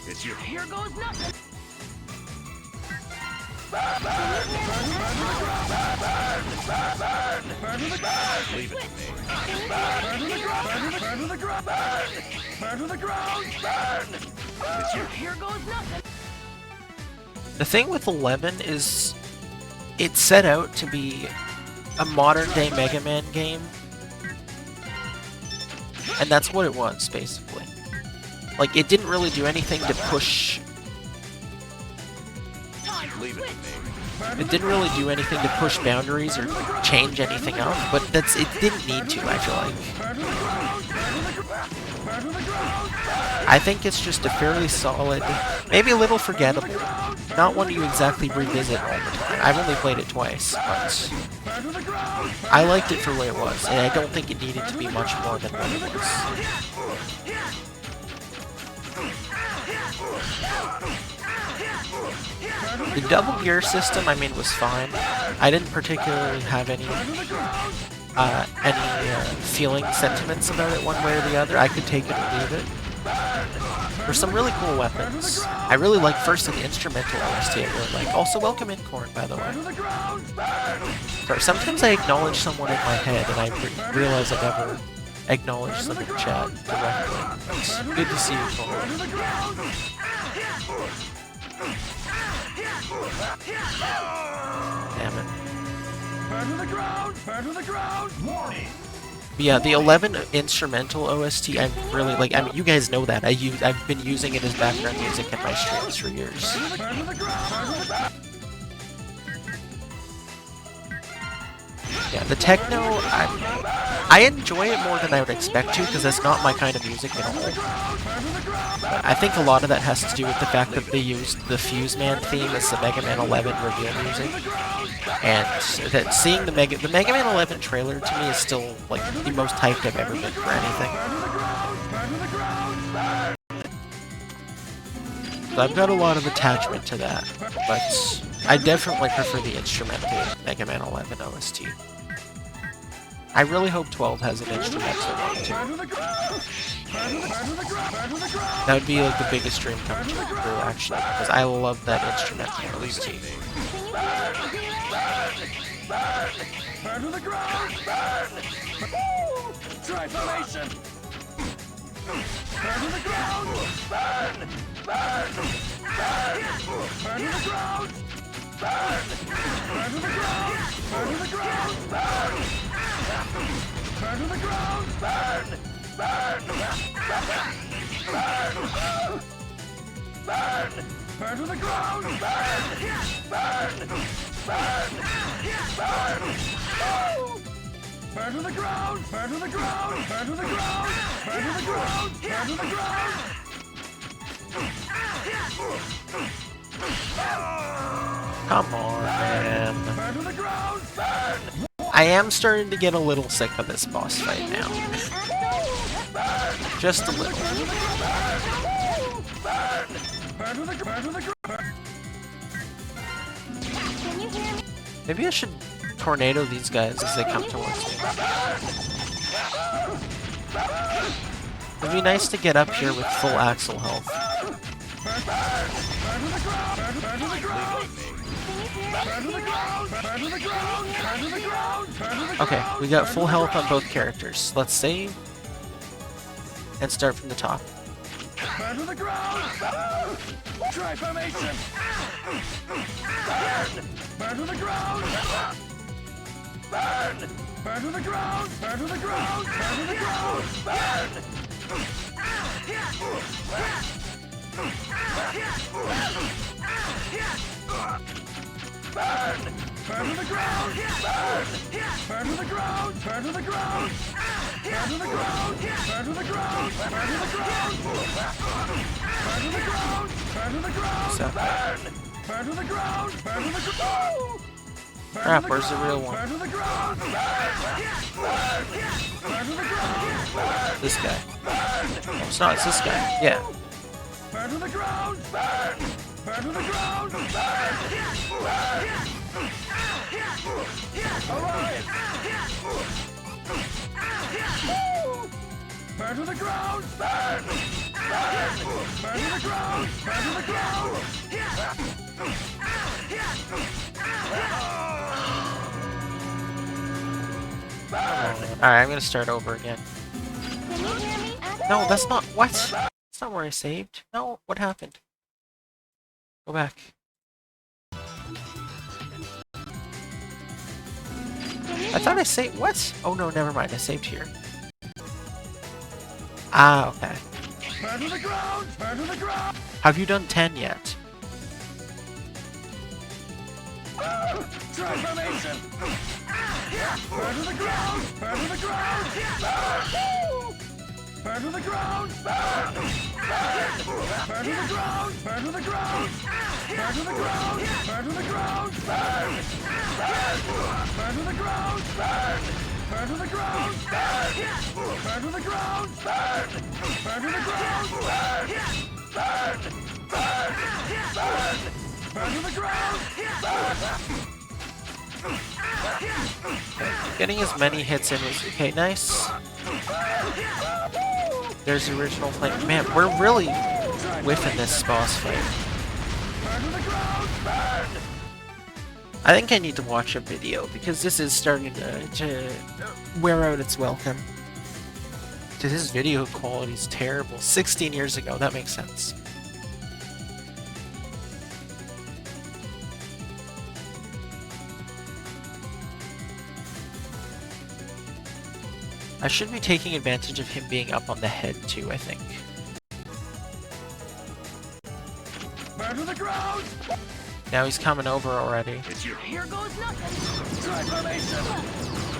Speaker 3: It's your...
Speaker 2: Here goes nothing.
Speaker 3: Leave it to me.
Speaker 4: Burn to the ground! Burn to the ground! Burn to the ground! Burn!
Speaker 3: It's your...
Speaker 2: Here goes nothing.
Speaker 1: The thing with 11 is it set out to be a modern-day Mega Man game, and that's what it was, basically. Like, it didn't really do anything to push...
Speaker 3: Leave it to me.
Speaker 1: It didn't really do anything to push boundaries or change anything up, but it didn't need to, I feel like. I think it's just a fairly solid, maybe a little forgettable, not one you exactly revisit all the time. I've only played it twice, but I liked it for what it was, and I don't think it needed to be much more than what it was. The double gear system, I mean, was fine. I didn't particularly have any feeling sentiments about it one way or the other. I could take it or leave it. There's some really cool weapons. I really like first the instrumental OST. I really like. Also, welcome in, Corn, by the way. Sorry, sometimes I acknowledge someone in my head, and I realize I never acknowledge them in chat directly. It's good to see you, Corn. Damn it.
Speaker 4: Burn to the ground! Burn to the ground!
Speaker 5: Warning!
Speaker 1: But yeah, the 11 instrumental OST, I really like. I mean, you guys know that. I've been using it as background music in my streams for years. Yeah, the techno, I enjoy it more than I would expect to because it's not my kind of music at all. But I think a lot of that has to do with the fact that they used the Fuse Man theme as the Mega Man 11 reveal music. And that seeing the Mega Man 11 trailer to me is still like the most hyped I've ever been for anything. So I've got a lot of attachment to that, but I definitely prefer the instrumental Mega Man 11 OST. I really hope 12 has an instrumental one too. That would be like the biggest dream come true, actually, because I love that instrumental OST.
Speaker 7: Burn to the ground! Burn! Transformation! Burn to the ground! Burn! Burn! Burn! Burn to the ground! Burn! Burn to the ground! Burn to the ground! Burn! Burn to the ground! Burn! Burn! Burn! Burn! Burn to the ground! Burn! Burn! Burn! Burn! Burn to the ground! Burn to the ground! Burn to the ground! Burn to the ground! Burn to the ground!
Speaker 1: Come on, man.
Speaker 7: Burn to the ground! Burn!
Speaker 1: I am starting to get a little sick of this boss fight now. Just a little.
Speaker 7: Burn to the ground!
Speaker 8: Can you hear me?
Speaker 1: Maybe I should tornado these guys as they come towards me. It'd be nice to get up here with full Axel health. Okay, we got full health on both characters. Let's save and start from the top.
Speaker 7: Burn to the ground! Transformation! Burn! Burn to the ground! Burn! Burn to the ground! Burn to the ground! Burn to the ground! Burn! Burn! Burn to the ground! Burn! Burn to the ground! Burn to the ground! Burn to the ground! Burn to the ground! Burn to the ground! Burn to the ground! Burn to the ground! Burn! Burn to the ground! Burn to the ground!
Speaker 1: Crap, where's the real one?
Speaker 7: Burn to the ground! Burn! Burn to the ground!
Speaker 1: This guy. Oh, it's not, it's this guy. Yeah.
Speaker 7: Burn to the ground! Burn! Burn to the ground! Burn! Burn! Alive! Burn to the ground! Burn! Burn! Burn to the ground! Burn to the ground!
Speaker 1: Alright, I'm gonna start over again.
Speaker 8: Can you hear me?
Speaker 1: No, that's not. What? That's not where I saved. No, what happened? Go back. I thought I saved. What? Oh no, never mind. I saved here. Ah, okay.
Speaker 7: Burn to the ground! Burn to the ground!
Speaker 1: Have you done 10 yet?
Speaker 7: Transformation! Burn to the ground! Burn to the ground! Burn! Burn to the ground! Burn! Burn! Burn to the ground! Burn to the ground! Burn to the ground! Burn to the ground! Burn! Burn! Burn to the ground! Burn! Burn to the ground! Burn! Burn to the ground! Burn! Burn to the ground! Burn! Burn! Burn! Burn! Burn to the ground! Burn!
Speaker 1: Getting as many hits in was okay. Nice. There's the original flame. Man, we're really whiffing this boss fight. I think I need to watch a video because this is starting to wear out its welcome. This video quality is terrible. 16 years ago, that makes sense. I should be taking advantage of him being up on the head too, I think.
Speaker 7: Burn to the ground!
Speaker 1: Now he's coming over already.
Speaker 2: Here goes nothing.
Speaker 7: Transformation!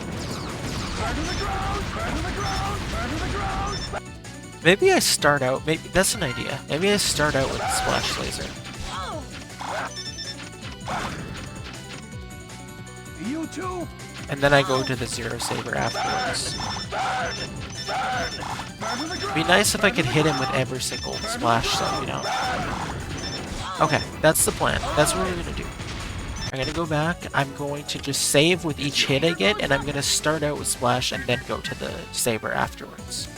Speaker 1: Maybe I start out, maybe that's an idea. Maybe I start out with a splash laser.
Speaker 4: You too.
Speaker 1: And then I go to the Zero Saber afterwards. It'd be nice if I could hit him with every single splash, so, you know. Okay, that's the plan. That's what we're gonna do. I'm gonna go back, I'm going to just save with each hit I get, and I'm gonna start out with splash and then go to the Saber afterwards.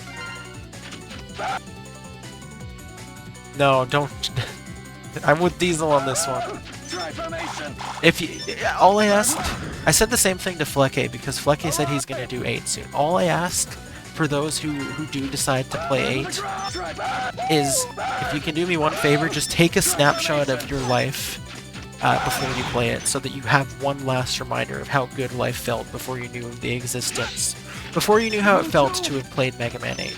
Speaker 1: No, don't. I'm with Diesel on this one. If you, all I asked, I said the same thing to Flekke because Flekke said he's gonna do 8 soon. All I ask for those who do decide to play 8 is if you can do me one favor, just take a snapshot of your life before you play it, so that you have one last reminder of how good life felt before you knew of the existence, before you knew how it felt to have played Mega Man 8.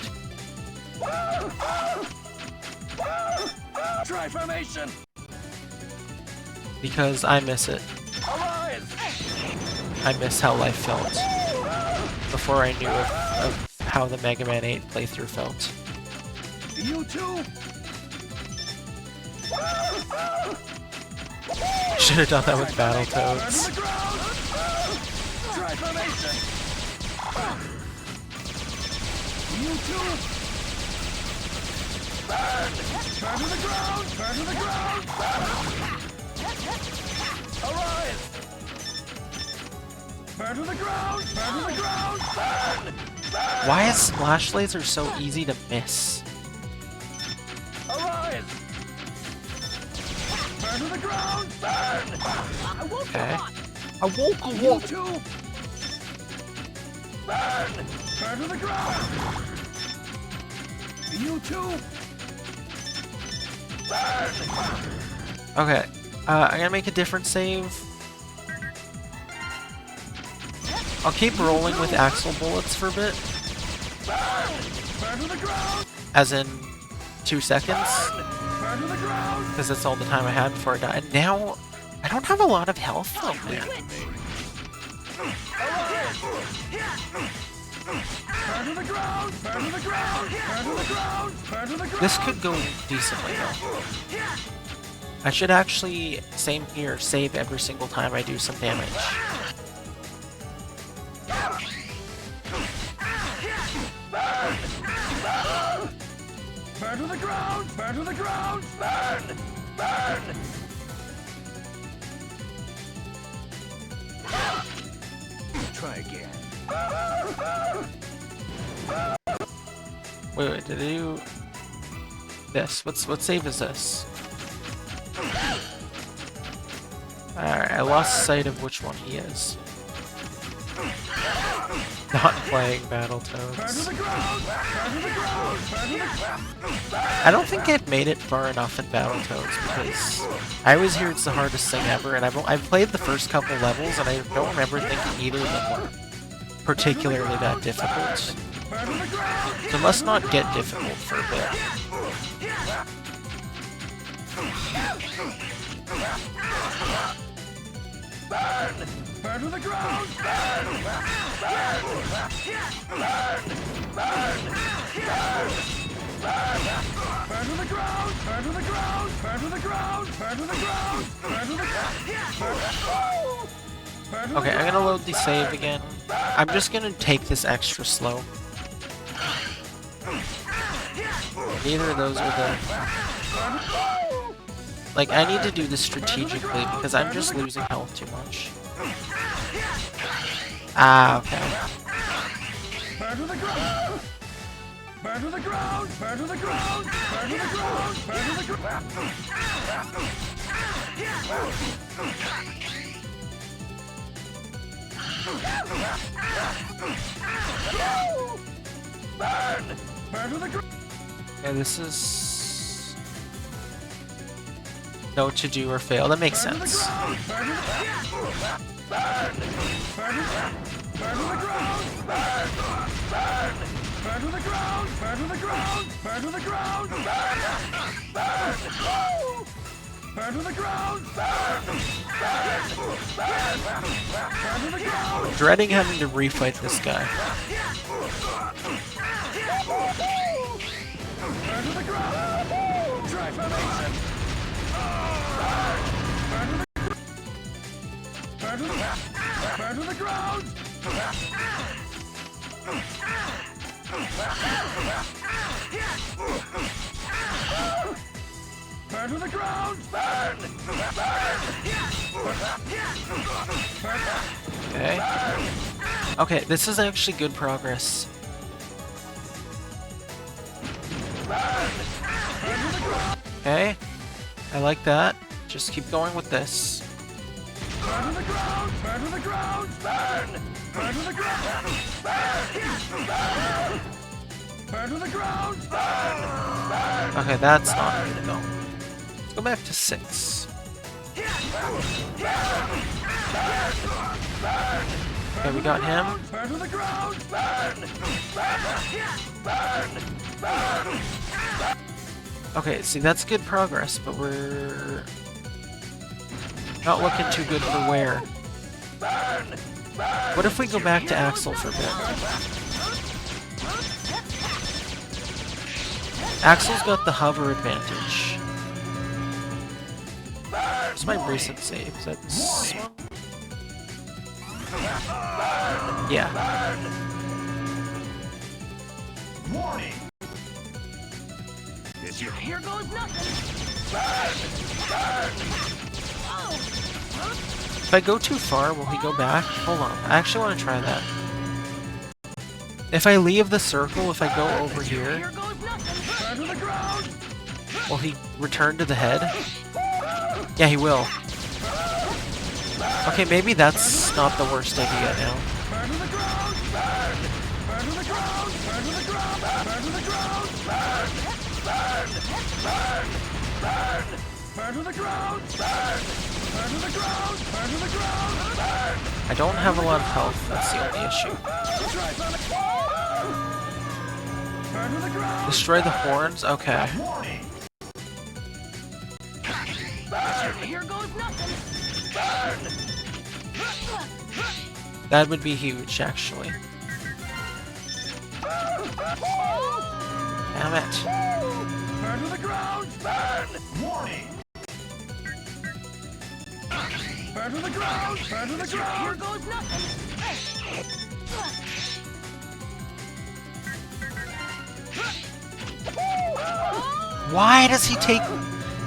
Speaker 4: Try formation.
Speaker 1: Because I miss it. I miss how life felt before I knew of how the Mega Man 8 playthrough felt.
Speaker 4: You too.
Speaker 1: Should have done that with Battletoads.
Speaker 4: Try formation. You too. Burn to the ground. Burn to the ground. Arise. Burn to the ground. Burn to the ground. Burn.
Speaker 1: Why is Splash Laser so easy to miss?
Speaker 4: Arise. Burn to the ground. Burn.
Speaker 1: Okay. I woke
Speaker 4: You too. Burn. Burn to the ground. You too. Burn.
Speaker 1: Okay. I'm gonna make a different save. I'll keep rolling with Axle bullets for a bit.
Speaker 4: Burn to the ground.
Speaker 1: As in 2 seconds.
Speaker 4: Burn to the ground.
Speaker 1: Because that's all the time I had before I died. And now, I don't have a lot of health though, man.
Speaker 4: Burn to the ground. Burn to the ground. Burn to the ground. Burn to the ground.
Speaker 1: This could go decently though. I should actually, same here, save every single time I do some damage.
Speaker 4: Burn to the ground. Burn to the ground. Burn. Burn.
Speaker 3: Try again.
Speaker 1: Wait, did I do this? What save is this? Alright, I lost sight of which one he is. Not playing Battletoads. I don't think I've made it far enough in Battletoads because I always hear it's the hardest thing ever, and I've played the first couple levels and I don't remember thinking either of them were particularly that difficult. So it must not get difficult for a bit.
Speaker 4: Burn! Burn to the ground! Burn! Burn! Burn! Burn! Burn! Burn to the ground! Burn to the ground! Burn to the ground! Burn to the ground! Burn to the ground!
Speaker 1: Okay, I'm gonna load the save again. I'm just gonna take this extra slow. Neither of those are the... Like, I need to do this strategically because I'm just losing health too much. Ah, okay.
Speaker 4: Burn to the ground! Burn to the ground! Burn to the ground! Burn to the ground! Burn to the ground! Burn! Burn to the ground!
Speaker 1: Yeah, this is... No to do or fail. That makes sense.
Speaker 4: Burn to the ground! Burn! Burn to the ground! Burn! Burn! Burn to the ground! Burn to the ground! Burn to the ground! Burn! Burn! Burn to the ground! Burn! Burn to the ground!
Speaker 1: Dreading having to refight this guy.
Speaker 4: Burn to the ground! Try formation! Burn to the ground! Burn to the ground! Burn to the ground! Burn!
Speaker 1: Okay. Okay, this is actually good progress. Okay. I like that. Just keep going with this.
Speaker 4: Burn to the ground! Burn to the ground! Burn! Burn to the ground! Burn! Burn to the ground! Burn!
Speaker 1: Okay, that's not the way to go. Let's go back to 6. Okay, we got him.
Speaker 4: Burn to the ground! Burn! Burn! Burn!
Speaker 1: Okay, see, that's good progress, but we're not looking too good for Ware. What if we go back to Axel for a bit? Axel's got the hover advantage. What's my recent save? Is that this one? Yeah.
Speaker 5: Warning.
Speaker 2: Here goes nothing.
Speaker 1: If I go too far, will he go back? Hold on. I actually want to try that. If I leave the circle, if I go over here,
Speaker 2: Here goes nothing.
Speaker 4: Burn to the ground!
Speaker 1: will he return to the head? Yeah, he will. Okay, maybe that's not the worst idea now.
Speaker 4: Burn to the ground! Burn! Burn to the ground! Burn to the ground! Burn to the ground! Burn! Burn! Burn! Burn! Burn to the ground! Burn! Burn to the ground! Burn to the ground! Burn!
Speaker 1: I don't have a lot of health, that's the only issue.
Speaker 4: Burn to the ground!
Speaker 1: Destroy the horns? Okay.
Speaker 5: Warning.
Speaker 2: Here goes nothing.
Speaker 1: That would be huge, actually. Damn it.
Speaker 4: Burn to the ground! Burn!
Speaker 5: Warning.
Speaker 4: Burn to the ground! Burn to the
Speaker 2: Here
Speaker 4: ground!
Speaker 2: goes nothing.
Speaker 1: Why does he take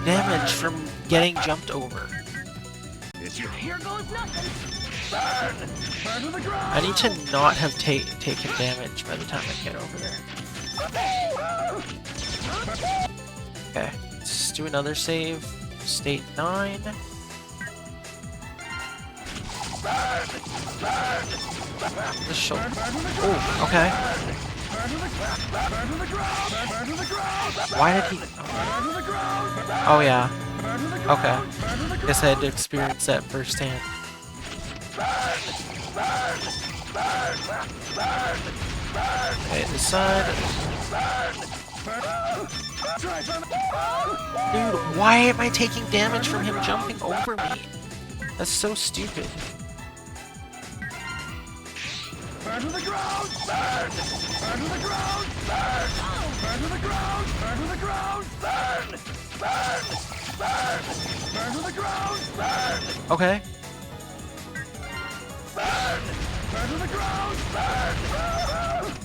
Speaker 1: damage from getting jumped over?
Speaker 2: Here goes nothing.
Speaker 4: Burn to the ground!
Speaker 1: I need to not have taken damage by the time I get over there. Okay, let's do another save. State 9. The shoulder. Oh, okay.
Speaker 4: Burn to the ground! Burn to the ground!
Speaker 1: Why did he...
Speaker 4: Burn to the ground!
Speaker 1: Oh, yeah.
Speaker 4: Burn to the ground!
Speaker 1: Okay.
Speaker 4: Burn to the
Speaker 1: Guess I had to experience that firsthand. Okay, this side. Dude, why am I taking damage from him jumping over me? That's so stupid.
Speaker 4: Burn to the ground! Burn! Burn to the ground! Burn! Burn to the ground! Burn to the ground! Burn! Burn! Burn! Burn to the ground! Burn!
Speaker 1: Okay.
Speaker 4: Burn! Burn to the ground! Burn!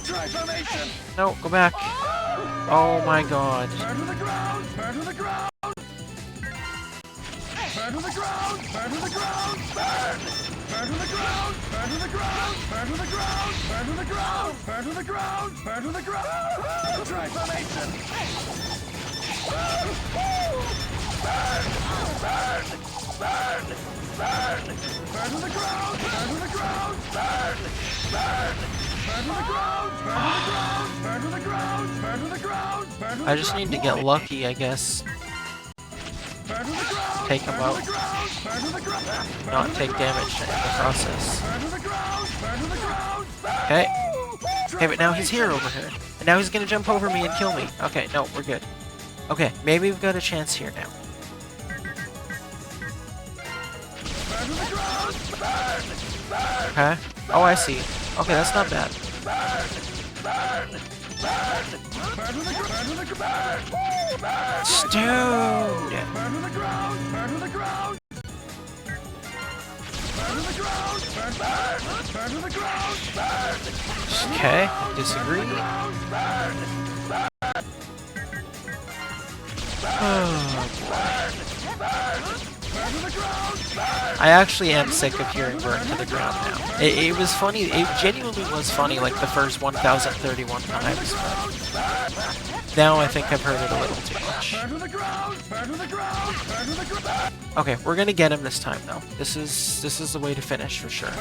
Speaker 4: Try formation!
Speaker 1: No, go back. Oh my god.
Speaker 4: Burn to the ground! Burn to the ground! Burn to the ground! Burn to the ground! Burn! Burn to the ground! Burn to the ground! Burn to the ground! Burn to the ground! Burn to the ground! Burn to the ground! Try formation! Burn! Burn! Burn! Burn! Burn! Burn to the ground! Burn to the ground! Burn! Burn! Burn to the ground! Burn to the ground! Burn to the ground! Burn to the ground! Burn to the
Speaker 1: I just need to get lucky, I guess.
Speaker 4: Burn to the ground!
Speaker 1: Take him out.
Speaker 4: Burn to the ground!
Speaker 1: Not take damage in the process.
Speaker 4: Burn to the ground! Burn to the ground!
Speaker 1: Okay. Okay, but now he's here over here. And now he's gonna jump over me and kill me. Okay, no, we're good. Okay, maybe we've got a chance here now. Okay. Oh, I see. Okay, that's not bad. Okay, disagree. I actually am sick of hearing burn to the ground now. It was funny, it genuinely was funny like the first 1031 times, but now I think I've heard it a little too much. Okay, we're gonna get him this time though. This is the way to finish for sure.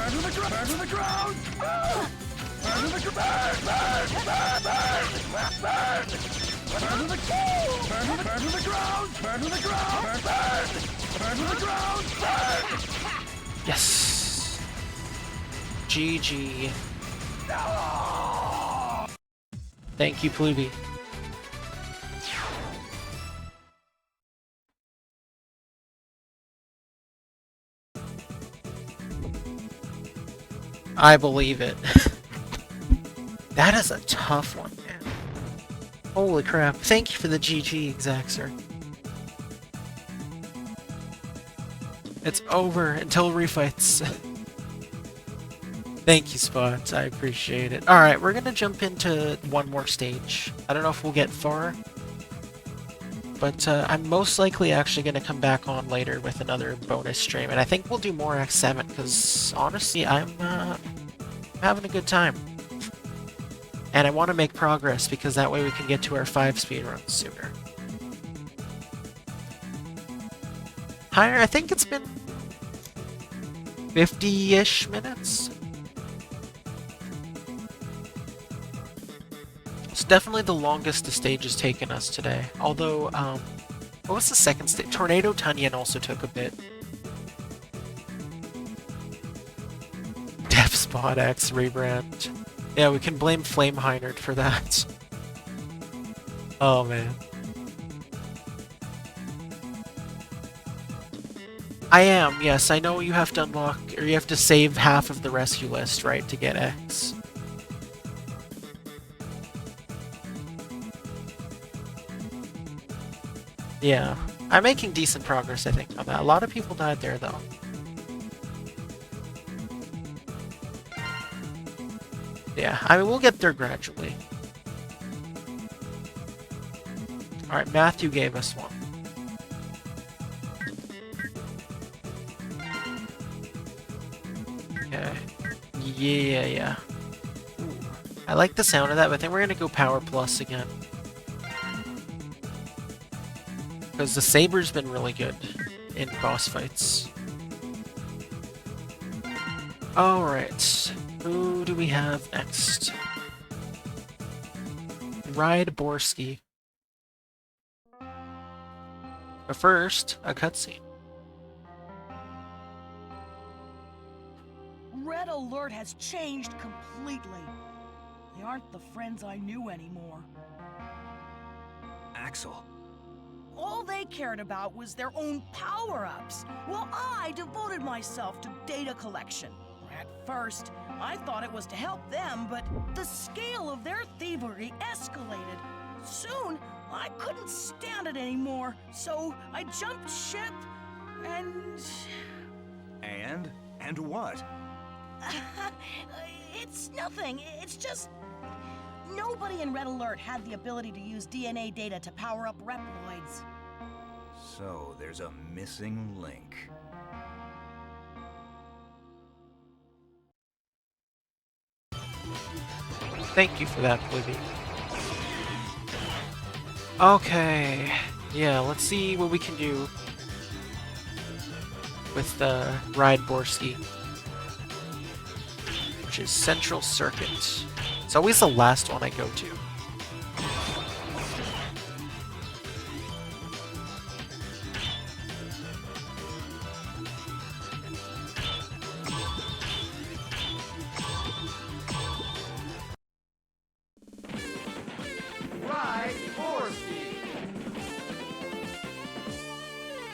Speaker 1: Yes. GG. Thank you, Pluby. I believe it. That is a tough one, man. Holy crap. Thank you for the GG, Exacxer. It's over until refights. Thank you, Spots. I appreciate it. Alright, we're gonna jump into one more stage. I don't know if we'll get far, but I'm most likely actually gonna come back on later with another bonus stream, and I think we'll do more X7, because honestly, I'm having a good time. And I want to make progress, because that way we can get to our 5 speedruns sooner. Higher, I think it's been 50-ish minutes. It's definitely the longest the stage has taken us today. Although, what was the second stage? Tornado Tonion also took a bit. Def Spot X rebrand. Yeah, we can blame Flame Hyenard for that. Oh man. I am, yes. I know you have to unlock, or you have to save half of the rescue list, right, to get X. Yeah. I'm making decent progress, I think, on that. A lot of people died there, though. Yeah, I mean, we'll get there gradually. Alright, Matthew gave us one. Okay. Yeah. Ooh. I like the sound of that, but I think we're gonna go Power Plus again. Because the Saber's been really good in boss fights. Alright. Who do we have next? Ride Boarski. But first, a cutscene.
Speaker 2: Red Alert has changed completely. They aren't the friends I knew anymore.
Speaker 3: Axel.
Speaker 2: All they cared about was their own power-ups, while I devoted myself to data collection. At first, I thought it was to help them, but the scale of their thievery escalated. Soon, I couldn't stand it anymore, so I jumped ship and...
Speaker 3: And what?
Speaker 2: It's nothing. It's just... Nobody in Red Alert had the ability to use DNA data to power up Reploids.
Speaker 3: So, there's a missing link.
Speaker 1: Thank you for that, Blibby. Okay. Yeah, let's see what we can do with the Ride Boarski, which is Central Circuit. It's always the last one I go to.
Speaker 4: Ride Boarski.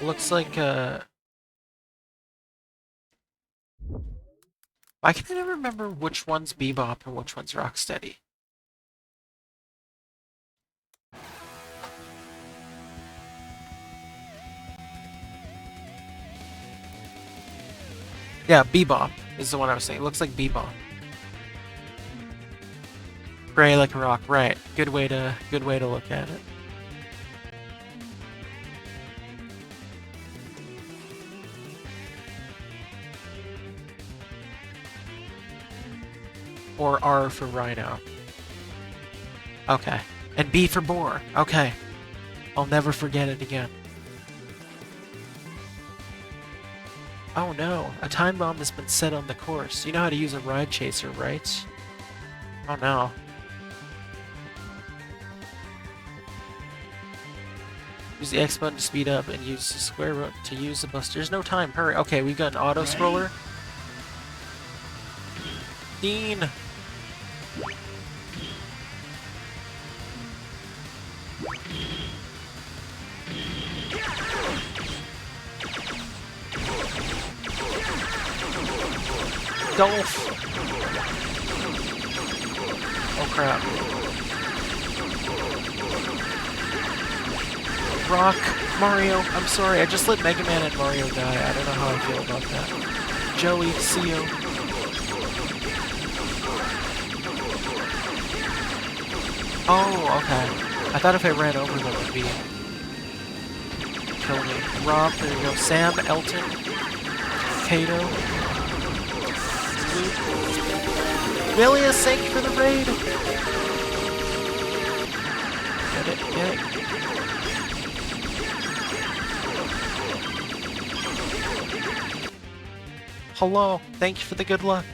Speaker 1: Looks like Why can I never remember which one's Bebop and which one's Rocksteady? Yeah, Bebop is the one I was saying. It looks like Bebop. Gray like a rock, right? Good way to look at it. Or R for Rhino. Okay. And B for Boar. Okay. I'll never forget it again. Oh no, a time bomb has been set on the course. You know how to use a ride chaser, right? Oh no. Use the X button to speed up and use the square root to use the bus. There's no time, hurry. Okay, we've got an auto scroller. Dean! Dolph! Oh crap. Rock, Mario, I'm sorry, I just let Mega Man and Mario die. I don't know how I feel about that. Joey, see you. Oh, okay. I thought if I ran over them it would be... kill me. Rob, there you go. Sam, Elton, Kato. Milius, thank you for the raid! Get it, get it. Hello, thank you for the good luck.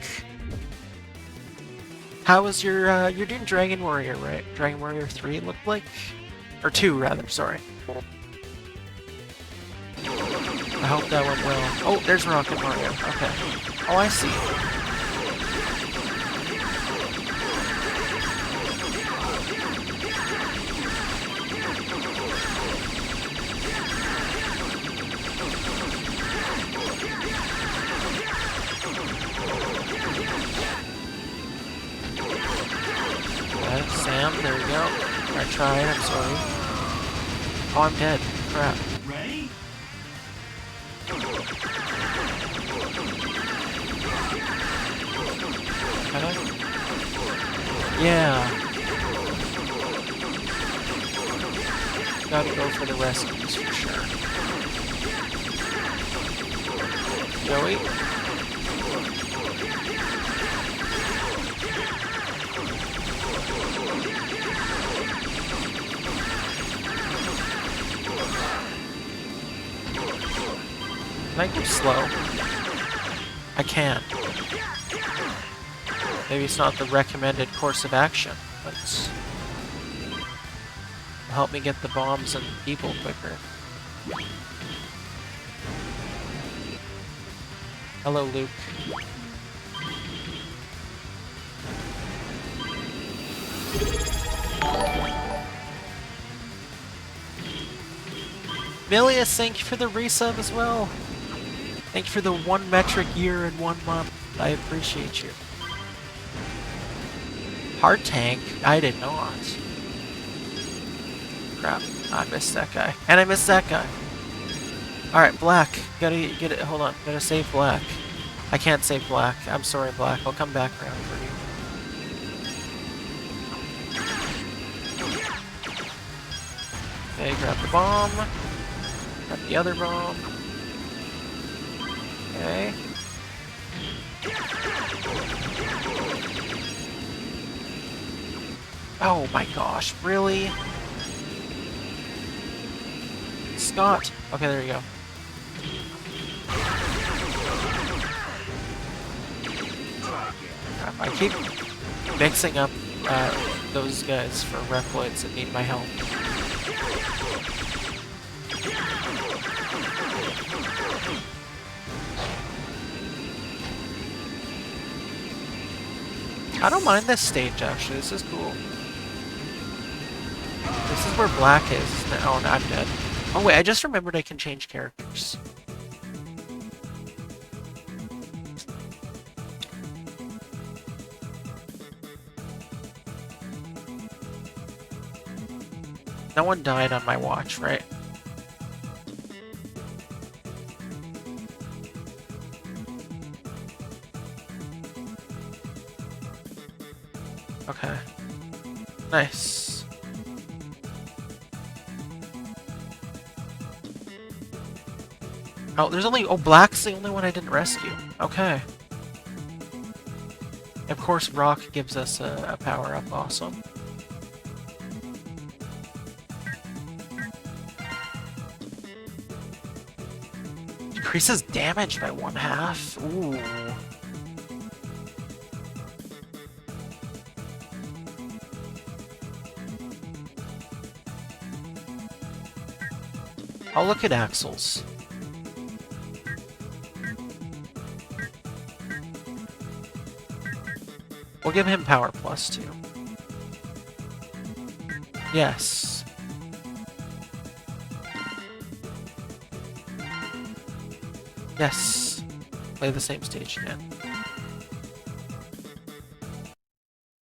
Speaker 1: How was your, you're doing Dragon Warrior, right? Dragon Warrior 3 it looked like? Or 2, rather, sorry. I hope that went well. Oh, there's Rocket Mario, okay. Oh, I see. Sam, there we go. I tried, I'm sorry. Oh, I'm dead. Crap.
Speaker 5: Ready?
Speaker 1: Can I? Yeah. Gotta go for the rescues for sure. Joey? Can I go slow? I can. Maybe it's not the recommended course of action, but it'll help me get the bombs and people quicker. Hello, Luke. Milius, thank you for the resub as well. Thank you for the 1 metric year and 1 month. I appreciate you. Hard tank? I did not. Crap. I missed that guy. And I missed that guy. Alright, Black. Gotta get it. Hold on. Gotta save Black. I can't save Black. I'm sorry, Black. I'll come back around for you. Okay, grab the bomb. Grab the other bomb. Okay. Oh my gosh, really? Scott! Okay, there you go. I keep mixing up those guys for Reploids that need my help. I don't mind this stage, actually. This is cool. This is where Black is. Oh, no, I'm dead. Oh, wait, I just remembered I can change characters. No one died on my watch, right? Okay. Nice. Oh, there's only... Oh, Black's the only one I didn't rescue. Okay. Of course, Rock gives us a power-up. Awesome. Increases damage by 1/2. Ooh. I'll look at Axel's. We'll give him power plus 2. Yes. Yes. Play the same stage again.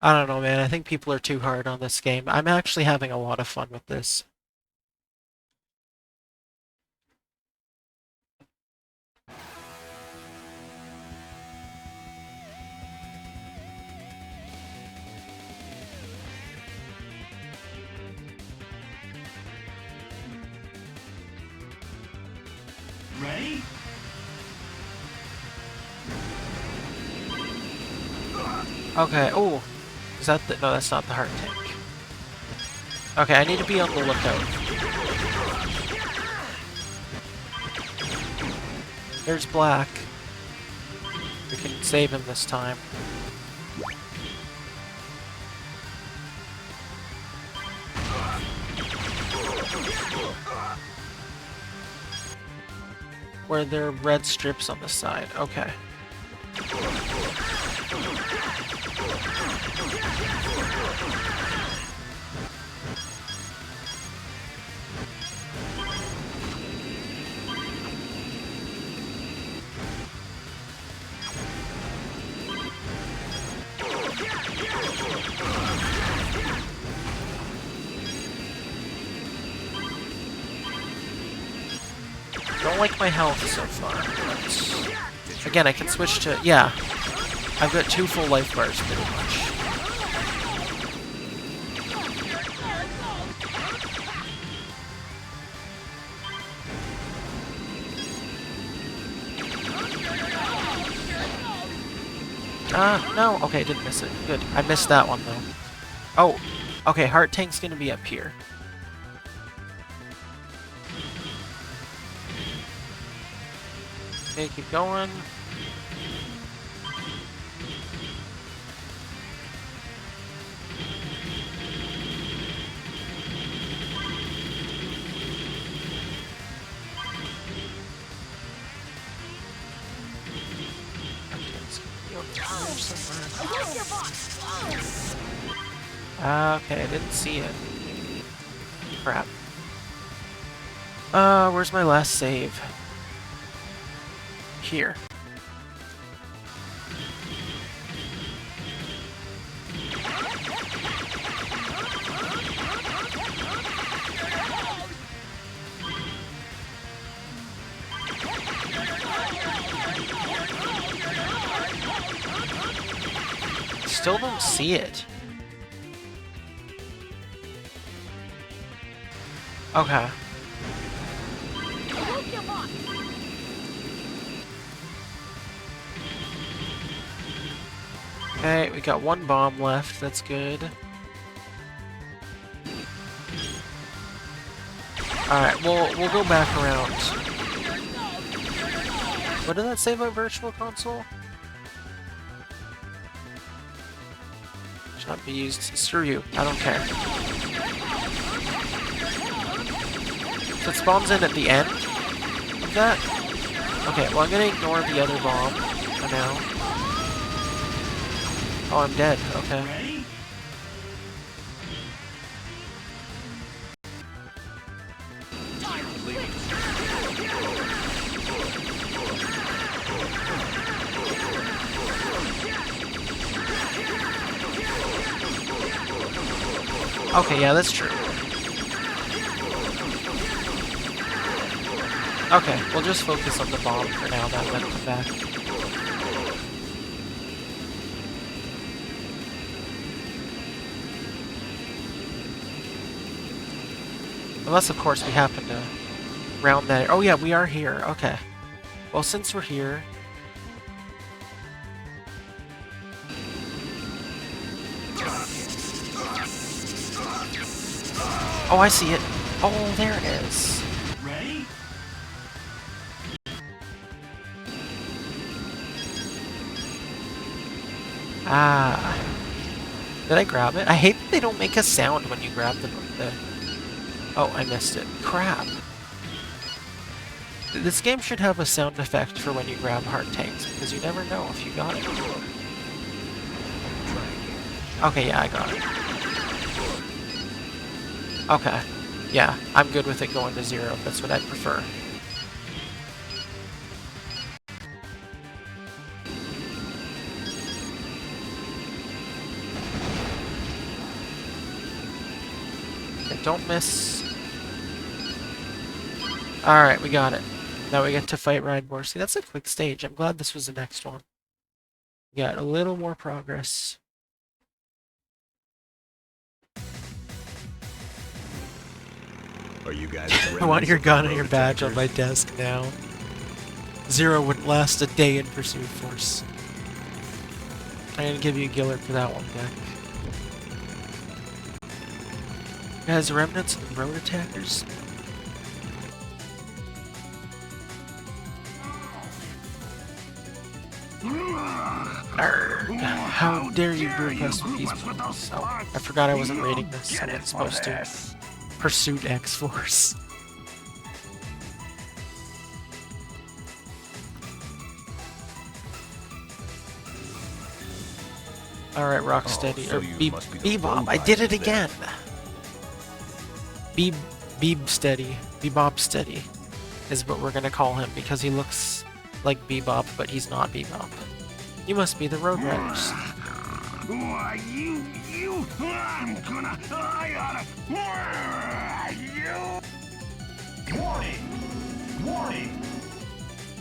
Speaker 1: I don't know, man. I think people are too hard on this game. I'm actually having a lot of fun with this.
Speaker 5: Ready?
Speaker 1: Okay, oh! Is that the... No, that's not the heart tank. Okay, I need to be on the lookout. There's Black. We can save him this time. Where there are red strips on the side. Okay. Don't like my health so far. But again, I can switch to... Yeah. I've got 2 full life bars, pretty much. No. Okay, didn't miss it. Good. I missed that one, though. Oh. Okay, heart tank's gonna be up here. Okay, keep going. Okay, I didn't see it. Crap. Where's my last save? Here. Still don't see it. Okay. Okay, we got 1 bomb left. That's good. Alright, we'll go back around. What did that say about Virtual Console? Should not be used. Screw you. I don't care. So it spawns in at the end of that? Okay, well I'm gonna ignore the other bomb for now. Oh, I'm dead. Okay.
Speaker 5: Ready?
Speaker 1: Okay, yeah, that's true.
Speaker 9: Okay, we'll just focus on the bomb for now, that then come back. Unless, of course, we happen to round that. Oh yeah, we are here. Okay. Well, since we're here... Oh, I see it. Oh, there it is.
Speaker 5: Ready?
Speaker 9: Ah. Did I grab it? I hate that they don't make a sound when you grab the... Oh, I missed it. Crap. This game should have a sound effect for when you grab heart tanks, because you never know if you got it. Okay, yeah, I got it. Okay. Yeah, I'm good with it going to 0. That's what I'd prefer. Okay, don't miss. Alright, we got it. Now we get to fight Ride Boarski. That's a quick stage. I'm glad this was the next one. We got a little more progress.
Speaker 3: Are you guys
Speaker 9: I want your gun and your badge on my desk now. 0 wouldn't last a day in Pursuit Force. I'm gonna give you a Gillard for that one, Deck. Guys, remnants of the road attackers. Arrgh. How dare you group us with these points? Oh, I forgot I wasn't rating this. I wasn't supposed to. Pursuit X-Force. Alright, Rocksteady.
Speaker 3: so
Speaker 9: or
Speaker 3: you
Speaker 9: Beeb,
Speaker 3: must be the
Speaker 9: Bebop. I
Speaker 3: robot
Speaker 9: did it
Speaker 3: then.
Speaker 9: again! Beeb Steady. Bebop Steady is what we're gonna call him because he looks like Bebop, but he's not Bebop. You must be the Road Riders.
Speaker 4: Why, you, I'm gonna, I oughta, you.
Speaker 5: Warning! Warning!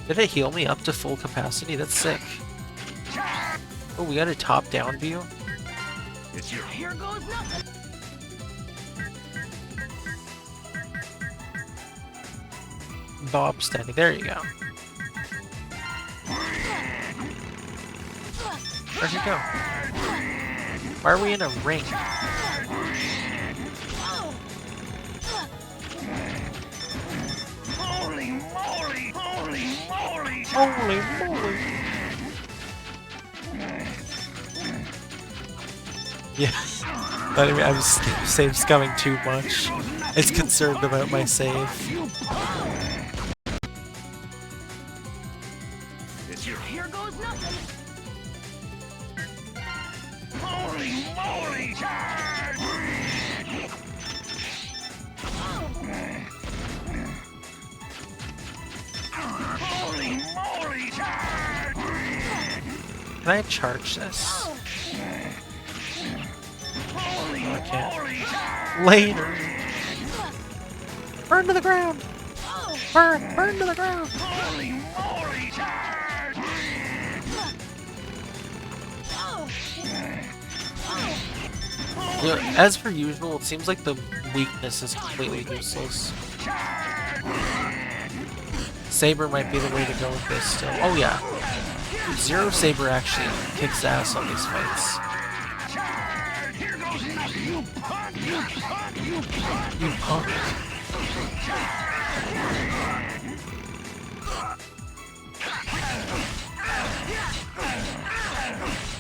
Speaker 9: Did it heal me up to full capacity? That's sick. Oh, we got a top-down view?
Speaker 3: It's your
Speaker 2: Here goes nothing.
Speaker 9: Bob Steady. There you go. Where'd he go? Why are we in a ring?
Speaker 4: Holy moly! Holy moly!
Speaker 9: Holy moly! Yeah. I'm save scumming too much. It's concerned about my save.
Speaker 2: Here goes nothing.
Speaker 4: Holy moly! Holy moly!
Speaker 9: Can I charge this?
Speaker 4: Holy
Speaker 9: No, I can't.
Speaker 4: moly!
Speaker 9: Later! Burn to the ground! Burn! Burn to the ground!
Speaker 4: Holy moly!
Speaker 9: You know, as per usual, it seems like the weakness is completely useless. Saber might be the way to go with this still. Oh yeah. Zero Saber actually kicks ass on these fights. You punk.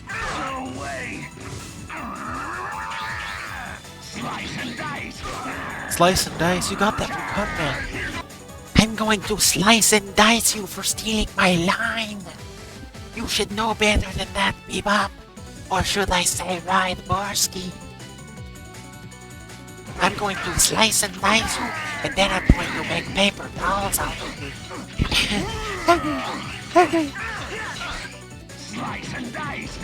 Speaker 4: No way! Slice and dice!
Speaker 9: Slice and dice, you got that from Cutman. I'm going to slice and dice you for stealing my line. You should know better than that, Bebop. Or should I say Ride Boarski? I'm going to slice and dice you, and then I'm going to make paper dolls out of you.
Speaker 4: Slice and dice!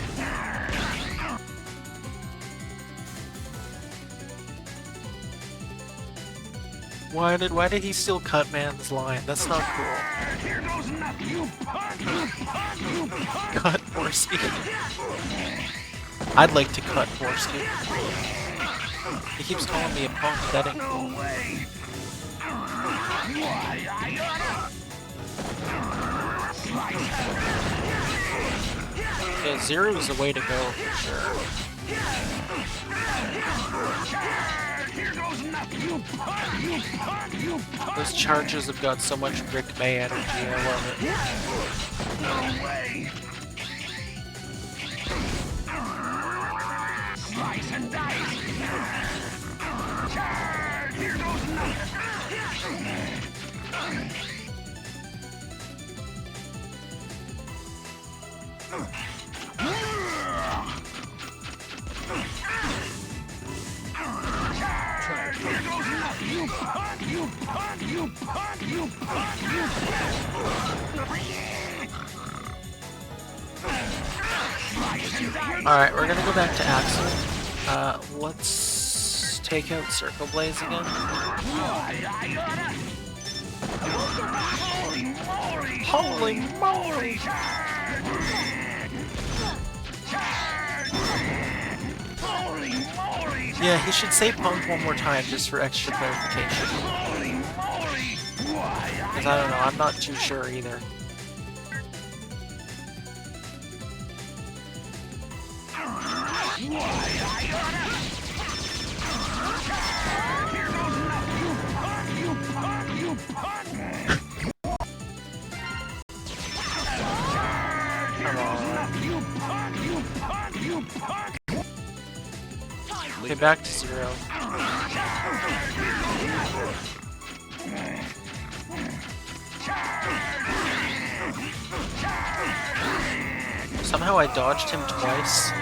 Speaker 1: Why did he steal Cutman's line? That's not cool.
Speaker 4: Here goes nothing. You punk, you punk, you punk.
Speaker 1: Cut Boarski. I'd like to cut Boarski. He keeps calling me a punk. That ain't cool.
Speaker 4: No way. Why, I oughta.
Speaker 1: Yeah, Zero's the way to go for sure.
Speaker 4: Here goes nothing. You punk, you punk, you punk.
Speaker 1: Those charges have got so much Rick May energy. I love it.
Speaker 4: No way. Slice and dice. Here goes nothing. Here goes nothing. You punk, you punk, you punk, you punk, you punk.
Speaker 1: Alright, we're gonna go back to Axel. Let's take out Circle Blaze again. Holy moly! Yeah, he should say punk one more time just for extra clarification. Because I don't know, I'm not too sure either. Come on. Okay, back to zero. Somehow I dodged him twice.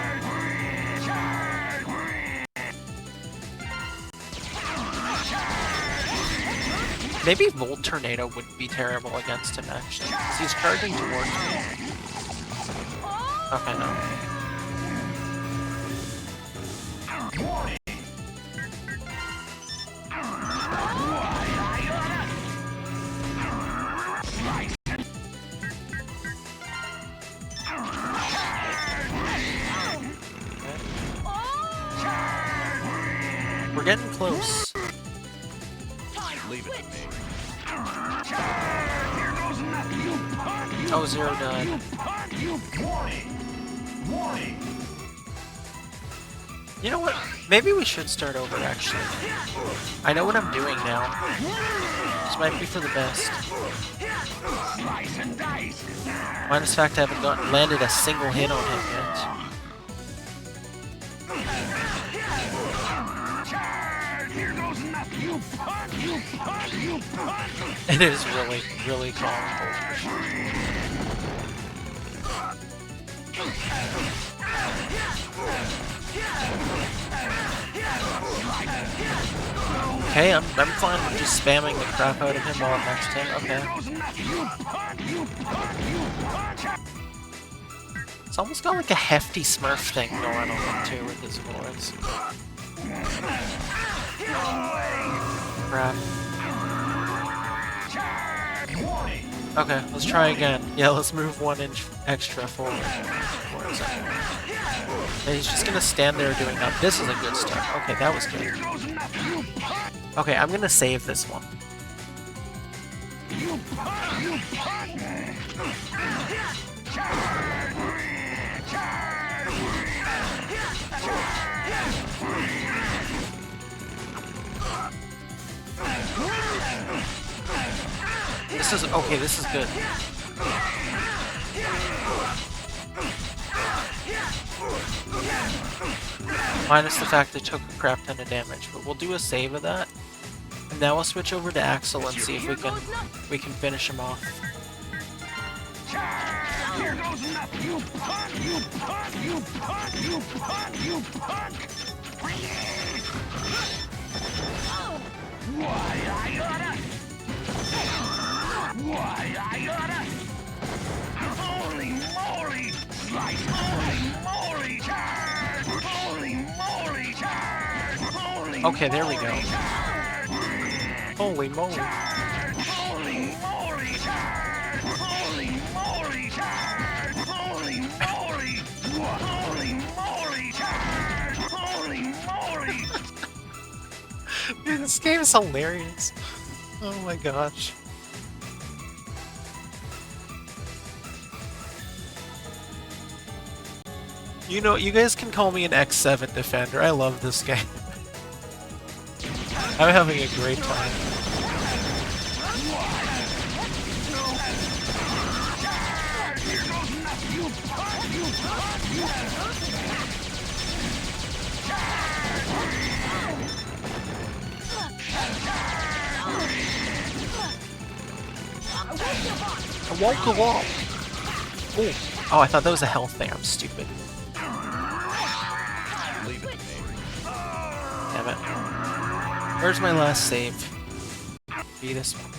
Speaker 1: Maybe Volt Tornado wouldn't be terrible against him actually, because he's charging towards me. Okay, no. We're getting close.
Speaker 3: Leave it to me.
Speaker 1: Oh, Zero died. You know what? Maybe we should start over, actually. I know what I'm doing now. This might be for the best. Minus the fact I haven't landed a single hit on him yet. It is really, really comical for sure. Okay, I'm fine with just spamming the crap out of him while I'm next to him. Okay. It's almost got like a hefty Smurf thing going on too with his voice. Crap. Okay, let's try again. Yeah, let's move 1 inch extra forward. And he's just gonna stand there doing that. This is a good start. Okay, that was good. Okay, I'm gonna save this one. This is okay, this is good. Minus the fact they took a crap ton of damage, but we'll do a save of that. And now we'll switch over to Axel and see if we can finish him off.
Speaker 4: Here goes nothing. You punk, you punk, you punk, you punk, you punk. Why I oughta. Why I oughta. Holy moly. Slice. Holy moly. Holy moly. Holy
Speaker 1: Okay, there we go. Holy moly.
Speaker 4: Holy moly, charge! Holy moly, charge! Holy moly! Holy moly, charge! Holy moly!
Speaker 1: Dude, this game is hilarious. Oh my gosh. You know, you guys can call me an X7 defender. I love this game. I'm having a great time. I won't go off. Ooh. Oh, I thought that was a health thing. I'm stupid. Damn it. Where's my last save? Be this one.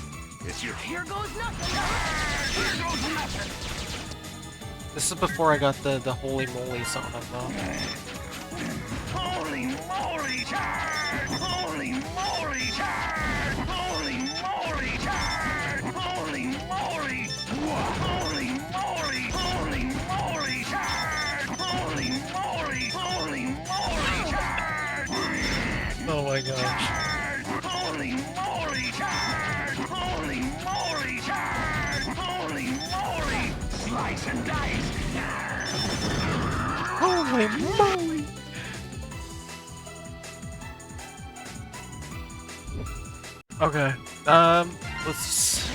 Speaker 2: Here goes nothing.
Speaker 1: This is before I got the holy moly on him though.
Speaker 4: Holy moly, charge! Holy moly, charge! Holy moly, charge! Holy moly! Holy moly! Holy moly, charge! Holy moly! Holy moly, charge!
Speaker 1: Oh my gosh.
Speaker 4: Holy moly, charge! Holy moly, charge! Holy moly! Slice and dice!
Speaker 1: Holy moly! Okay, let's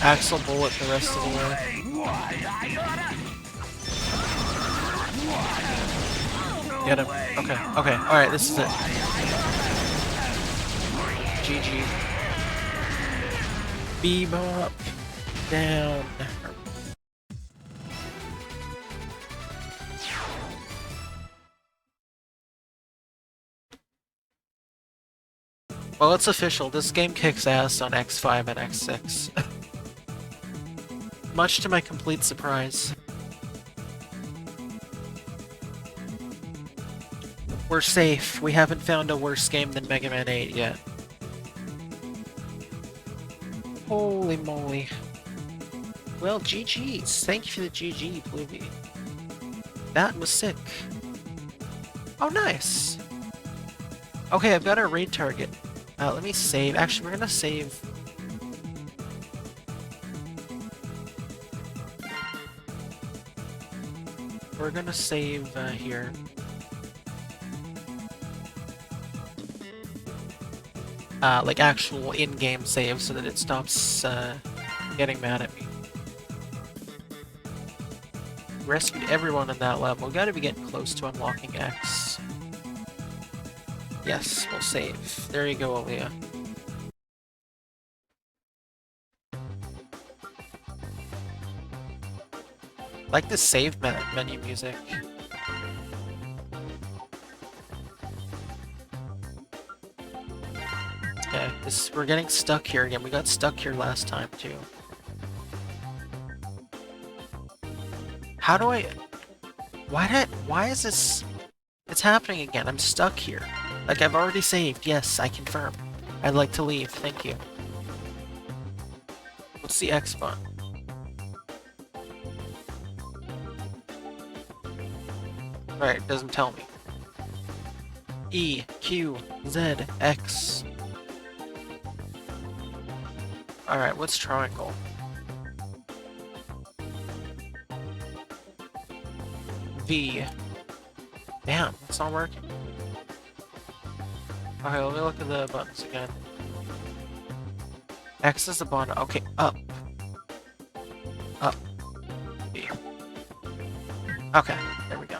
Speaker 1: Axel Bullet the rest of the way. Get him. Okay, okay, alright, this is it. GG. Bebop. Down. Well, it's official. This game kicks ass on X5 and X6. Much to my complete surprise. We're safe. We haven't found a worse game than Mega Man 8 yet. Holy moly. Well, GG's. Thank you for the GG, Bluebee. That was sick. Oh, nice. Okay, I've got our raid target. Let me save. Actually, we're gonna save. We're gonna save here. Like actual in-game save so that it stops getting mad at me. Rescued everyone in that level. We gotta be getting close to unlocking X. Yes, we'll save. There you go, Aaliyah. Like the save menu music. Okay, we're getting stuck here again. We got stuck here last time too. How do I... Why is this... It's happening again. I'm stuck here. Like, I've already saved. Yes, I confirm. I'd like to leave. Thank you. What's the X button? Alright, it doesn't tell me. E, Q, Z, X. Alright, what's triangle? V. Damn, it's not working. Okay, let me look at the buttons again. X is the button. Okay, up. Up. B. Okay, there we go.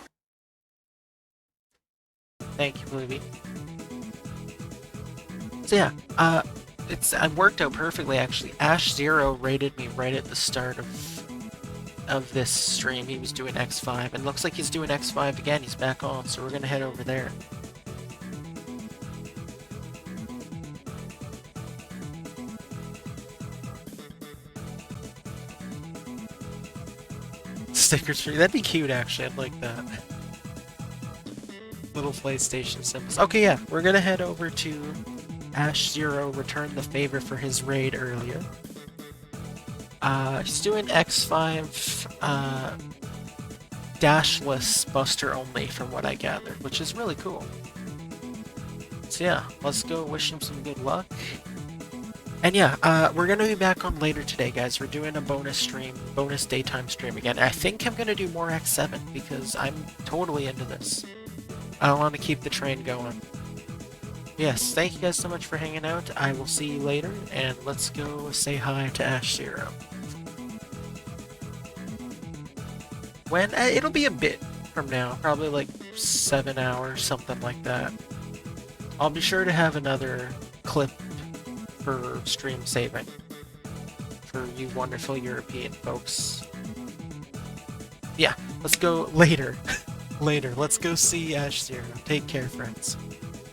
Speaker 1: Thank you, Bluebee. So yeah, it worked out perfectly actually. Ash Zero rated me right at the start of this stream. He was doing X5, and looks like he's doing X5 again. He's back on, so we're gonna head over there. Stickers for you. That'd be cute, actually. I'd like that. Little PlayStation symbols. Okay, yeah, we're gonna head over to Ash Zero returned the favor for his raid earlier. He's doing X5 dashless Buster only from what I gathered, which is really cool. So yeah, let's go wish him some good luck. And yeah, we're gonna be back on later today, guys. We're doing a bonus stream, bonus daytime stream again. I think I'm gonna do more X7 because I'm totally into this. I want to keep the train going. Yes, thank you guys so much for hanging out. I will see you later, and let's go say hi to Ash Zero. When it'll be a bit from now, probably like 7 hours, something like that. I'll be sure to have another clip for stream saving for you wonderful European folks. Yeah, let's go later. Later, let's go see Ash Zero. Take care, friends.